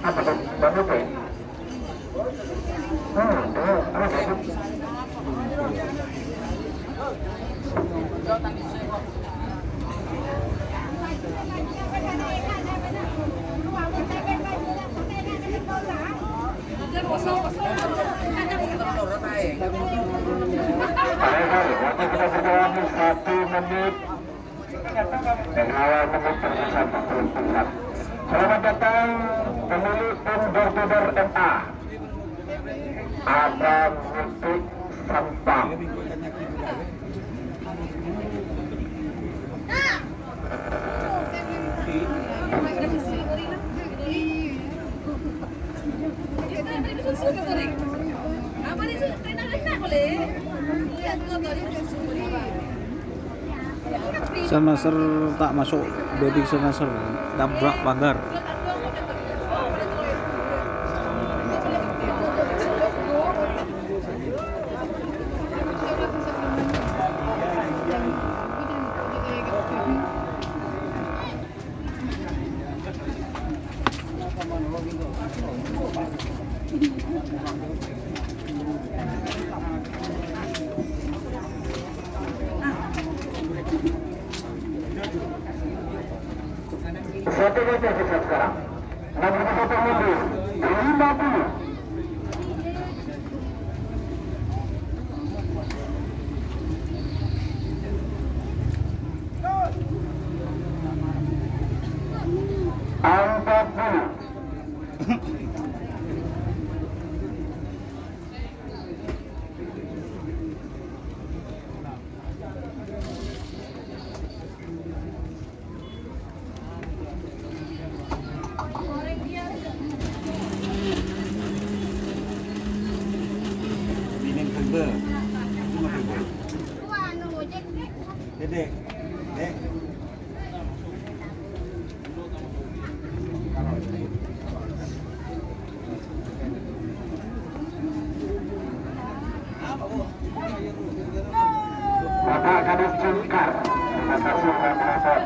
Apa tuh? Bantu tuh? Waktu kita berjalan 1 menit dan awal menit tersisa 44. Selamat datang pemilik Door MA. Ada musik Sampang. Apa ni? Kena boleh. Sanaser tak masuk, baby sanaser tabrak pagar. Satu meter sisa sekarang. 61 mobil 50. Empat puluh. Dedek. Dek. Bapak Kadis Jungkar. Terima kasih Pak Penonton.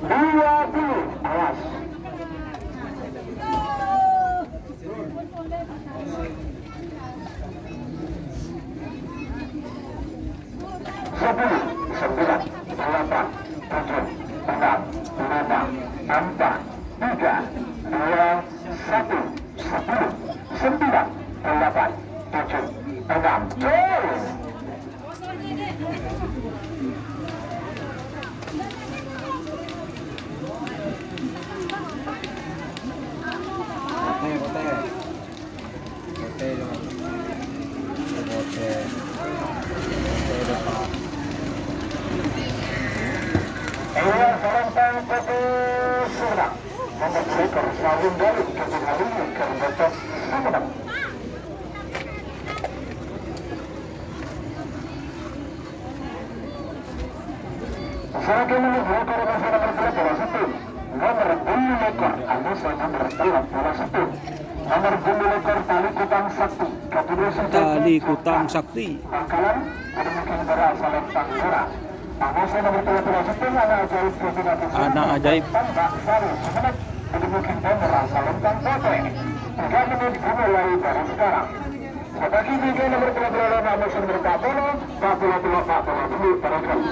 30. Awas. Tali Kutang Sakti. Pangkalan Pedemukan berasal Lentang Merah. Pangkalan nomor 37 anak ajaib kombinasi Anak ajaib. Tambak Sari Sumeneb Pedemukan berasal Lentang Pote. 3 menit dimulai dari sekarang. Sebagai tiga nomor 35 musim berpapolo, papolo dulu barangkali.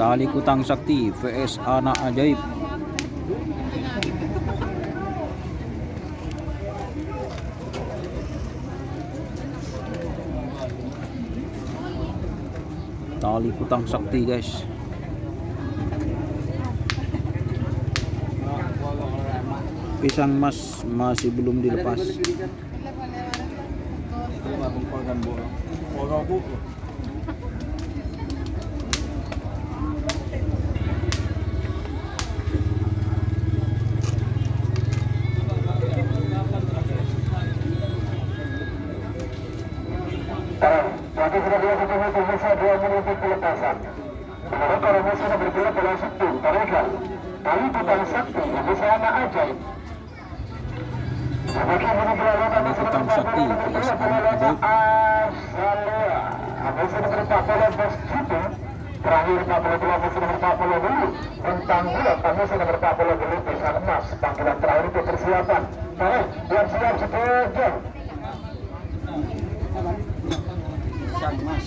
Tali Kutang Sakti vs Anak Ajaib. Tali Kutang Sakti, guys. Pisang mas masih belum dilepas. Jadi sudah dia ketemu pemirsa 2 menit pelepasan. Kemudian kalau sudah bergerak bola Sabtu, Taregal, Tali Kutang Sakti, bisa Anak Ajaib. Sebagai Tali Kutang Sakti vs Anak Ajaib. Musim berpapolo bos judo. Terakhir 42 musim berpapolo dulu. Tentang bulat, musim berpapolo dulu bisa emas. Panggilan terakhir itu persiapan. Baik, yang siap sebagian. Pisang mas.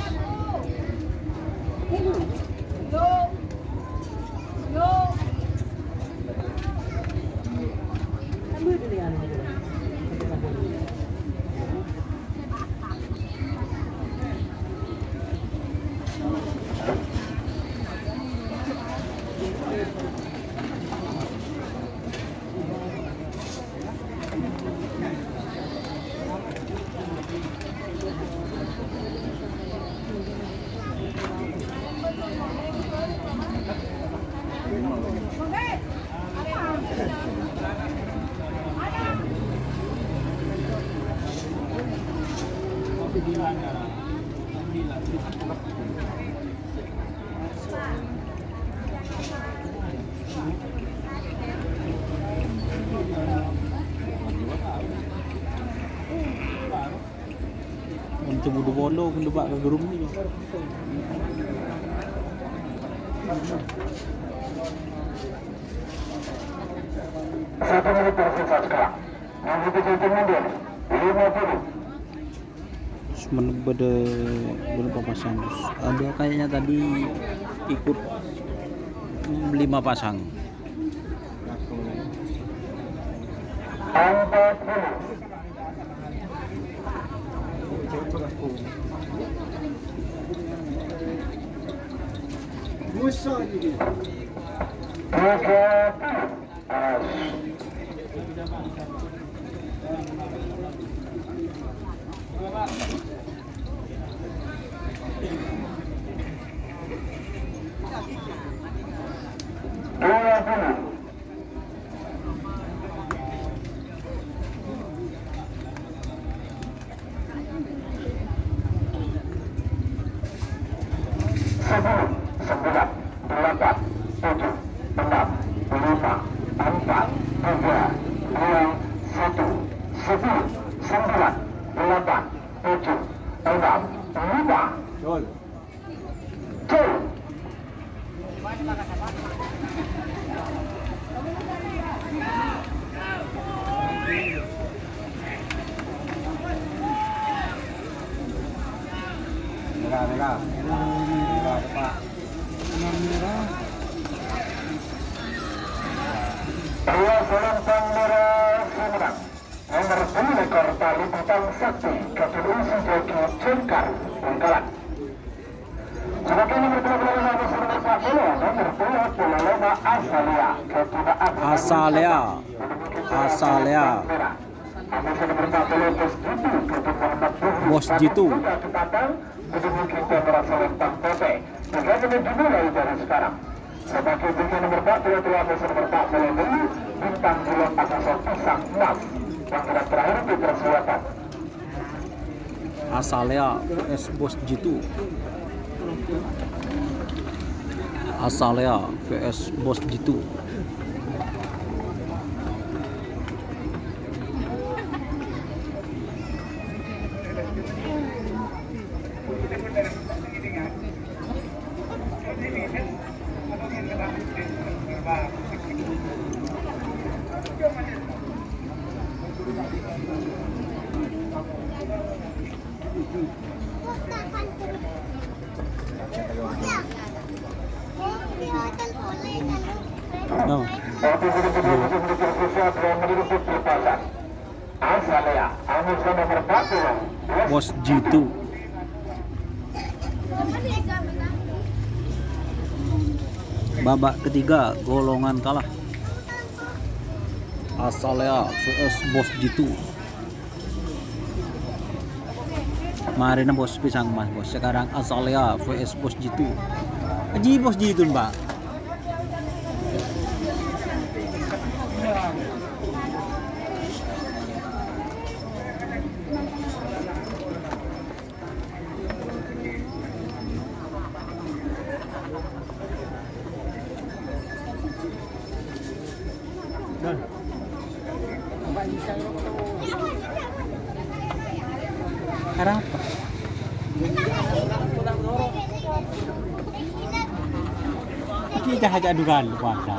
Untuk budu bolo pun debak ke gerum ni. Satu menit tersisa sekarang. Mengikuti sistem mundur 50. Pada berapa pasang? Ada kayaknya tadi ikut 5 pasang. 40. Musa ini. 30. Pria selempang merah Semarang nomor 10 ekor tali bintang sakti keturunan joki Cengkar Bengkalan. Sebagai nomor 12 bersama Pak Bolo nomor 25 Asalia keturunan Asalea. Asalea. Bos Jitu. Menunjukkan kamera selempang PT. Bagaimana dimulai dari sekarang? Sebagai bintang nomor 4 telah nomor 4 Melendeli bintang bulan atasan pisang 6 yang terakhir di persiapan. Asalea vs Bos Jitu. Asalea vs Bos Jitu. No. Bos Jitu. Babak ketiga golongan kalah. Asalea vs Bos Jitu. Mari na Bos Pisang Mas Bos. Sekarang Asalea vs Bos Jitu. Aji Bos Jitu Mbak. Harap apa? Kita aja adukan puasa.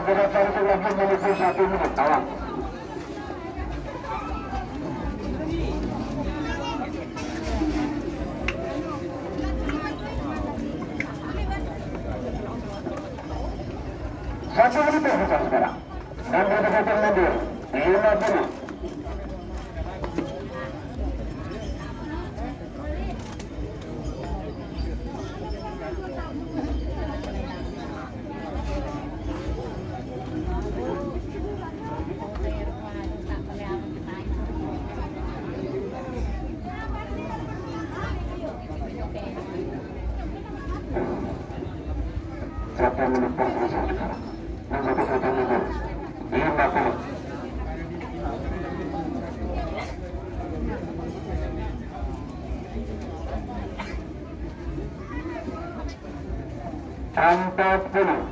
Berdasarkan lagi menuju 1 menit awal. Satu menit tersisa sekarang. Dan berdasarkan mundur 50. 1 menit berselisih sekarang. Mengikuti 1 menit 50. Empat puluh.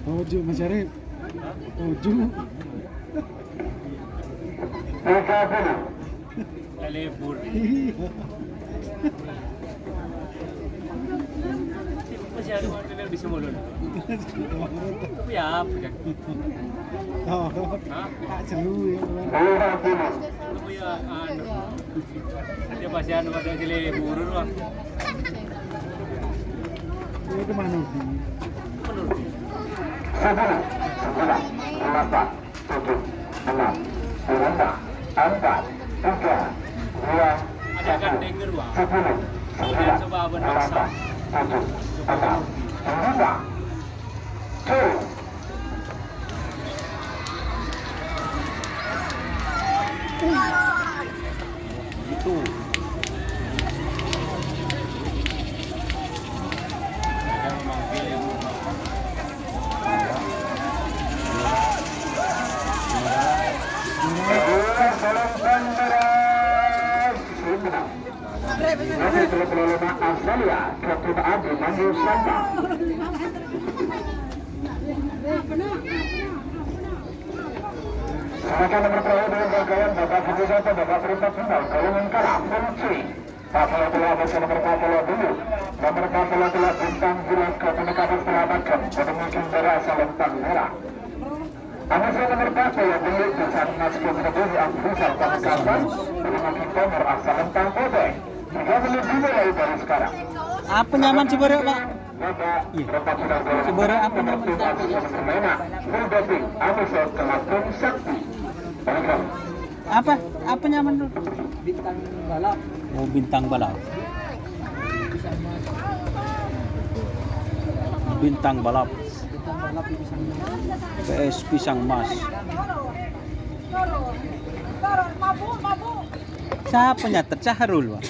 Ojo Mas Arif. Ojo. 30. Libur. Masih ada orang di Semulun. Tapi ya, Oh, tak seru ya. 50. tapi ya anu. Dia masih anu ada di libur lah. Itu kemana? 10, 9, 8, 7, 6, 5, 4, 3, 2, Ada kan denger wah. 10, 9, Coba abang 8, 7, 6, 5, 2. Itu. Australia, Captain Adi Mandu Samba. Silakan nomor perahu dengan rangkaian Bapak Haji Jasa, Bapak Perintah Sunda, golongan kalah, Fungsi. Kapal telah bersama kapal dulu. Nomor kapal telah bintang jelas ke pendekatan selamatkan, ketemukan berasa lentang merah. Anissa nomor kapal yang beli pesan Nasko Menebuni Afrisal Pamekasan, memakai nomor asal lentang putih. 3 menit dimulai dari sekarang. Apa nyaman Ciberek, Pak? Bapak, berempat sudah Ciberek apa nyaman? permainan, berdamping, Anissa Kelakun Sakti. Baiklah. Apa nyaman dulu? Bintang balap. Oh, bintang balap. Bintang balap. Bintang balap di pisang. PS Pisang Mas. Siapa nyatet? Syahrul, Pak.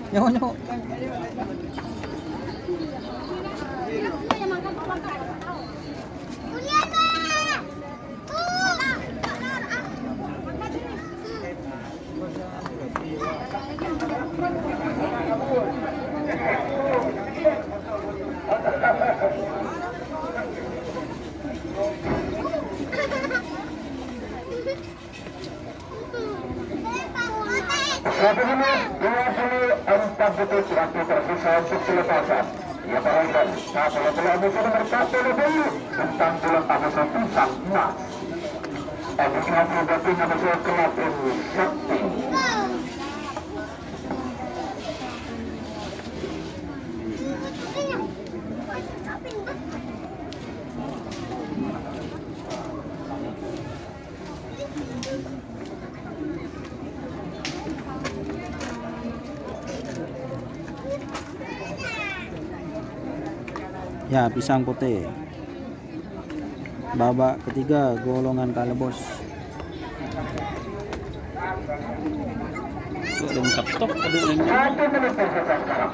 Nyok. Satu menit 24 detik waktu tersisa untuk pelepasan. Ia barangkan kapal telah musuh nomor 1 dulu tentang bulan Agusta Pisang Mas. Emigrasi berarti nomor Kelakun Sakti. Ya, pisang putih. Babak ketiga golongan kalebos. Tuh dong top aduh ini. 1 menit tersisa sekarang.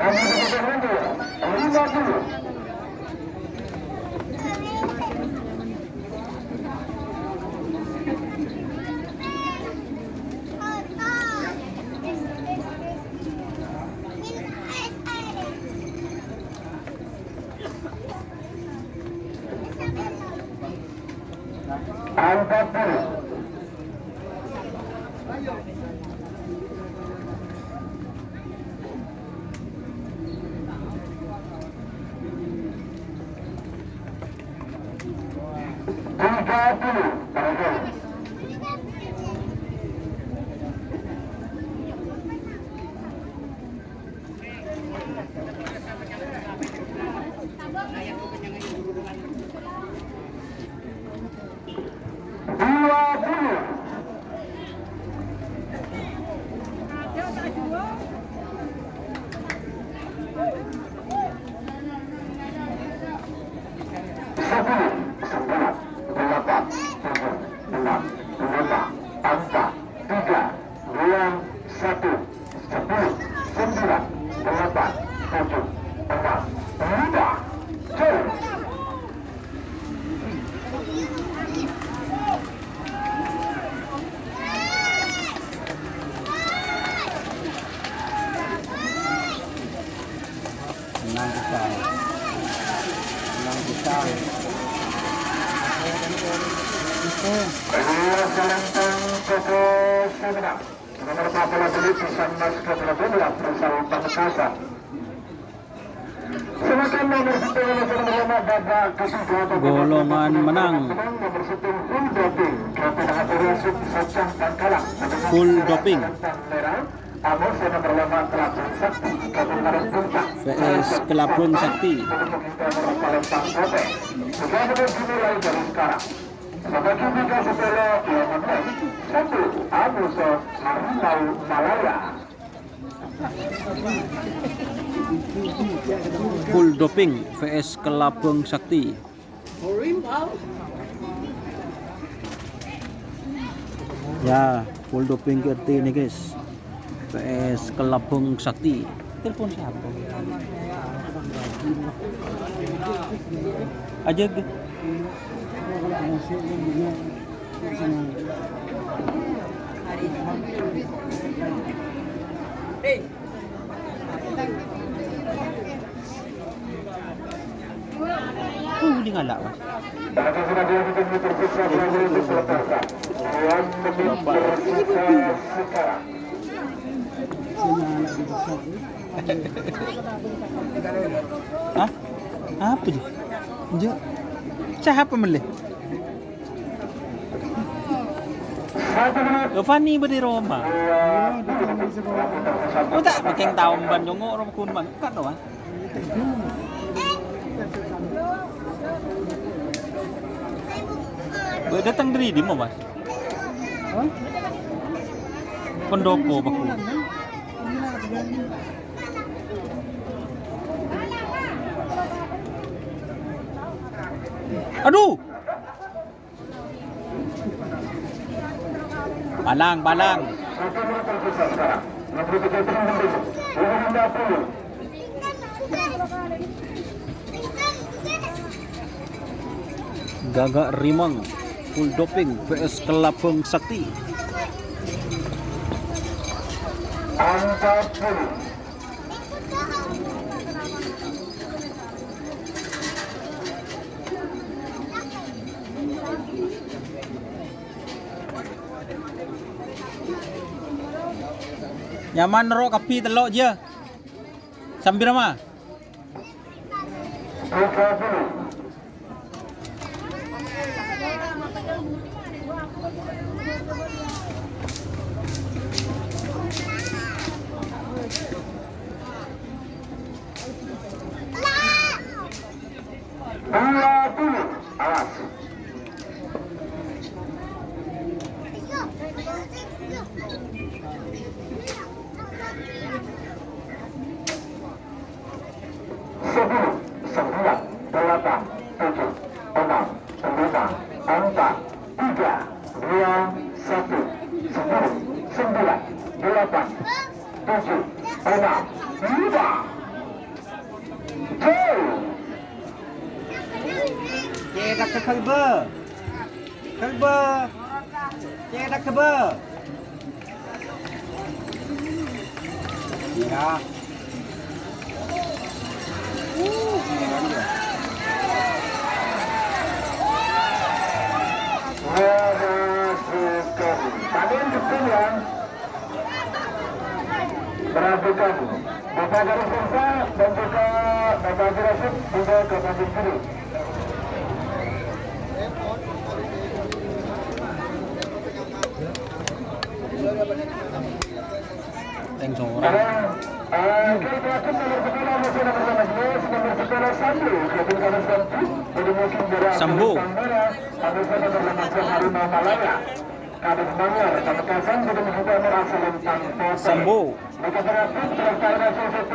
Namun begitu mundur 50. Angkat dulu. Angkat dulu. Sepuluh, 9, 8, 7, 6, Selentang Koko Sumedang. Nomor 48 Pisan Mas Ketelabula Perusahaan Pamekasan. Silakan nomor 10 nomor babak ketiga. Golongan menang. Nomor 10 full doping. Kepada Aturasuk Sacang Pangkalang. Full doping. Amos yang nomor 5 Kelabun Sakti. Kabupaten Puncak. VS Kelabun Sakti. Untuk kita Palembang Kota. Sudah dimulai dari sekarang. Sebagai tiga sepele yang menang. 1. Amuso Harimau Malaya. Full doping VS Kelabun Sakti. Ya, full doping RT ini guys. VS Kelabun Sakti. Telepon siapa? Aja gitu. Di ngalak mas. Bagi sudah dilakukan terpisah selama itu selepaskan. Yang tersisa sekarang. Hah? Apa dia? Jom. Siapa melih? Fanny ba di Roma? Oh tak, making taong ban yung orang kun man. Kat doang. Datang dari di mana mas? Pendopo baku. Aduh. Balang. Gagak Rimang full doping VS Kelabun Sakti. Angka 10. Nyaman ro kapi telok je. Sambil mah. 30. Awas. Sembilan, 8, 7, 6, 5, 4, 3, 2, 1, 10, 9, 8, 7, 6, 5. Cedak ke Kalber. Cedak ke Kalber. Ya. Kalian betul ya. Perhatikan Bapak Garis Desa dan juga Bapak Jurasid juga ke Bandung Kiri. Teng seorang. Sambo. Sambo.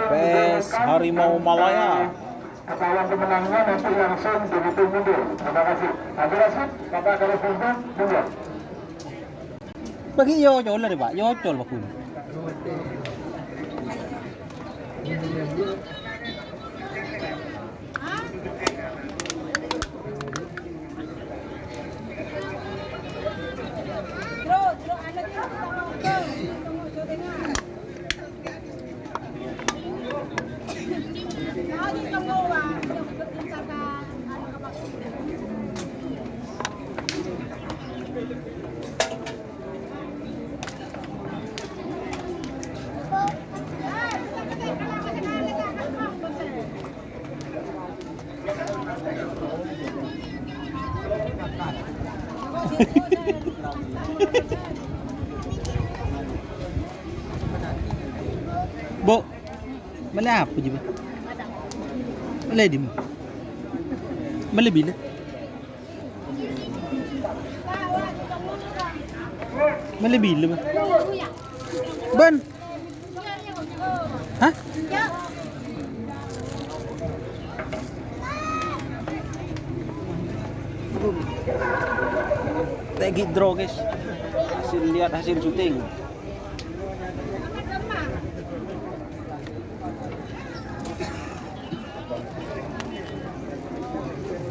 VS Harimau Malaya. Ketahuan pemenangnya nanti langsung begitu mundur. Terima kasih. Jurasid, Bapak Garis Desa, mundur. Bagi yo chol lah Pak, yo chol bakun. Bo, mali apa juga? Mali di mana? Mali bila? Mali bila ba? Ban? Hah? Tegi draw guys. Lihat hasil syuting.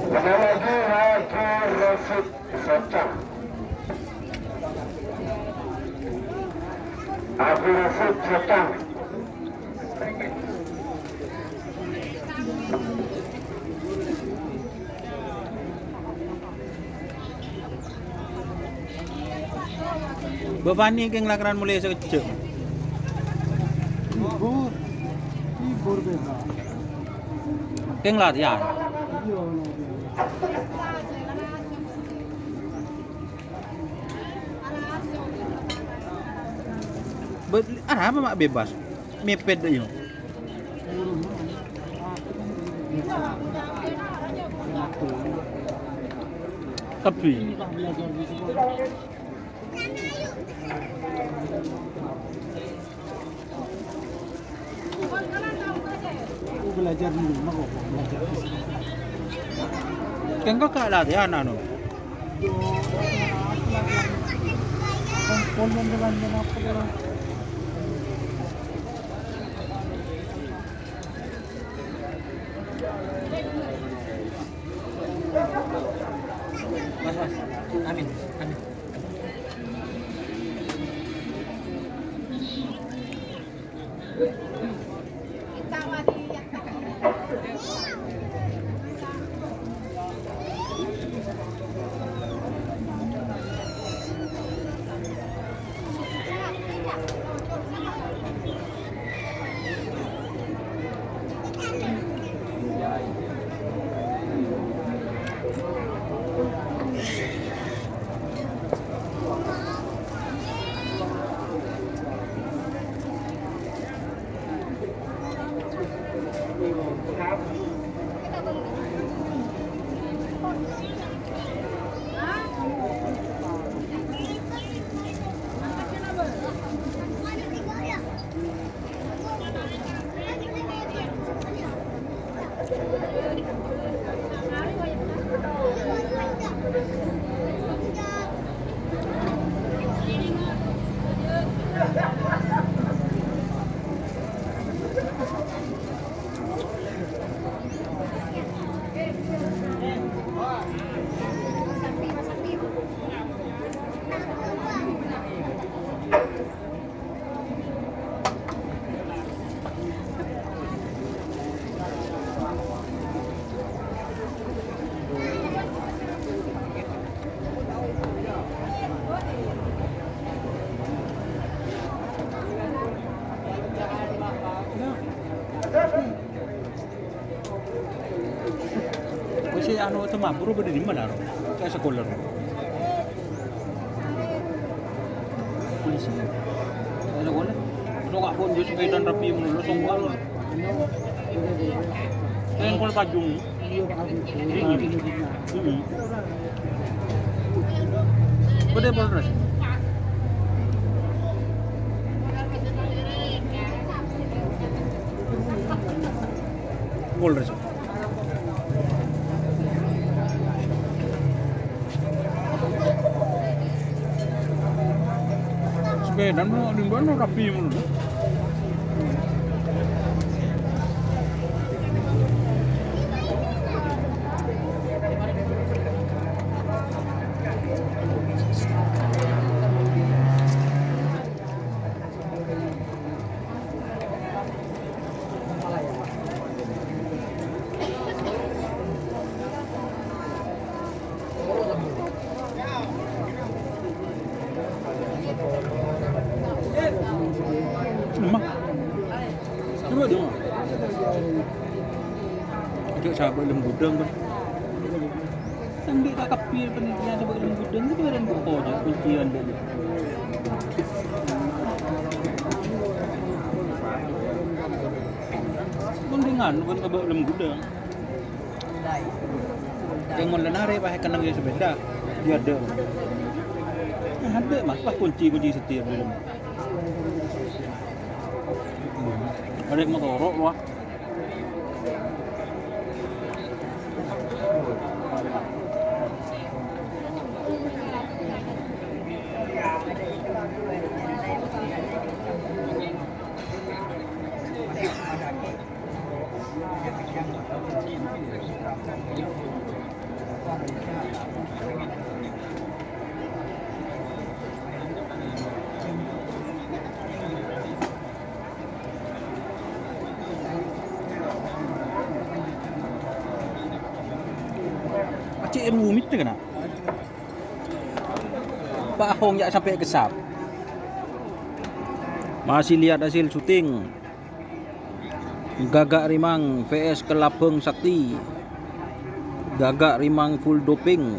Lagi Haji Rasid Socang. Haji Rasid Socang. Bavani keng lakaran mulai sa kecil. Ibor beda. Keng latihan. Apa mak bebas? Mepet aja. Tapi Aku belajar di rumah kok, belajar di sini. keng kakak latihan anu. Kompon yang dengan apa orang? Mas. Amin. Kasi ano ito ma, puro ba din man kaya sa color. Polisi. Ano ko na? Ano ka po Diyos kay dan rapi mo lusong ko ano. Kaya ko pa yung. Pwede ba rin? Colors. Sepeda mo, di ba rapi mo no? Coba dong. Cek sahabat lem gudang kan. Sambil tak kapi penelitian sebab dalam gudang tu ada buku je kuncian dia. Mendingan bukan ke dalam gudang. Yang mau lenare pakai kenang dia sepeda. Dia ada. Ada mas, pas kunci setir dalam. Ada yang motorok wah. Cik rumit tu kena. Pak Ahong jak sampai kesap. Masih lihat hasil syuting Gagak Rimang vs Kelabang Sakti. Gagak Rimang full doping.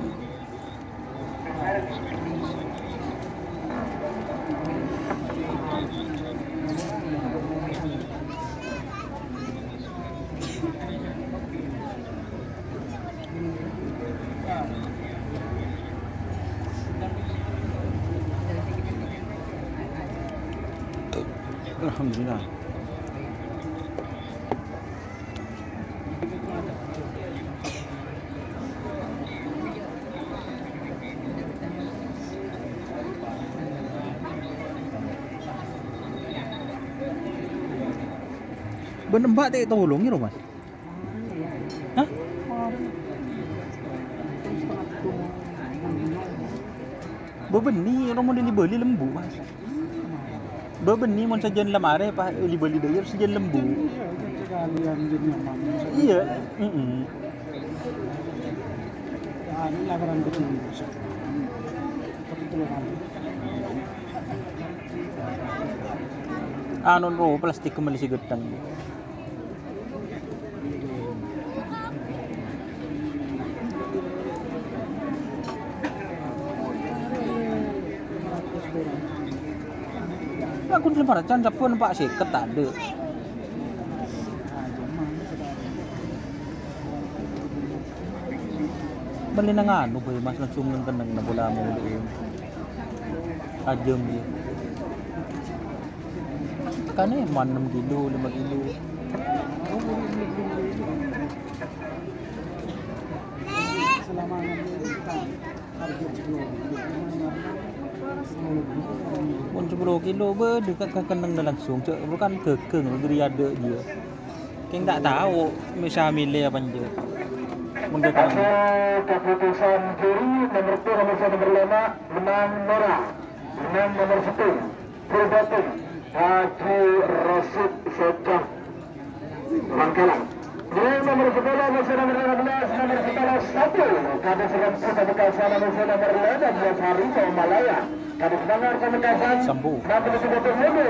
Alhamdulillah. Benembak tak tolong ni Mas. Hah? Bebeni orang mau dibeli lembu Mas. Bebeni mon sajen lamare pa dibeli dayar sajen lembu. Kalian jadi nyaman. Iya, Ini laporan kecil. Anon ro plastik kembali si gedang. Aku di lembar can pun Pak Seket tak ada. Beli nang anu boy Mas langsung nang kenang na bola mo dia. Tajam dia. Kan 6 kilo, 5 kilo. Selama kita target 10. Pun 10 kilo dekat ke kenang na langsung. Bukan kekeng negeri ada dia. Keng tak tahu misal milih apa je. Menggekan. Keputusan juri nomor 2 nomor 1 nomor 5 menang merah. Menang nomor 10 full doping Haji Rasid Sojah Bangkalan. Menang nomor 10 nomor 15 nomor 11 1 Kadis Remsi Pemekasan nomor 15 Hari Malaya. Kadis Bangar Pemekasan Sambu. 60 mundur 50.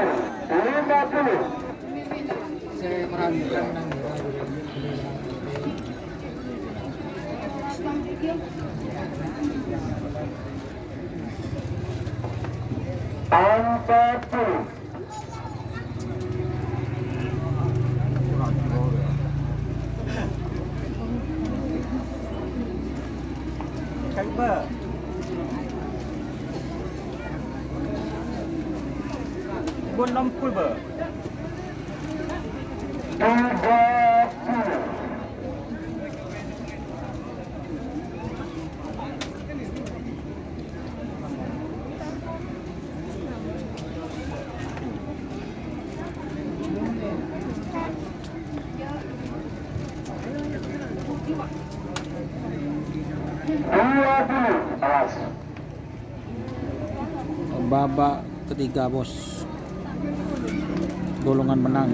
Saya meragukan Angka 10. Kaiba. Bon lampul ba? 30. Babak ketiga bos, golongan menang.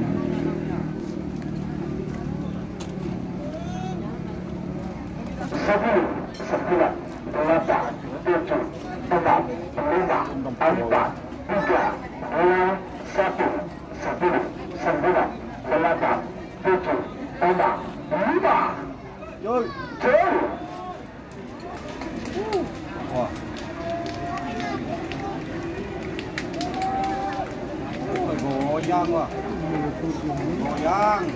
Sepuluh, 9, 8, 7, 6, 5, 4, 3, 2, 1, 10, 9, 8, 7, 6, 5. Jol. goyang wah. Goyang.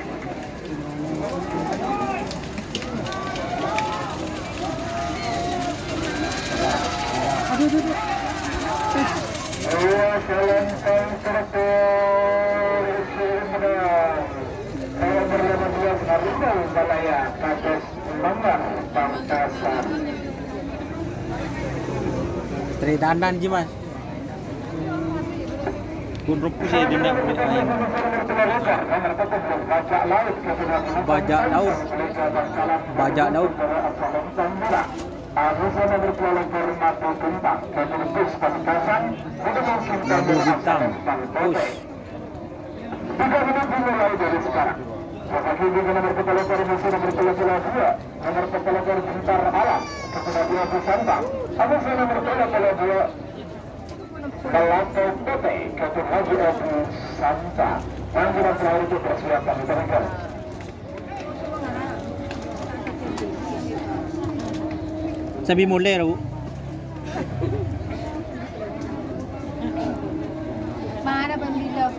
Ayo jalankan struktur sedang. Saya ber-15 Harimau Malaya Kades Manggar Pamekasan. Istri dandan ji mas. Pun rupu saya dindak beli ayam. Bajak laut. Bajak laut. Busana berkelompok bermata kentang, ketulis Pamekasan, Labu hitam. Terus. 3 menit dimulai dari sekarang. Seperti di nomor kepala musuh nomor 2, nomor kepala Bentar Alam, kepada 2 Pusantang, Amusa nomor 2 Kelapa Putih, ketua Haji Abu Santa, yang sudah selalu itu persiapan diberikan. Sabi mo lero. Mana bang bilang?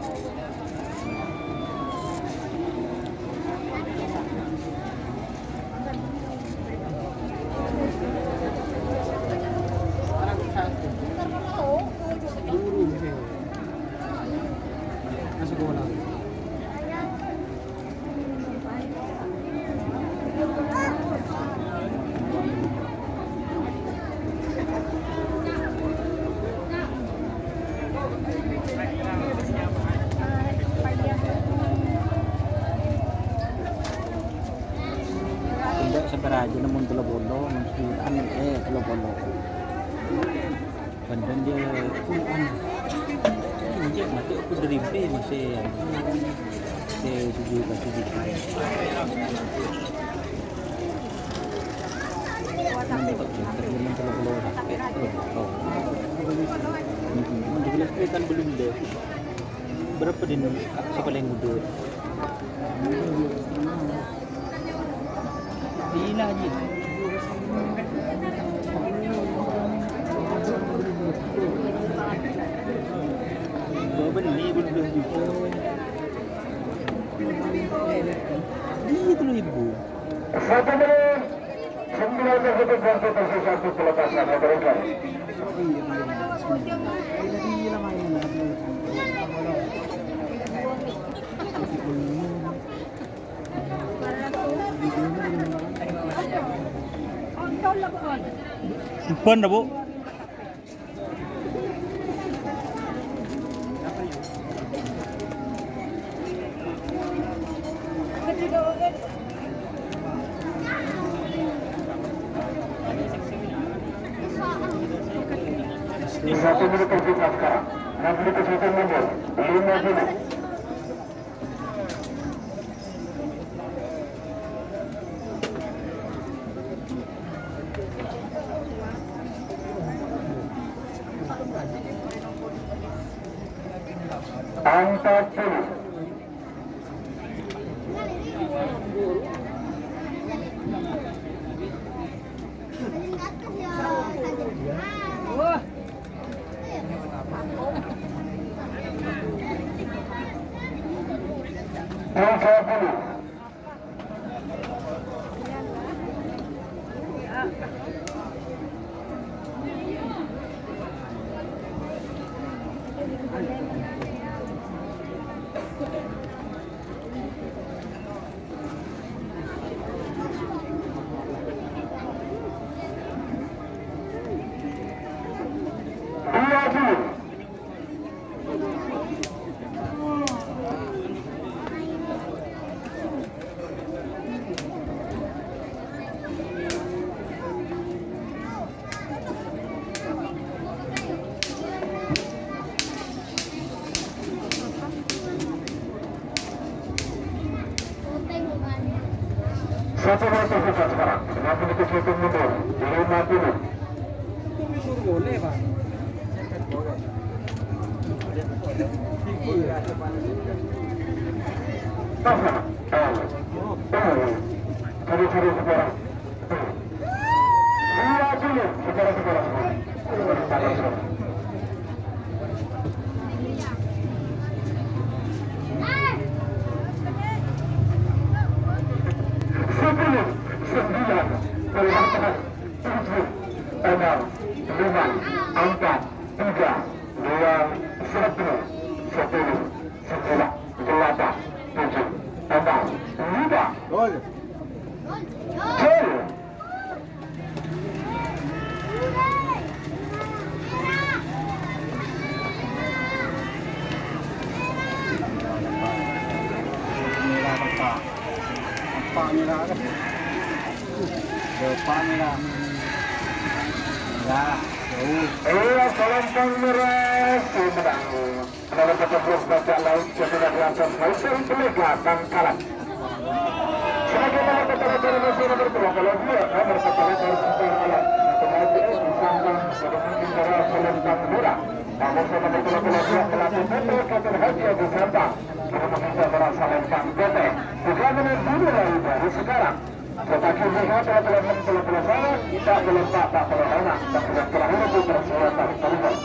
Tidak segera aja namun telo bondo, masukan telo bondo. Pandan dia dia mati aku dari B masih tujuh kasih di sini. Ini tak terbilang telo bondo. Menjelas kan belum deh. Berapa din si paling muda? Gila aja. Bawa ni belum juga. Ini tu ibu. 1 menit, 9:41 pelepasan diberikan. Pun dah bu. Di 1 menit tersisa sekarang. Nanti kesulitan mundur. 5 dulu. Angkat dulu. Angkat dulu. Satu menit tersisa sekarang. Semakin kesulitan mundur. 50. Boleh pak. Cari-cari sekarang. 20. Sekarang. 6, 5, 4, 3, 2, 1, 10, 9, 8, 7, 6, 5. Gol. Gol. Merah tempat. Tempat merah kan. Depan merah. Merah. Jauh. Selempang merah Sumedang. Nomor 14 Bajak Laut Jatuh Belasan Malaysia Pelegatan Kalat. Sebagai nomor kata masih nomor 2 kalau dia nomor kata harus alat. Kemudian disambung sebagai negara selempang merah. Namun nomor 12 pelatih Petro Kapten Haji Abu Sambang. Kemudian merasa lempang Gote. Bukan mulai dari sekarang. Tetapi melihat telah mempelajari kita belum tak pelana dan sudah terakhir itu persiapan terlibat.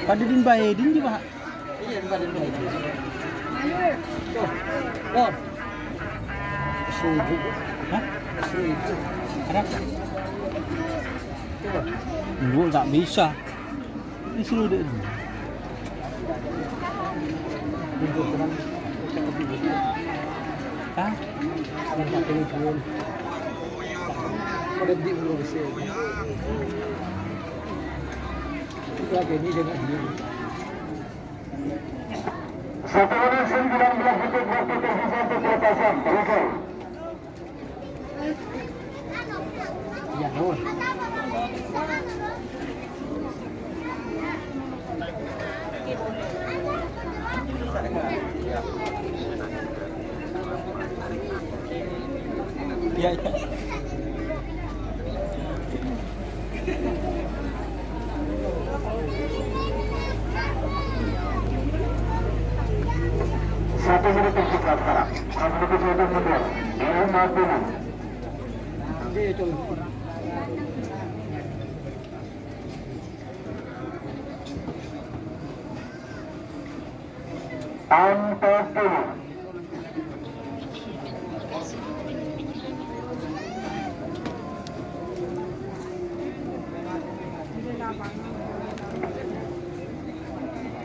Pada din bae din di ba? Iya, di badan baik. Gol. Hah? Seribu. Ada? Enggak, tak bisa. Ini suruh dia. Hah? Nampak telepon. Pada di Indonesia. Lagi ini dengan dia. Satu menit 19 detik waktu tersisa untuk pelepasan. Teruskan. Ya, gol. Iya, iya. Satu menit tersisa sekarang. Satu menit sudah mundur. 50. Dia tu. Antas dulu.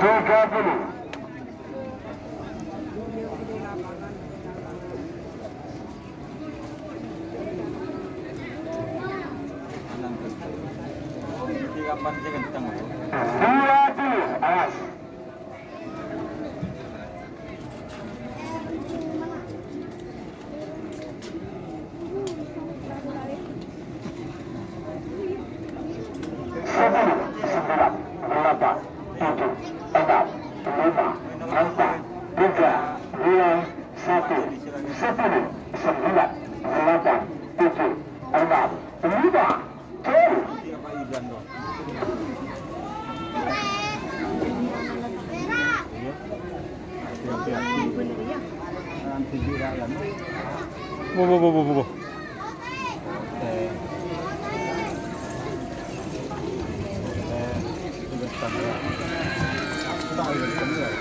Tiga puluh. Kapan sih kencang? 20. Awas. Sepuluh, 9, 8, 7, 6, 5, 4, 3, 2, 1, 10, 9, 8, 7, 6, 5, jauh. Siapa Iban dong? Nanti juga kan. Bo.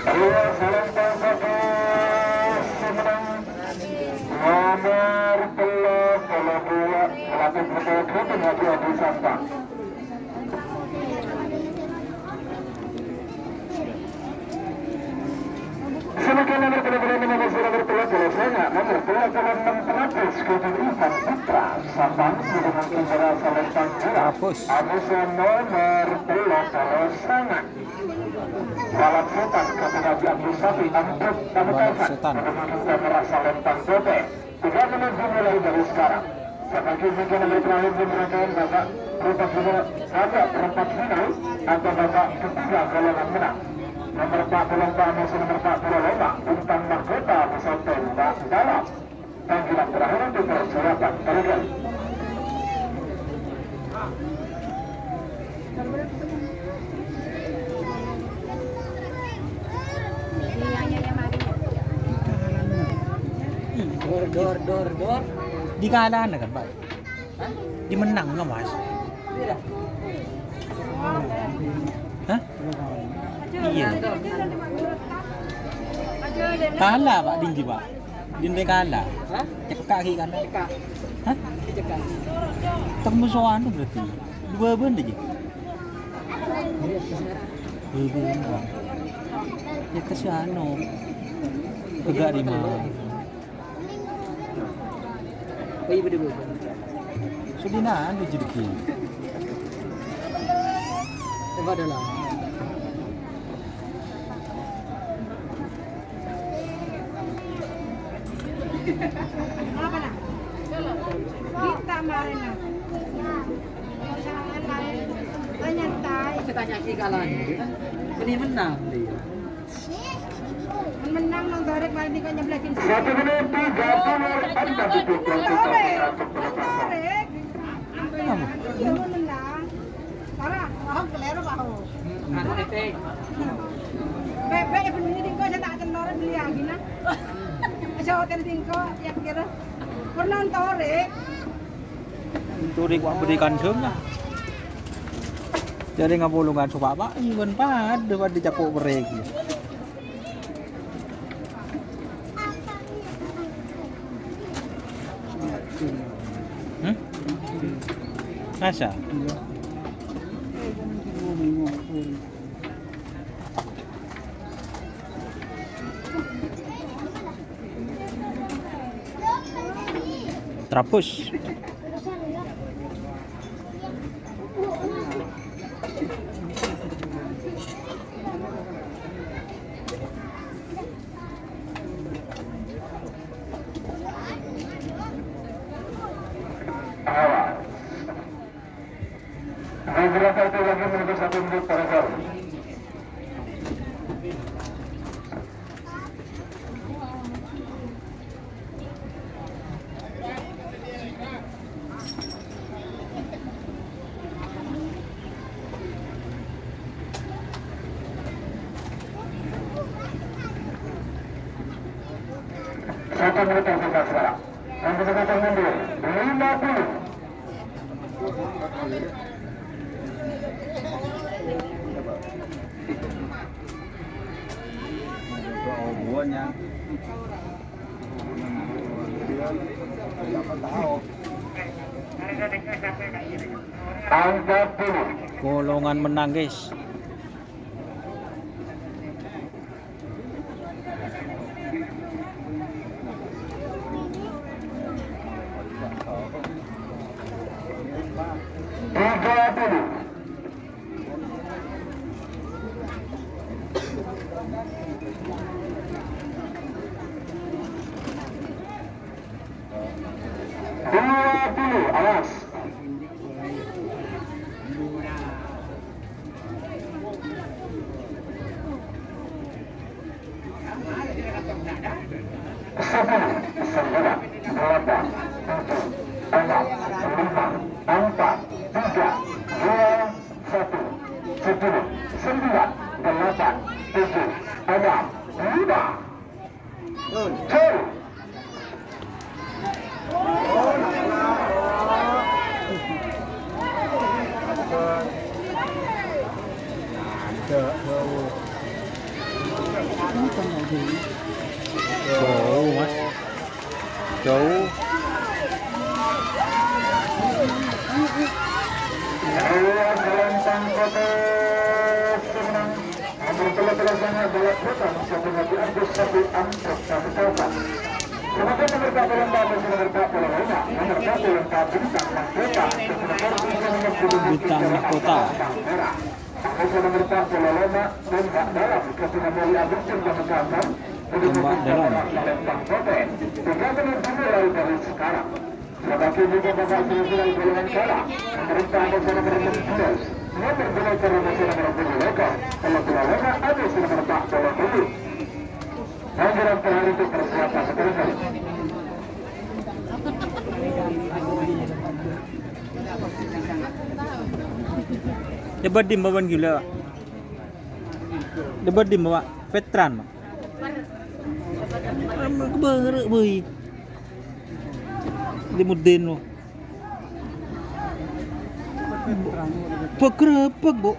Dua selempang satu Sumedang nomor 10 kalau 2 melatih betul Kapten Haji Abu Sambang. Silakan nomor telepon nomor nomor telepon saya nomor 26 Kapten Ivan Putra Sambang dengan kimbara selempang merah. Amusan nomor 10 kalau sangat. Balap setan Kapten Haji Abu Safi Ambruk Pamekasan dengan merasa lempang Gote. 3 menit dimulai dari sekarang. Sebagai mungkin nomor terakhir di mereka babak perempat final atau babak ketiga golongan menang. nomor 44 masih nomor 45 Bintang Mahkota bisa tembak dalam. Panggilan terakhir untuk persiapan tergal. Dor. Di kalah kan, Pak? Di menang nggak, Mas? Hah? Iya. Kalah, Pak, Dinji, Pak. Dinji kalah. Hah? Cekak kaki kan? Cekak. Hah? Cekak. Temu soan berarti. Dua benda aja. Dua benda. Ya kasih anu. Tegak di mana? Bayi berdua. Sudina anu jadi. Tengok dalam. Apa nak? Kita kemarin nak. Jangan main. Nyantai. Saya tanya si kalah ni. Ini menang dia. Menang nang dorek main di kau nyebelakin. 1 menit 30 Anda dibuka Dorek. Iya menang. Parah, aku keliru bahu. Anu detik. Bebe beli dingko saya tak kenal beli lagi nak. Saya hotel dingko ya kira. Pernah dorek. Turi gua berikan semua. Jadi ngapulungan coba Pak, iwan pad depan dicapuk mereka. Masa? Trapus. awal. Beberapa itu lagi menuju 1 menit para jauh. Satu menit yang singkat sekarang. Dan kesempatan mundur 50. Angka 10. Golongan menang guys. Awas. Sembilan, delapan, tujuh, enam, lima, empat, tiga, dua, satu, 10, 9, 8, 7, 6, 5. Turun. Jauh mas, jauh. Melempang foto senang. Nomor telah bola putar 1 Agus 1 Amsok 1-0. Kemudian nomor 4 lengkap nomor 4 lengkap nomor 1 lengkap bintang mahkota Bintang mahkota. Nomor 4 lelema tembak dalam kesinamori Abicin Pemekasan. Tembak dalam. Melempang foto 3 menit dimulai dari sekarang. Sebagai juga Bapak Sri golongan bola. Pemerintah nomor 16 nomor jeleka masih nomor jeleka. Kalau jeleka ada si nomor 40. Anggaran terakhir untuk persiapan seterusnya. Debat di bawah gila. Debat di bawah veteran mah. Kebenger boy. Di Mudeno. Pag bo.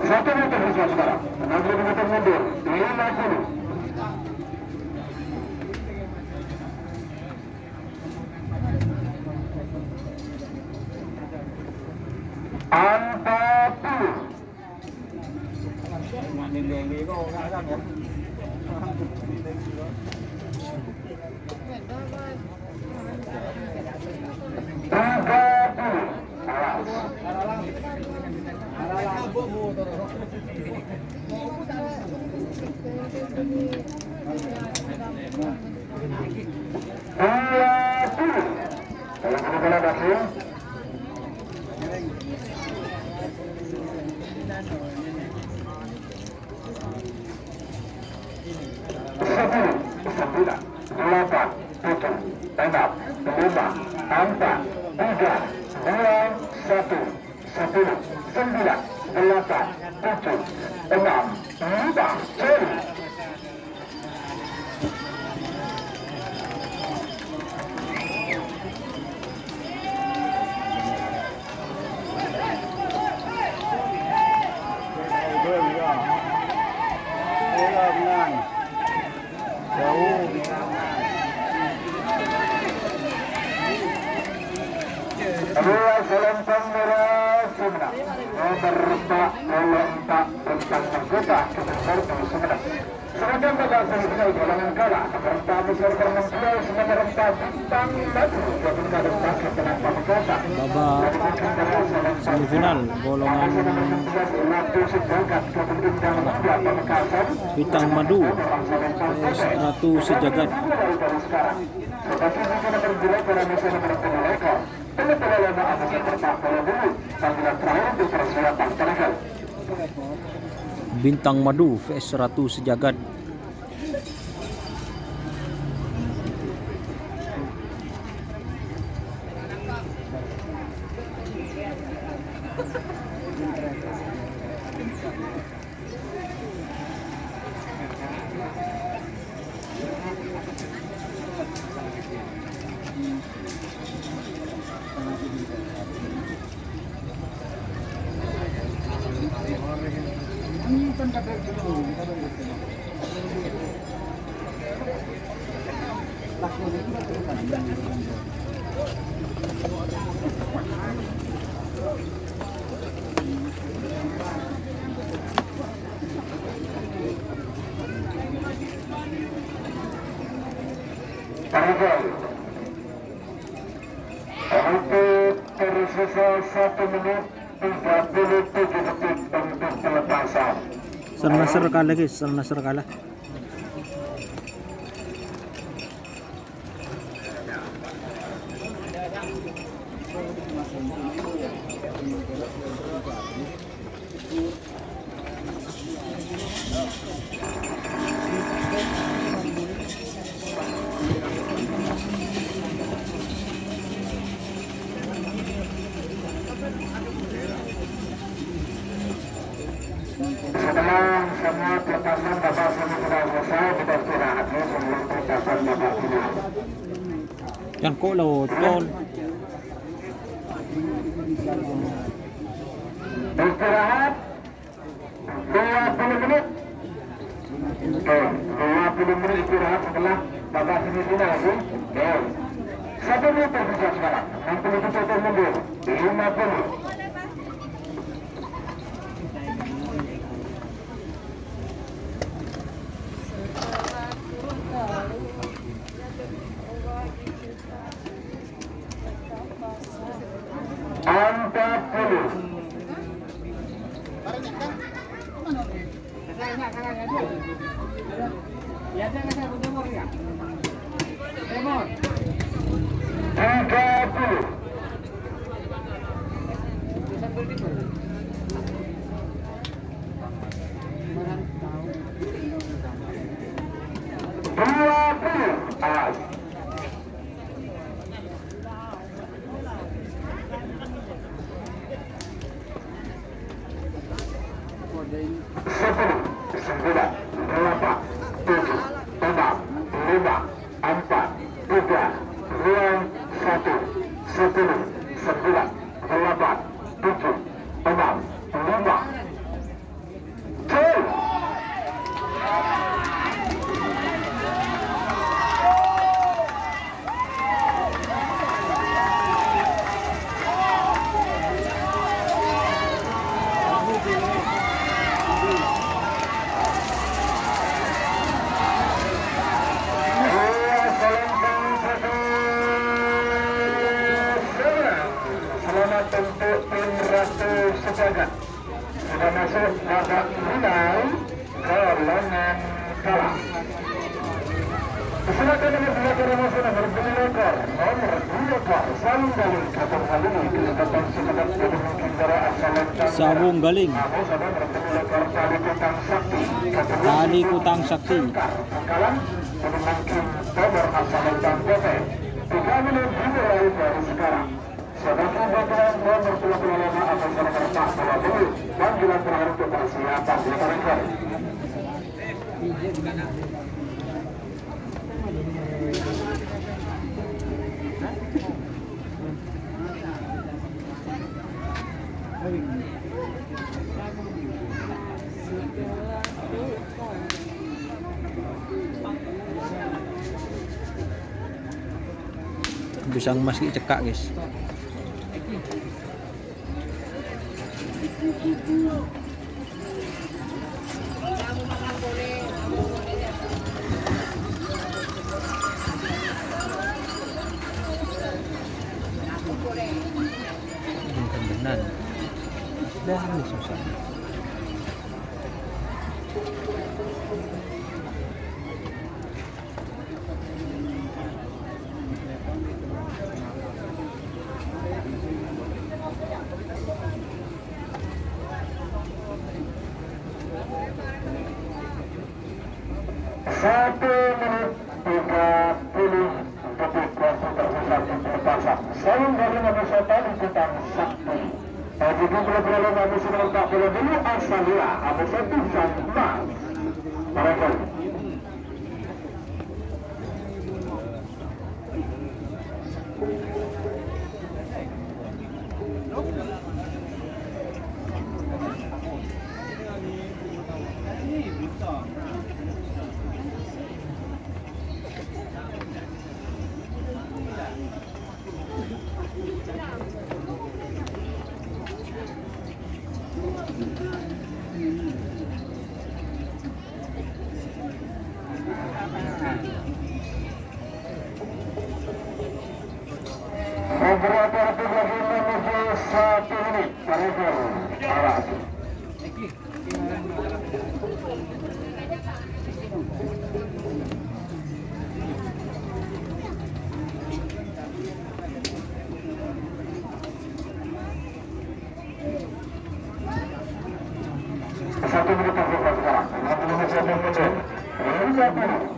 Satu meter bersama saudara, 60 meter mundur, 50. Babak semifinal golongan Bintang Madu vs Ratu Sejagat. Bintang Madu vs Ratu Sejagat. Untuk tersisa 1 menit 37 detik untuk pelepasan. Sernasar kalah guys, Sernasar kalah. Setelah semua pelepasan babak semi sudah selesai, kita istirahat dulu sebelum pelepasan babak final. Yan ko lo tol. Istirahat 20 menit. Oke, 20 menit istirahat setelah babak semifinal lagi. Oke. 1 menit tersisa sekarang. 60 mundur. 50. Untuk tim Ratu Sejagat sudah masuk babak final golongan kalah. Silakan dengan belakang masuk nomor 2 Sabung Galing atau kali ini kelihatan semangat mungkin darah asalan Sabung Galing. Tali Kutang Sakti. Kalang mungkin nomor asalan Tangkote 3 menit dimulai dari sekarang. Sedangkan bakalan nomor 25 akan serta bola dulu. Panggilan terakhir untuk persiapan di Karangkar. Bisang masih cekak guys. Benar. Dah ini susah. Satu menit 30 detik waktu tersisa di perpasan. Sabung Galing Manusia Tali Kutang Sakti. Jika berlalu Abu Sunan tak boleh dulu Asalia Abu Satu Sama mereka. Memberi alternatif lagi menuju 1 menit. Pareger, awas. Satu menit tersebut sekarang. 60 menit mundur. Ini 1.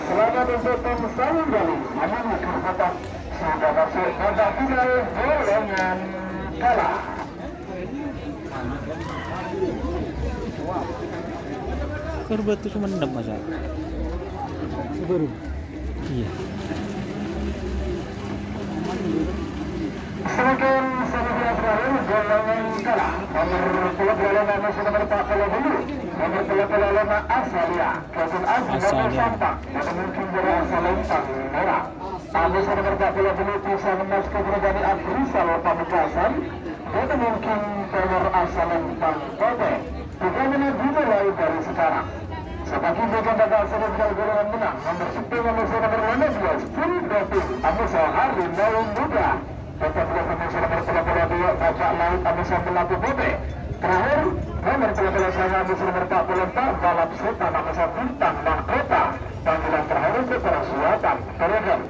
Selamat untuk pemesanan kembali. Namun kesempatan sudah masuk babak final golongan kalah. Korban itu cuma mendem masa. Baru. Iya. Semakin selanjutnya terakhir golongan kalah. Nomor 25 masih nomor 40 dulu. Nomor 25 Asalia. Kapten Asli nomor Sampang. Yang mungkin dari Asalintang merah. Amis nomor 40 dulu bisa memasuk dari Afrisal Pamekasan. Dan mungkin nomor Asalintang Kote. Bagaimana dimulai dari sekarang? Semakin bagian bakal selanjutnya golongan menang. Nomor 10 nomor 15 Full Doping. Amis hari mau muda. Tetap berkomentar nomor 32 Bajak Laut Amisa Melaku Bote. Terakhir nomor 13 saya Amisa nomor 44 Balap Sultan Amisa Bintang Mahkota. Panggilan terakhir untuk persuatan Pareger.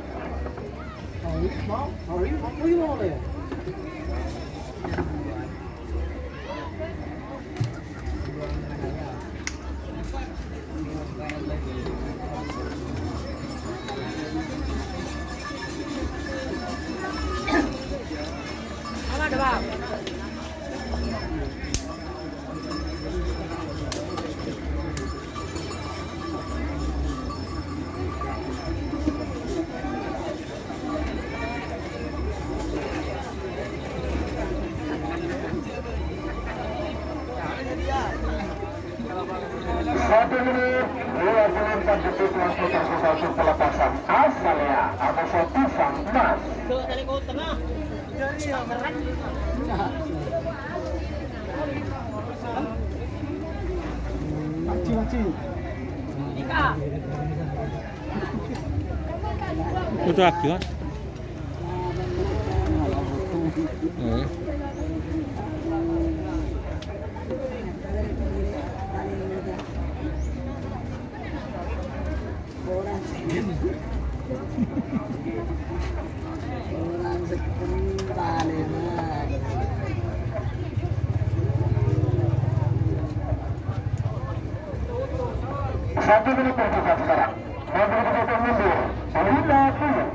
Satu menit 24 detik langsung tersesat pelepasan Asalia Amisa Pisang Mas. Itu aki kan? Satu menit tersesat sekarang. Mobil kita mundur 50.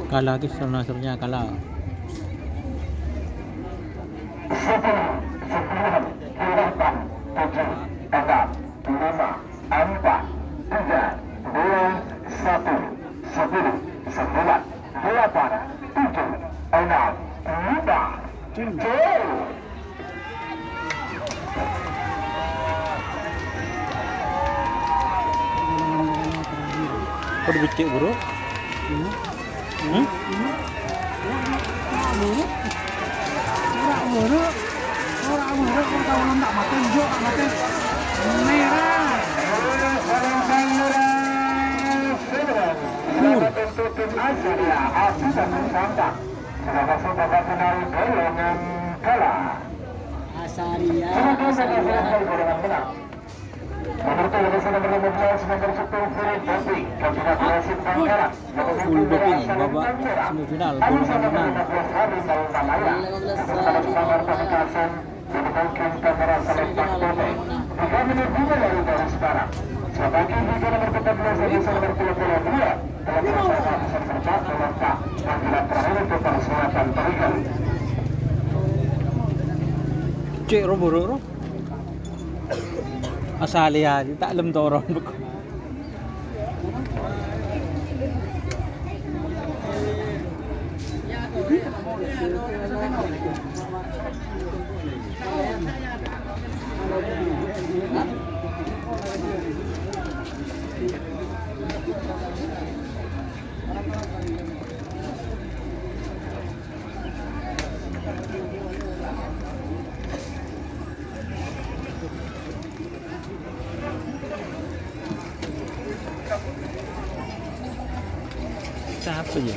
Kalah guys, Nasrnya kalah. 10, 9, 8, 7, 6, 5, 4, 3, 2, 1, 5, 4, 3, 2, 1. Kok dibecek bro? Full doping babak semifinal golongan menang. Cek ro. Asali aja tak lem torong. Siapa ya?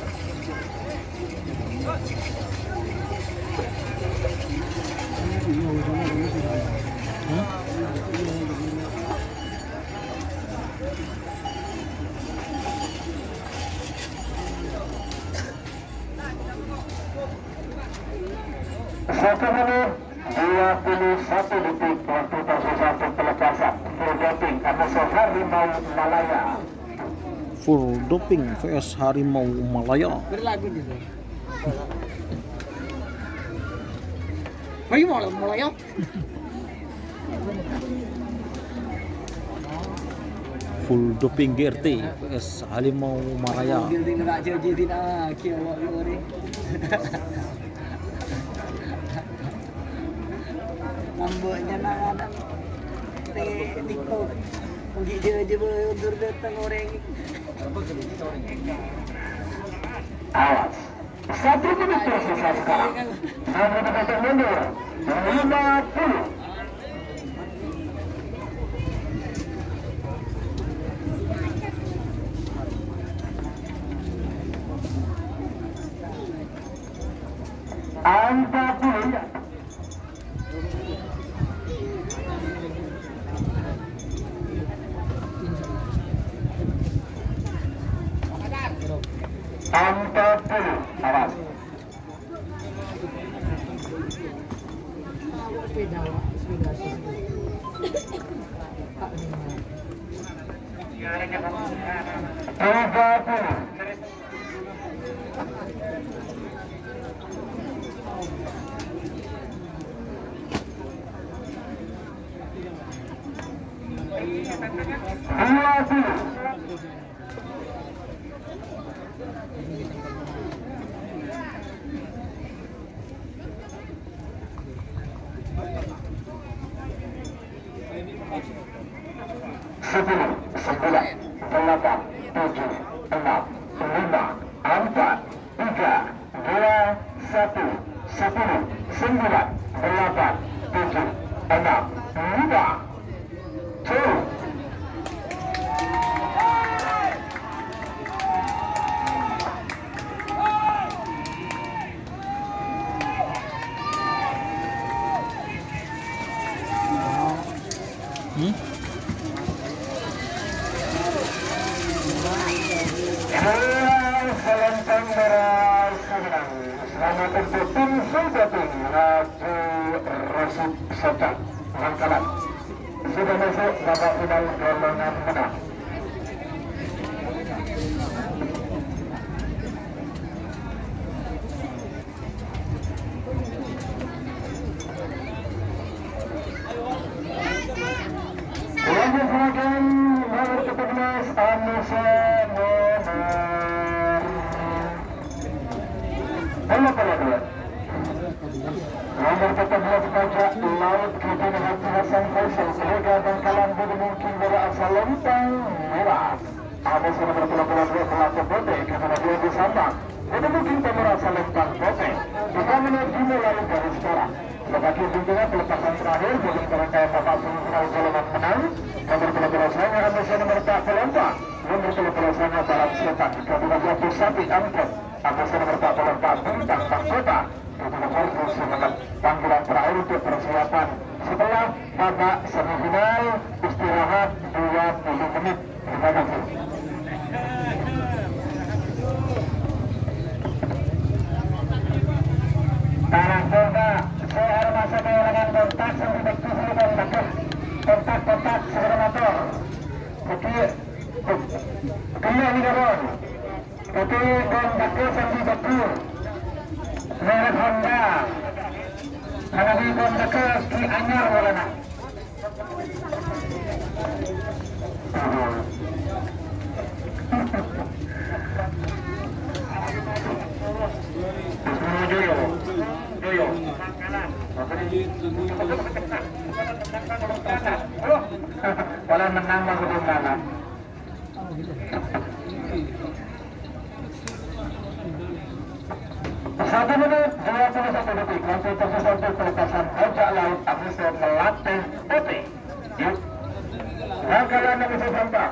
Satu menit 21 detik waktu satu pelepasan full doping karena Harimau Malaya. Full doping vs Harimau Malaya. Berlagu gitu. Harimau Malaya. Full doping GRT vs Harimau Malaya. Amboknya nanganan TikTok. Pergi je berundur datang orang. Awas. 1 menit tersisa sekarang. Namun kita mundur 50. Awas. Sepuluh, 9, 8, 7, 6, 5, 4, 3, 2, 1, 10, 9, 8, 7, 6, 5, 2. Selamat untuk tim Sultating Raju Rasid Sotak Langkalan sudah masuk babak final golongan menang. 14 Anusa nomor 52. Nomor 14 Bajak Laut Kipin Hati Hasan Faisal Lega Bangkalan Budi mungkin berasal lempang merah. Ada nomor 22 Pelatu Bote karena dia disambang. Budi mungkin berasa lempang bote. Jika dimulai dari sekarang. Sebagai pimpinan pelepasan terakhir bagi mereka Bapak Sungkal Soloman menang. Nomor 12 hanya Indonesia nomor 44. Nomor 12 hanya Barat Setan. Kedua jatuh sapi angkot. Indonesia nomor 44 Bintang Kota. Panggilan terakhir untuk persiapan setelah babak semifinal istirahat 20 menit. Terima kasih. Tanah kontak, saya masa dengan kontak sampai betul dan takut kontak segera motor. Kena ni kawan. Tapi kontak sampai betul. Merek Honda. Kalau di kontak ki anyar warna. Kalau menang baru menang. Satu menit 21 detik masih tersisa untuk pelepasan bajak laut Indonesia melatih bote. Yuk, Bangkalan yang bisa tampak.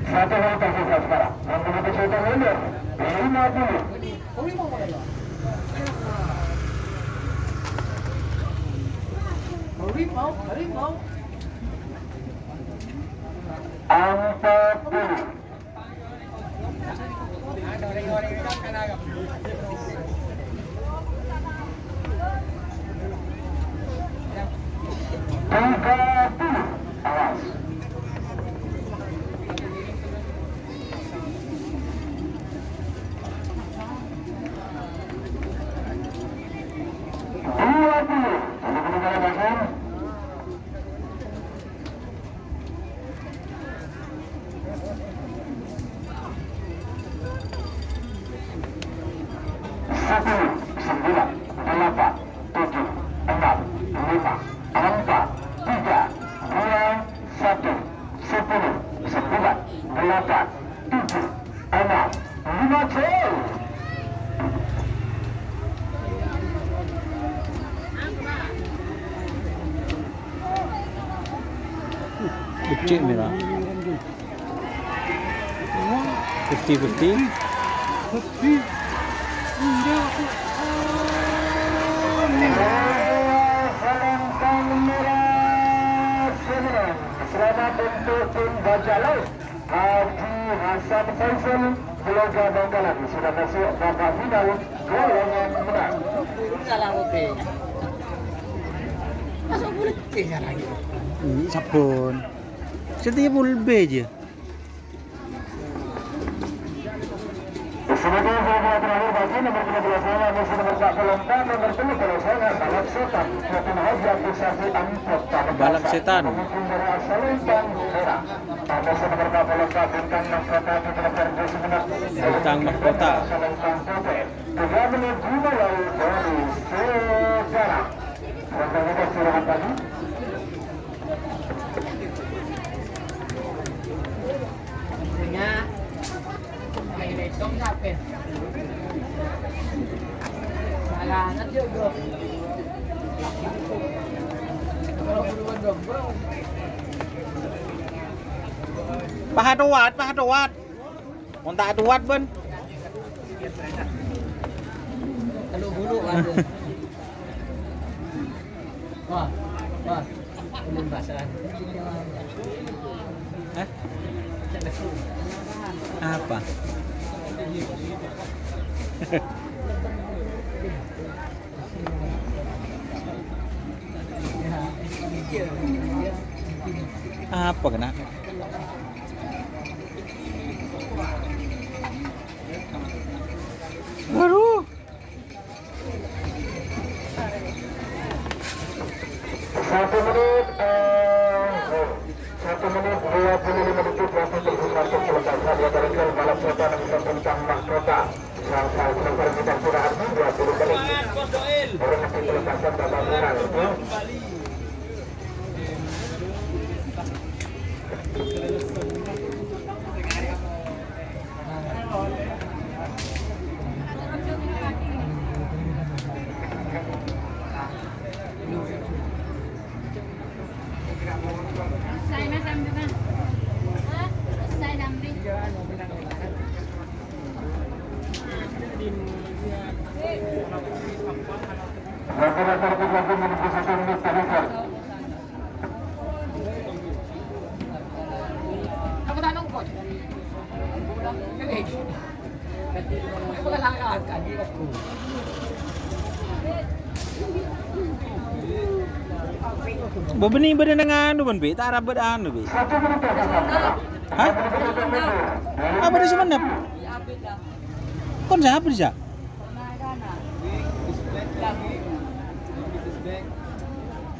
Satu hal tersisa sekarang. Yang begitu sudah mundur 30. Awas. Kecil merah 50-50. Selamat untuk tim Bajak Laut Haji Hasan Faisal Beloga Bangkalan sudah masuk babak final golongan menang. Masuk bulat ya lagi. Sabun. Setiap lebih aja. Sebagai babak terakhir bagi nomor 13 saya masih nomor 44 nomor 10 kalau saya Balap Setan Captain Haji Abdusyafi Angkot Balap Setan. mungkin dari asal Lintang Merah ada nomor 44 Bintang Mahkota di nomor 29 Bintang Mahkota. Lintang Putih 3 menit dimulai dari sekarang. Sampai kita istirahat tadi. Trong sạp kìa. Là nó chưa được. Pahat Montak tuat ben. Kalau bulu ada. Wah. Ulun basah. Hah? Apa? Apa kena? Aduh. Satu menit 25 detik waktu terbuka selesai. Dia berikan balap kota dan tentang mahkota. Sampai selesai kita sudah habis 20 menit. Baru nanti pelepasan bangunan itu. Laporan terbit lagi menuju 1 menit terakhir. Ako tanong ko. Ako lang ang di ko. Bebenih beda dengan anu ban be, tak arah beda anu be. 1 menit terakhir. Hah? Apa di semenep? Kon siapa dia?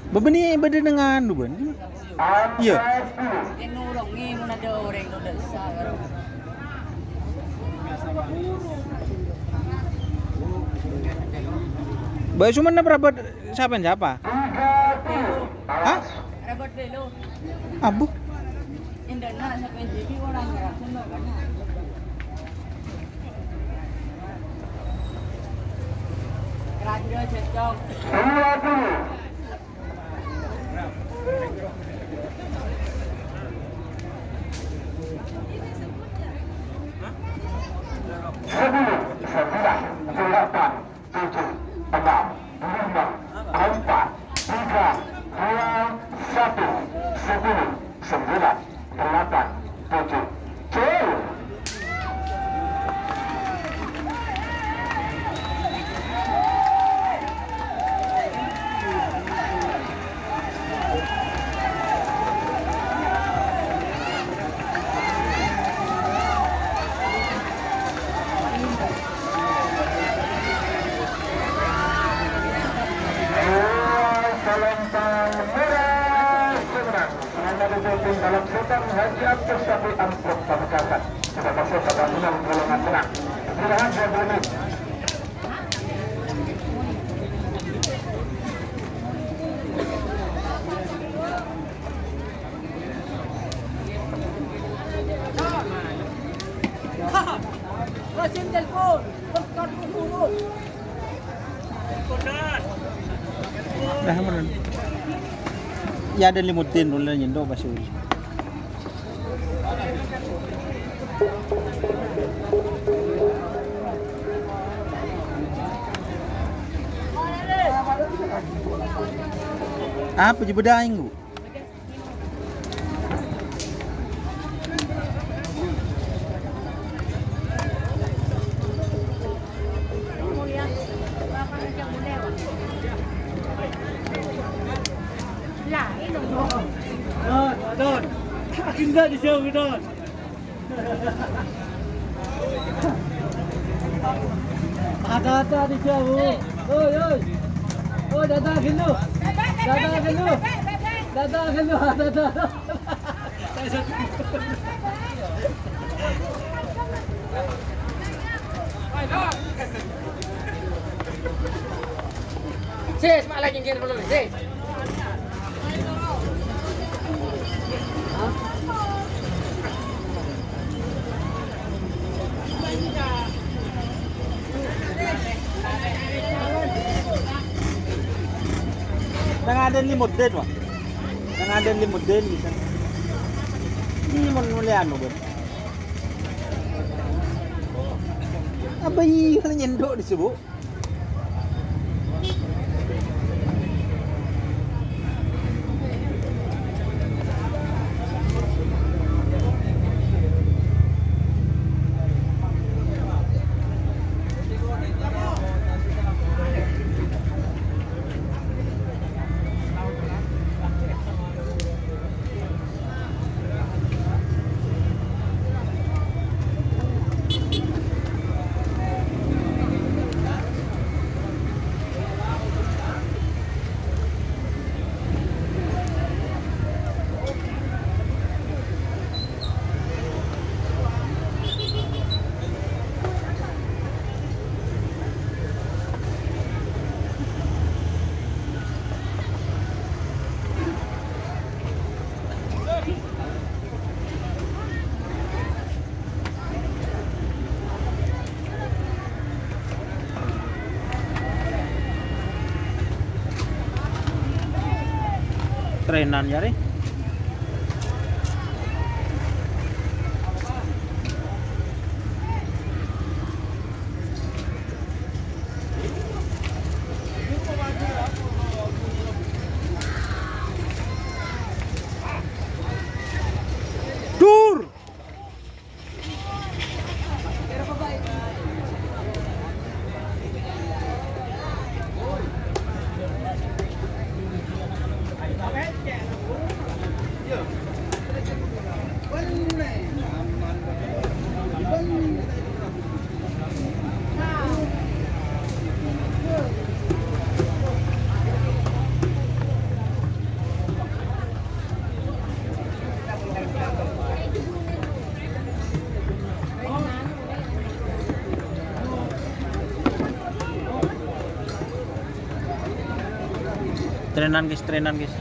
Bebenih beda dengan anu ban. Iya. Tinulungi mo na daw rin ko sa. Baik cuma berapa siapa? Hah? Robert Belo. Abu. Hindi na sa PNJB orang ngerasa no kana. Radio Cecong. dalam setan haji aktif sampai amplop pamekasan sudah masuk ke bangunan golongan menang. Istirahat 2 menit. Rasim telepon. Telepon dulu. Dah mana? Ya ada limutin dulu nyendo basuh. Apa je bedaing bu? Don. Enggak di show Don. Ada di show. Oi. Oh, datang dulu. Sis, mak lagi ngir dulu, sis. Nang ada limutin wah. Nang ada limutin di sana. Ini mau mulian bu. Apa ini nyendok disebut? Trenan ya, Re. Dur. Trenan guys.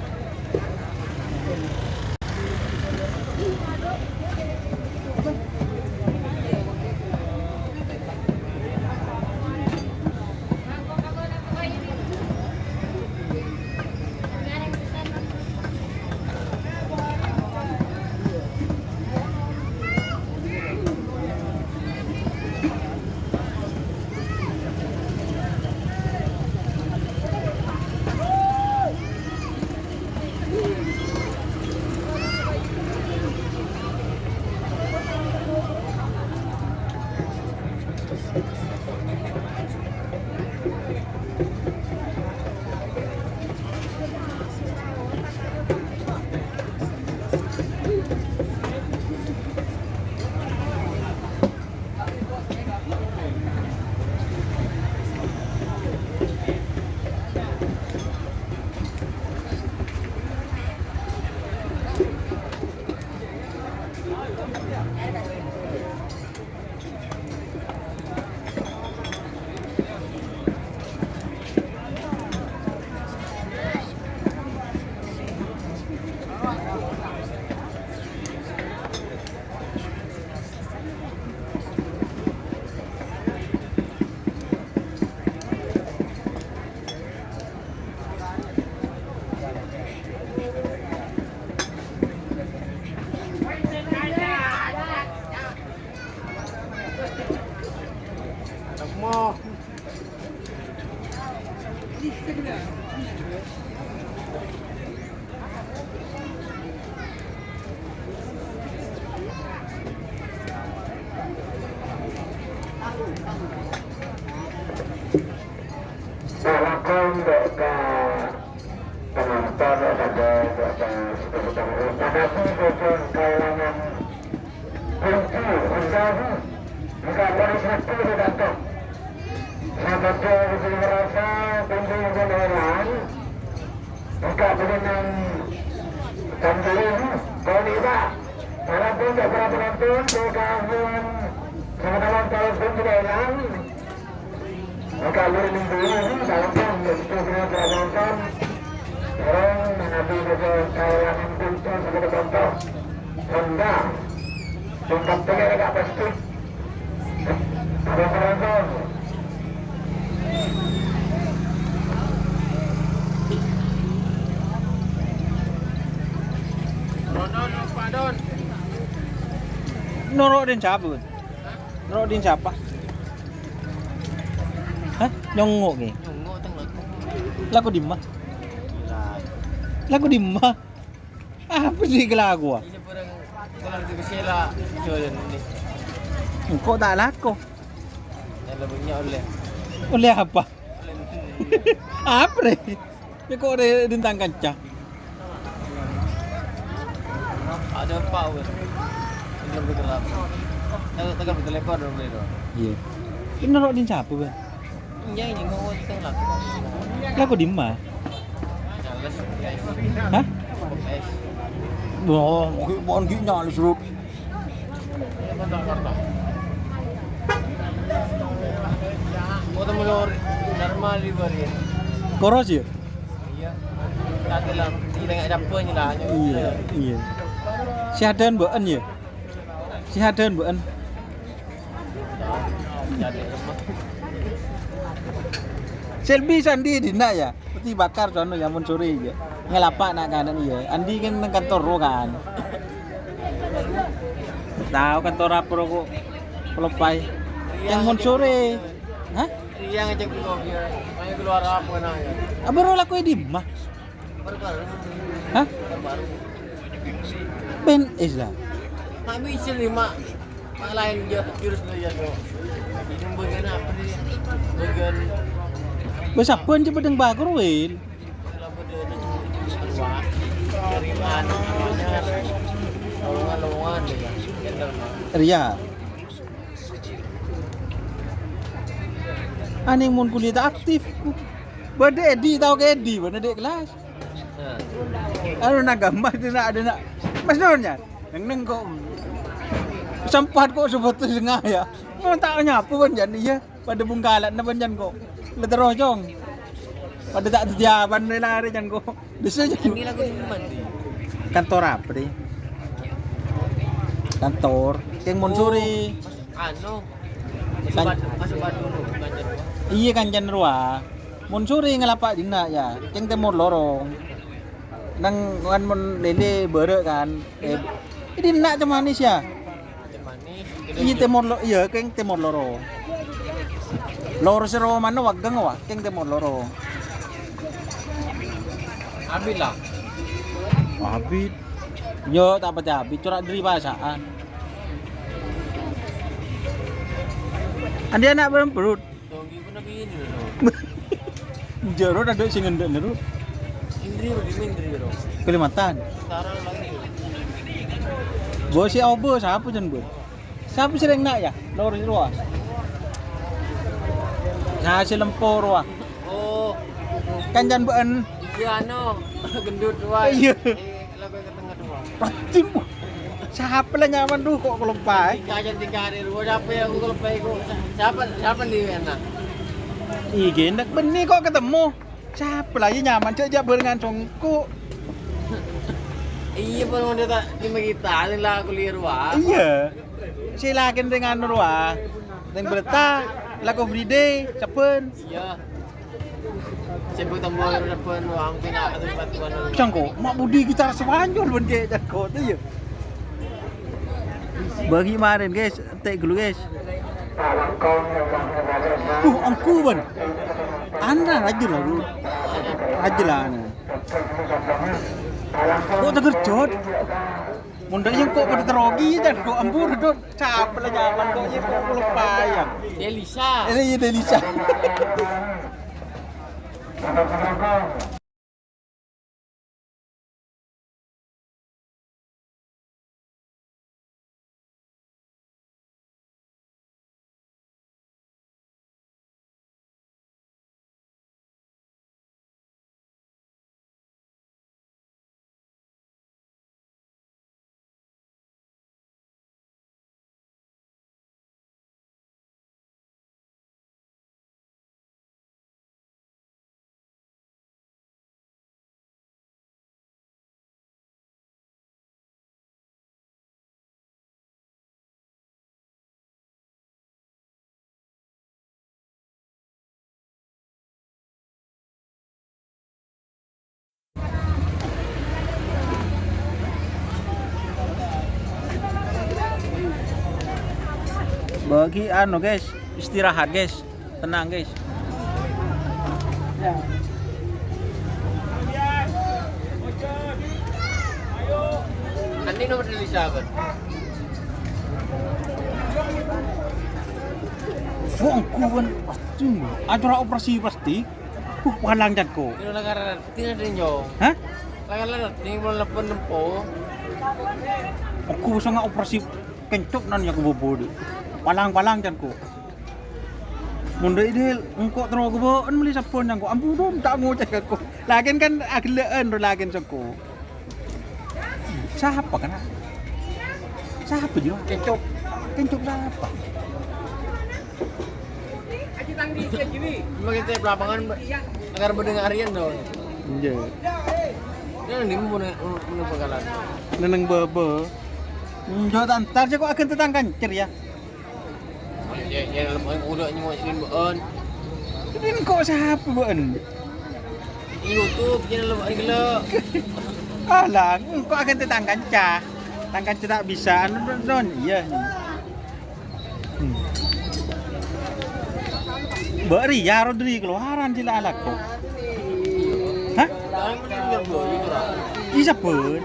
Silakan Bapak penonton ada pada sudut kalangan kunci menjadi jika dari satu datang sahabat bisa merasa kunci jalan jika dengan tanjung Koniba walaupun beberapa penonton bergabung sama-sama kalau kunci jalan maka boleh minggu ini dalam untuk segera berabangkan orang mengambil kalangan kunci sebagai contoh rendang tingkat tinggi agak pasti ada penonton Pak Don. Norok din siapa, Bun? Norok din siapa? Hah? Nyongok ke? Nunggu tengok. Laku di mana? Laku di mana? Apa sih kelaku? Ini perang kalau di Besela jualan ini. Kok tak laku? Yang lebihnya oleh Oleh apa? Apa deh? Ya kok ada dentang kaca? ada power. Ini lebih gelap. Tegal betul lekor dong itu. Iya. Ini norok din siapa, Bang? Iya ini ngomong tengah. Laku di mana? Nyales. Hah? Es. Wah, mohon gini nyali suruh. Mau temu lor normal di bari. Koros ya? Iya. Tadi lah kita nggak dapet lah. Iya, iya. Si hadan mbaan ya? Si hadan mbaan. Jadi lemah. Selby sandi dina ya? Peti bakar sono ya mun sore ya. ngelapak nak kanan iya. Andi kan nang kantor ro kan. Tahu kantor apa ro kok pelopai. Yang mon sore. Hah? Iya ngecek dulu ya. Kayak keluar apa nah ya. Abang ro laku di mah. Baru-baru. Hah? Baru. Ben Islam. Kami isi 5 mak lain jurus belajar kok. Ini bagian apa nih? Bagian Wes apaan coba deng bagur wil. apa dia ada dari mana lowongan deh kan. Gender mah. Ria. Aneh mun kuliah tak aktif. Bade Edi tahu ke Edi, bade dek kelas. Nah. Anu nak gambar tu nak ada nak. Mas Nurnya. Neng kok sempat kok sebetul tengah ya. Mau tak nyapu kan jan iya pada bungkalan na banjan kok. Letero jong. Pada tak terjaban ni lari jan kok. Desa jan. Ini lagu di mandi. Kantor apa deh? Kantor yang Monsuri. Anu. Kan- Masuk batu dulu kantor. Iya Kancan Rua. Monsuri ngelapak dina ya. Ceng temur lorong. Nang kan mon lele berek kan. Ini nak cemanis ya. Manis. Iya temur lo iya keng temur loro. Loro sero mana wagang wa keng temur loro. Ambil lah. Abid. Yo tak pati abid corak dari pasaan. Andi anak belum perut. Togi pun nabi ini loh. Jero ada sing ngendek neru. Indri di Indri bro. Kalimantan. Sekarang lagi. Bos si obo siapa jen bos? Siapa sering nak ya? Loro ruah. Nah si lempor ruah. Oh, Kan jan beun. iya anu gendut dua. Iya. Lagu ke tengah dua. Pasti mu. Siapa lah nyaman tuh kok kelempai. Tiga hari dua siapa yang aku lupa itu? Siapa di mana? Ih gendak benih kok ketemu. Siapa lah ya nyaman cek berengan songku. Iya pun mau tak cuma kita ni lah kuliah dua. Iya. Silakan dengan ruah. Dengan berita lagu everyday cepen. Iya. Sebut tambah depan uang pina atau batuan. Sangko, mak budi gitar Spanyol bende jangko tu ya. Bagi kemarin guys, tek dulu guys. Angku ban. Anda raja lah lu. Raja lah ana. Kok tak gerjot? Munda yang kok pada terogi dan kok ambur dot capek lah zaman kok yang kok lupa ya. Delisa. Ini Delisa. Bagi anu guys, istirahat guys, tenang guys. Nanti nomor Delisa kan? Angku ban, aduh, acara operasi pasti. Walang jatko. Ini negara tina dinyo. Hah? Lagi tinggi bulan lepas nempo. Aku sangat operasi kencok nan yang kebobo. Palang-palang janko. Munda ide engko terus kebo meli sapon janko. Ampun tak ngoceh aku. Lagian kan aglean ro lagian janko. Siapa kan? Siapa juga? Kencok. Kencok siapa? Cuma kita pelapangan agar berdengarian dong. Iya. Ini nanti mau bakalan. Neneng bebe. Jo antar je kok akan tetang kancer ya. Ya lepas udah nyawa sini beun. Ini kok siapa beun? YouTube channel lo lo. Alah, kok akan tetanggan cah. Tangkan tidak bisa non iya. Beri ya Rodri keluaran sila anak kok. Hah? Isa pun.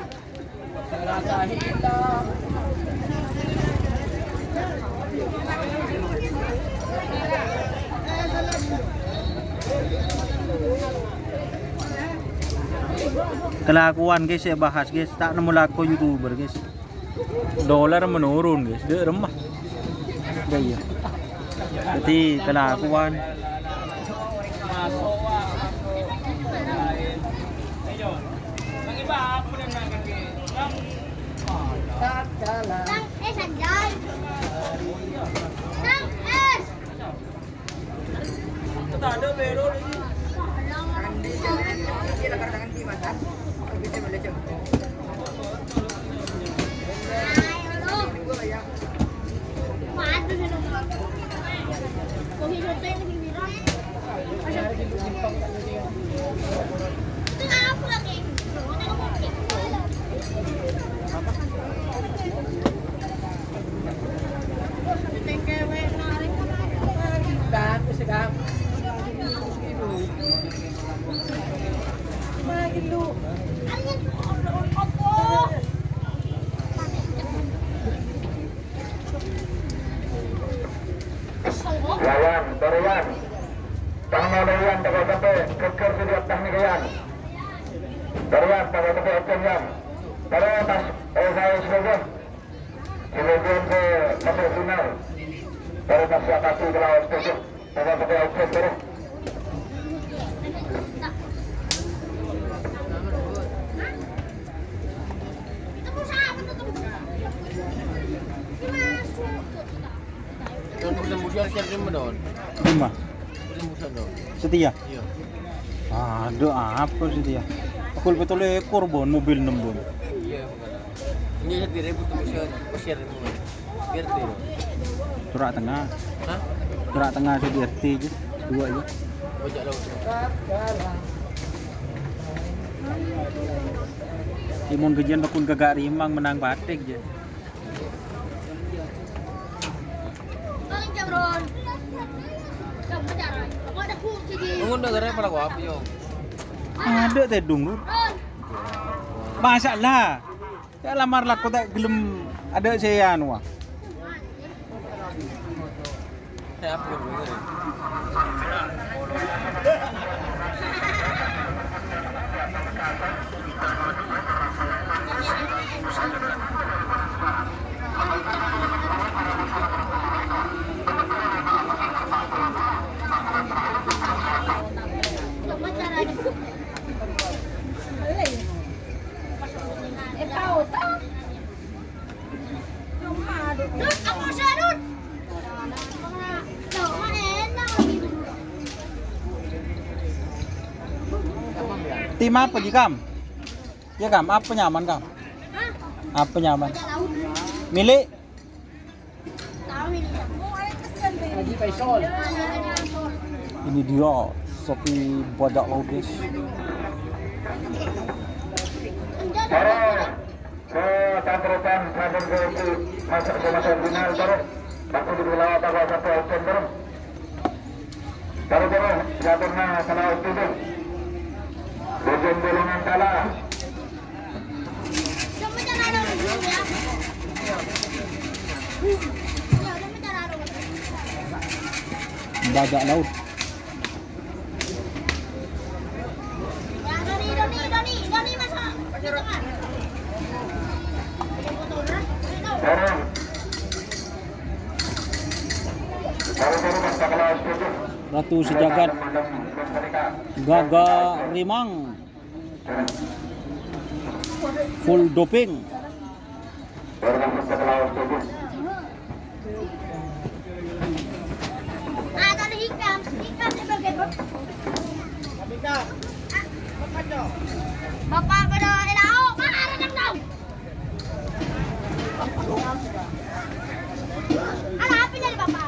Kelakuan guys saya bahas guys, tak nemu laku YouTuber guys. Dolar menurun guys, dia remah. Ya. Jadi kelakuan. Nang es anjay. Nang es. Ada bero ni. Layan, Dorian. Tanggal Dorian, taga-taga, keker sediap teknik yan. Dorian, taga-taga, open yan. Pero, saya sebagian. Sebagian ke masuk final. Pero, masih atasi ke lawan setuju. Taga-taga, open terus. Lima. Setia. Iya. Aduh apa setia? Aku betul ekor bon mobil 6 bon. Iya, ini jadi ribut usir mu. RT. Turak tengah. Hah? Turak tengah di RT je. Dua je. Bajak laut. Timon kejian bakun gagak rimang menang batik je. Paling jabron. Kamu cara. Aku ada kunci di. Tunggu dengarnya pada gua apa yo. Ada tedung lu. Masalah. Ya lamar lah kau tak gelem ada saya anu. Saya apa yang dengar? Kamu cara. Tahu tahu. Dut, aku saya dut. Loh, mana enak lagi dulu. Tim apa ji Kam? Ya Kam, apa nyaman Kam? Hah? Apa nyaman? Bajak laut. Milik Tahu ini. Haji Faisal. ini dia Sopi bajak laut guys. Terus ke Tanggerang sampai ke masuk ke masa final terus. Aku di wilayah taga sampai open terus. Terus jatuhnya kena itu. Bujung bolongan kalah. Kamu cara ada dulu ya. Ya, kamu cara ada. Bajak laut. Ya, Doni masuk. Di tengah. Terus. Terus tak kalah itu. Ratu sejagat Gaga Rimang full doping. Ah, tadi hikam sebagai Bapak pada elao, mana kan tahu? Ala apa jadi Bapak?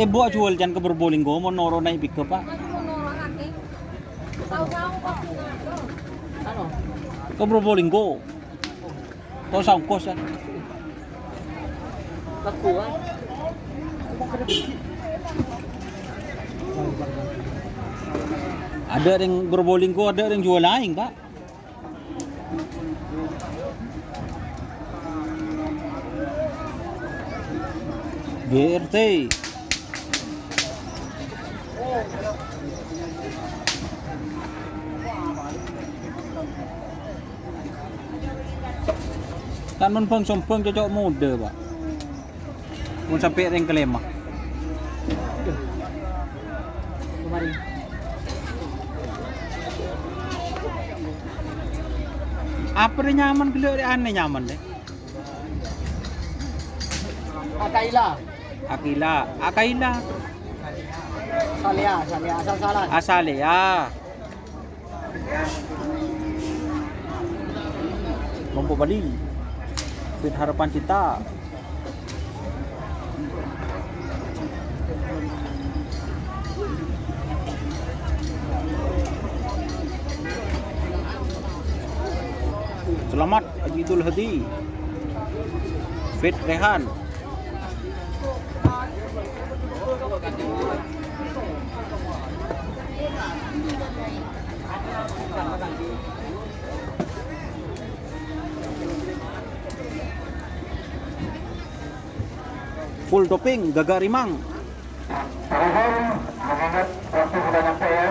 buat jual jangan ke Probolinggo mau noro naik pick Pak. Ano? Ke Probolinggo. Kau sangkos kan? Laku kan? Ada yang Probolinggo, ada yang jual lain Pak. GRT. Kan men sompong cocok muda Pak. Pun sampai ring kelima. Kemarin. Apa dia nyaman gila dia aneh nyaman deh. Akaila. Akaila. Salia, asal-salan. Asale ya. Mampu Bali. Fit harapan kita. Selamat Haji Idul Hadi. Fit Rehan. Full topping Gaga Rimang. Mengingat waktu sudah nyampe ya.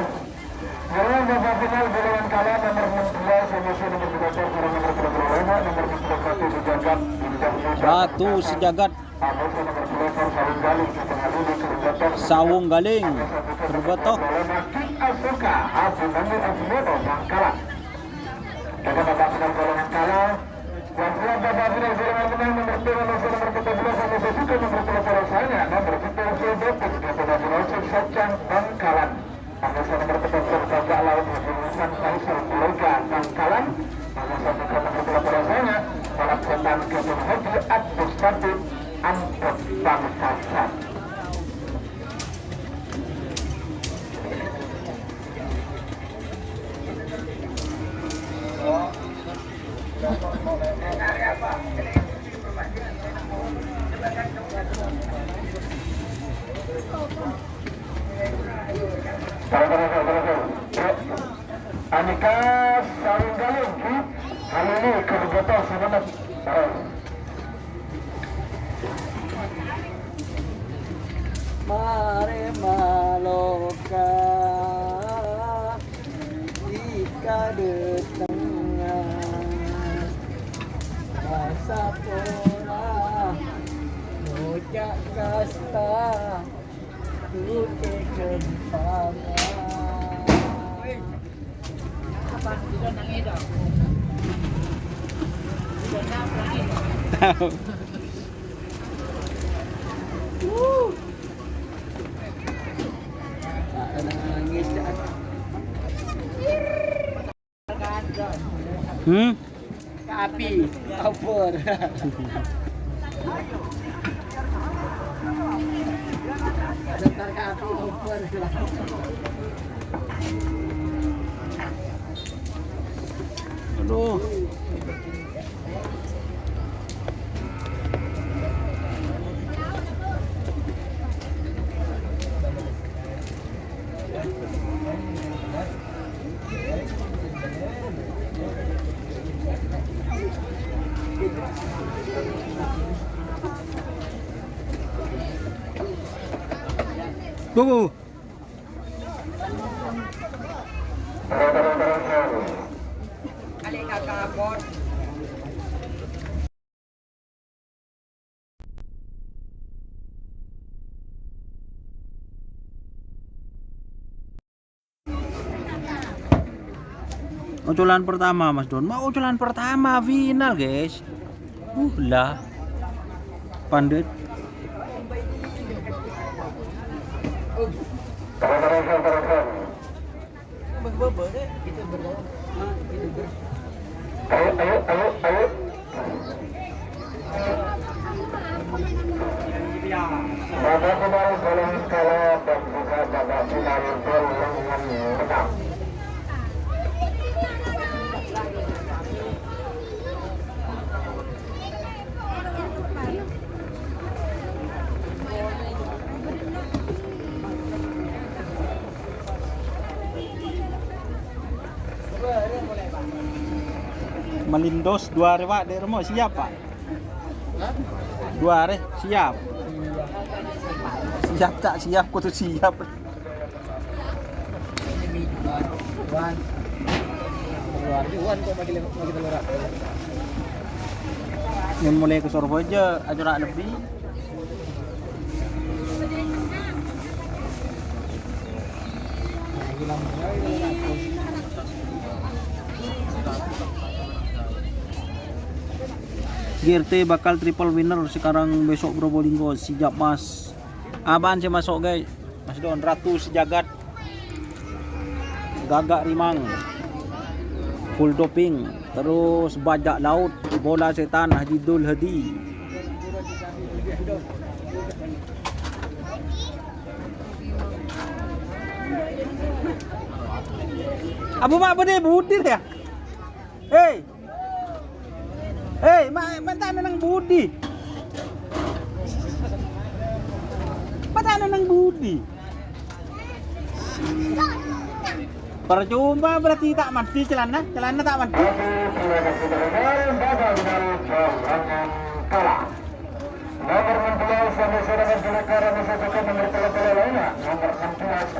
Jalan babak final golongan kalah nomor 16 emisi nomor 13 nomor 25 nomor 21 Sejagat Batu Sejagat. Sawung Galing Terbetok. Asuka Abu Nami Azmoto Bangkalan. Jaga babak final golongan kalah. Dan dalam babak final golongan menang nomor 2 nomor 14 sama Suzuka nomor 13 nomor 10 Depok Nasional Secang Bangkalan. Anggota nomor 14 Bajak Laut Hasan Faisal Lega Bangkalan. Anggota nomor 13 Balap Kotan Kebun Haji Abdus Fatih Ampet Bangkalan. Anika Sarunggaling kali ini kerjata sebenarnya Mare maloka ika de tengah masa pora mojak kasta tuke kempana apa sudah nangido sudah nangido Api, opor. Bentar ke api opor. Aduh. Tunggu. Ali kakakon. Uculan pertama Mas Don. Mau uculan pertama final guys. Lah. Pandit. Ayo. Babak final golongan Melindos 2 hari Pak, dari rumah siap Pak. 2 hari siap. Siap tak siap kudu siap. Wan. Luar di Wan kok makin telur. Yang mulai ke Surabaya aja lebih. GRT bakal triple winner sekarang besok Probolinggo siap Mas. Apaan sih masuk guys? Mas Don Ratu Sejagat. Gagak Rimang. Full doping, terus bajak laut, bola setan Haji Dul Hadi. Abu mak apa deh budir ya? Hei, mata nang budi. Mata nang budi. Percuma berarti tak mati celana tak mati. Nomor 16 sama-sama berkelakar menunjukkan nomor telepon lainnya. Nomor 11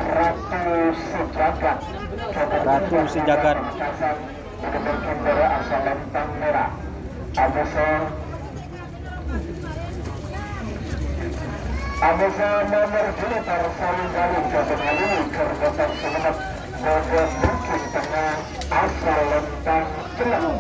Ratu Sejagat. Berkendara asal Lentang Merah. Amusan nomor 2 Tarsaling Galuh Jatuh Ngaluh Kerdotan Semenep Bagas Mungkin Tengah asal Lentang Celang.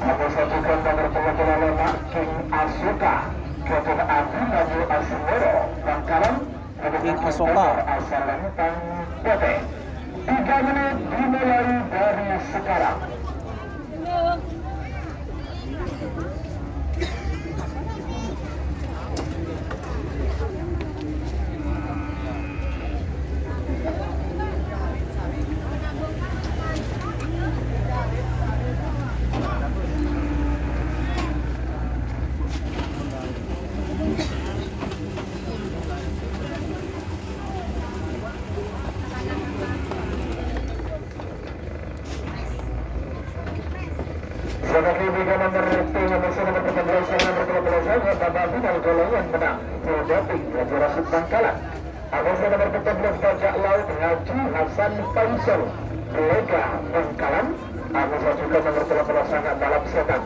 Amusan juga nomor 3 King Asuka Jatuh Abu Asimero Bangkalan King Asoka asal Lentang Pete. 3 menit dimulai dari sekarang. Sebagai liga nomor nomor 14 nomor 13 Babak final golongan menang Doping Raja Rasid Bangkalan. Agusta nomor 14 Bajak Laut Haji Hasan Faisal Lega Bangkalan. Agusta juga nomor 13 Sangat Balap Setan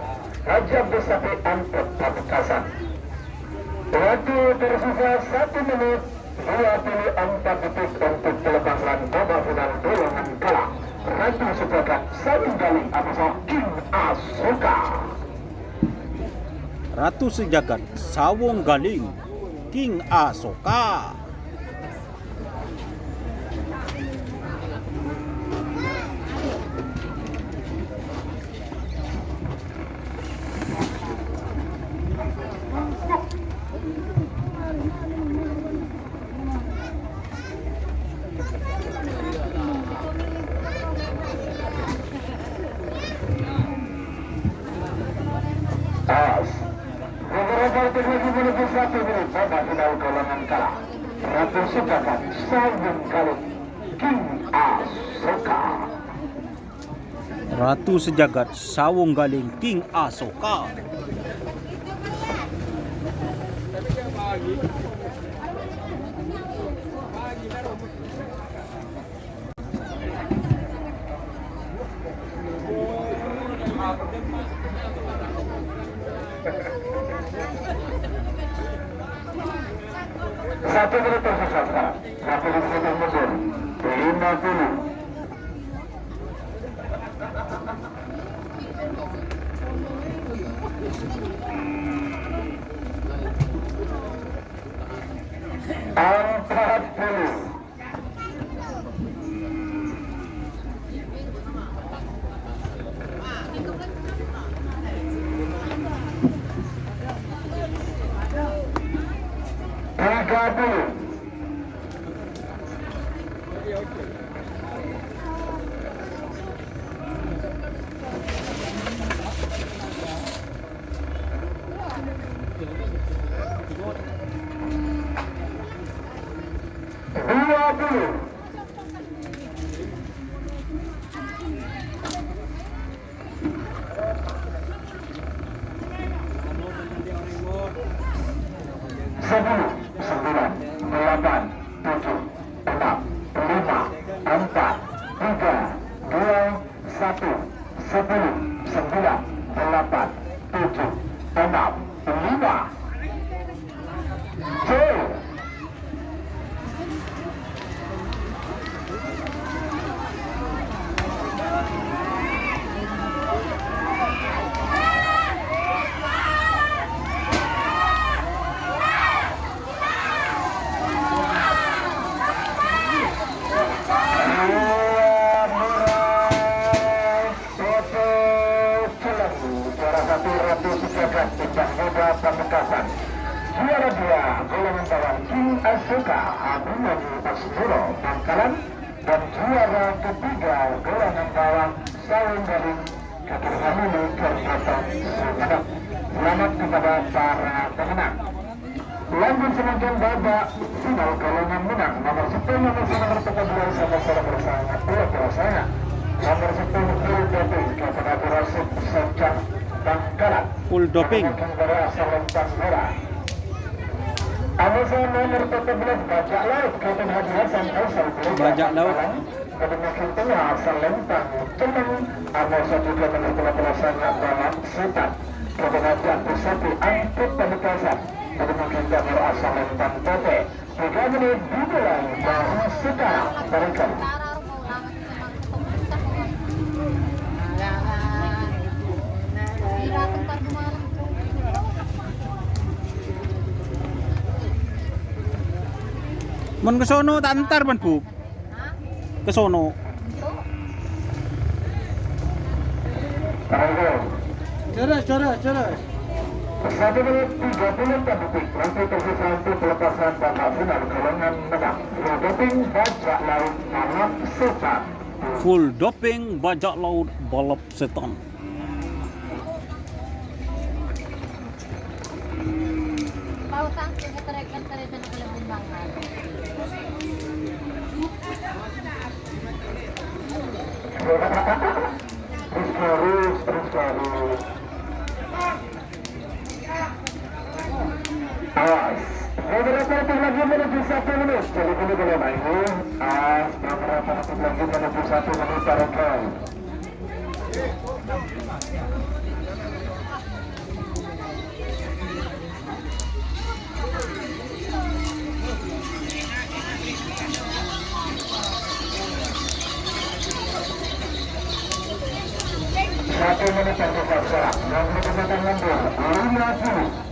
Haji Abdul Sapi Angkut Pamekasan. Waktu tersisa 1 menit 24 detik untuk pelepasan babak final golongan kalah. Ratu Sejagat Sawung Galing Amusa King Asoka. Ratu Sejagat Sawung Galing King Asoka. Beberapa detik lagi menuju 1 menit babak final golongan kalah. Ratu Sejagat Sawung Galing King Asoka. Ratu Sejagat Sawung Galing King Asoka. Satu menit tersisa sekarang. Ratu sudah mundur 50. 8, 7, 6, 5. C. Pamekasan. Juara 2 golongan bawah King Asuka Abimanyu Asmoro Bangkalan, dan juara ketiga golongan bawah Saung Garing Katurhamulu Kertoton Sumenep. Selamat kepada para pemenang. Lanjut semakin babak final golongan menang nomor 10 nomor 13 sama-sama bersama bersama nomor 10 full doping kepada Rasid Secang Bangkalan. Full doping. Amusan nomor 14 bajak laut Kapten Haji Hasan Faisal Bajak laut. Kemudian tengah Salentang Cemeng. Amusan juga nomor 13 Banak Setan Kemudian jatuh satu Angkut Pamekasan. Kemudian nomor Salentang Tote 3 menit dimulai baru sekarang mereka. Mun ke sono tak antar man, Bu. Ke sono. Terus. 1 menit 30 detik nanti tersisa untuk pelepasan babak final golongan menang. Full doping bajak laut balap setan. Full doping bajak laut balap setan. Pautang putar-putar na kalabungangan. Terus. Awas. Beberapa lagi menuju 1 menit. Jadi ini boleh main. Beberapa lagi menuju 1 menit barangkali. Satu menit yang tersisa. Yang menggunakan mundur 50.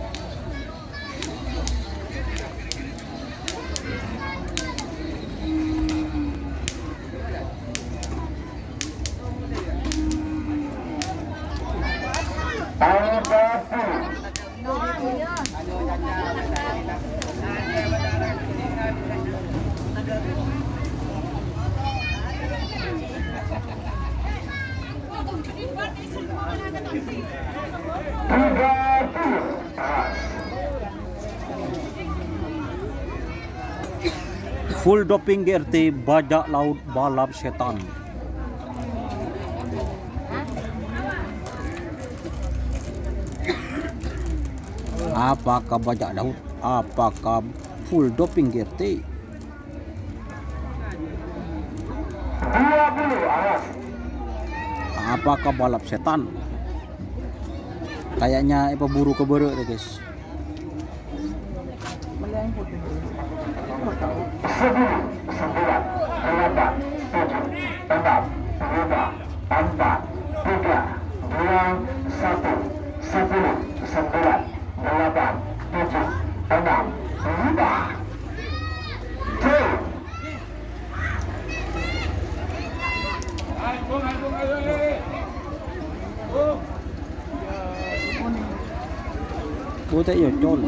Full doping GRT bajak laut balap setan. Apakah bajak laut? Apakah full doping GRT? 20 awas. Apakah balap setan? Kayaknya pemburu keburu deh, guys. 10, 9, 8, 7, 6, 5, 4, 3, 2, 1, 10, 9, 8, 7, 6, 5. Bố thấy ở trôn.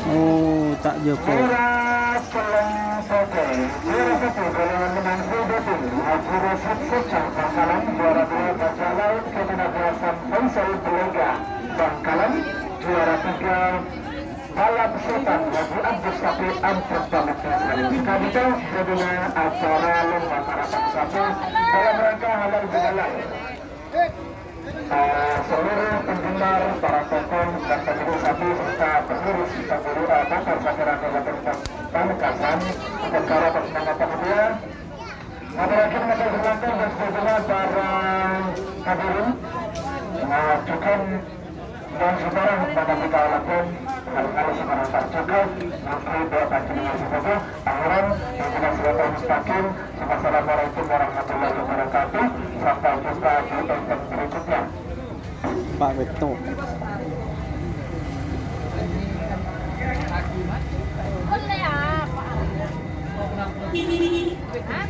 Oh, tak je po. Bangkalan juara 3 balap setan bagi Abdus Sapi Amput Pamekasan. Kita jadinya acara lomba harapan satu dalam rangka halal bihalal. seluruh penggemar, para tokoh dan pemilik sapi serta seluruh pakar pasaran Kabupaten Pamekasan perkara persemangat dia. Masyarakat masih berlantar dan sebenarnya para hadirin cukup dan sebarang pada kita lakukan hal-hal sebarang tak cukup untuk doakan dengan sesuatu akhiran yang tidak selatan mustaqim. Assalamualaikum warahmatullahi wabarakatuh. Sampai jumpa di event berikutnya. Pak Beto. Boleh apa? Hah?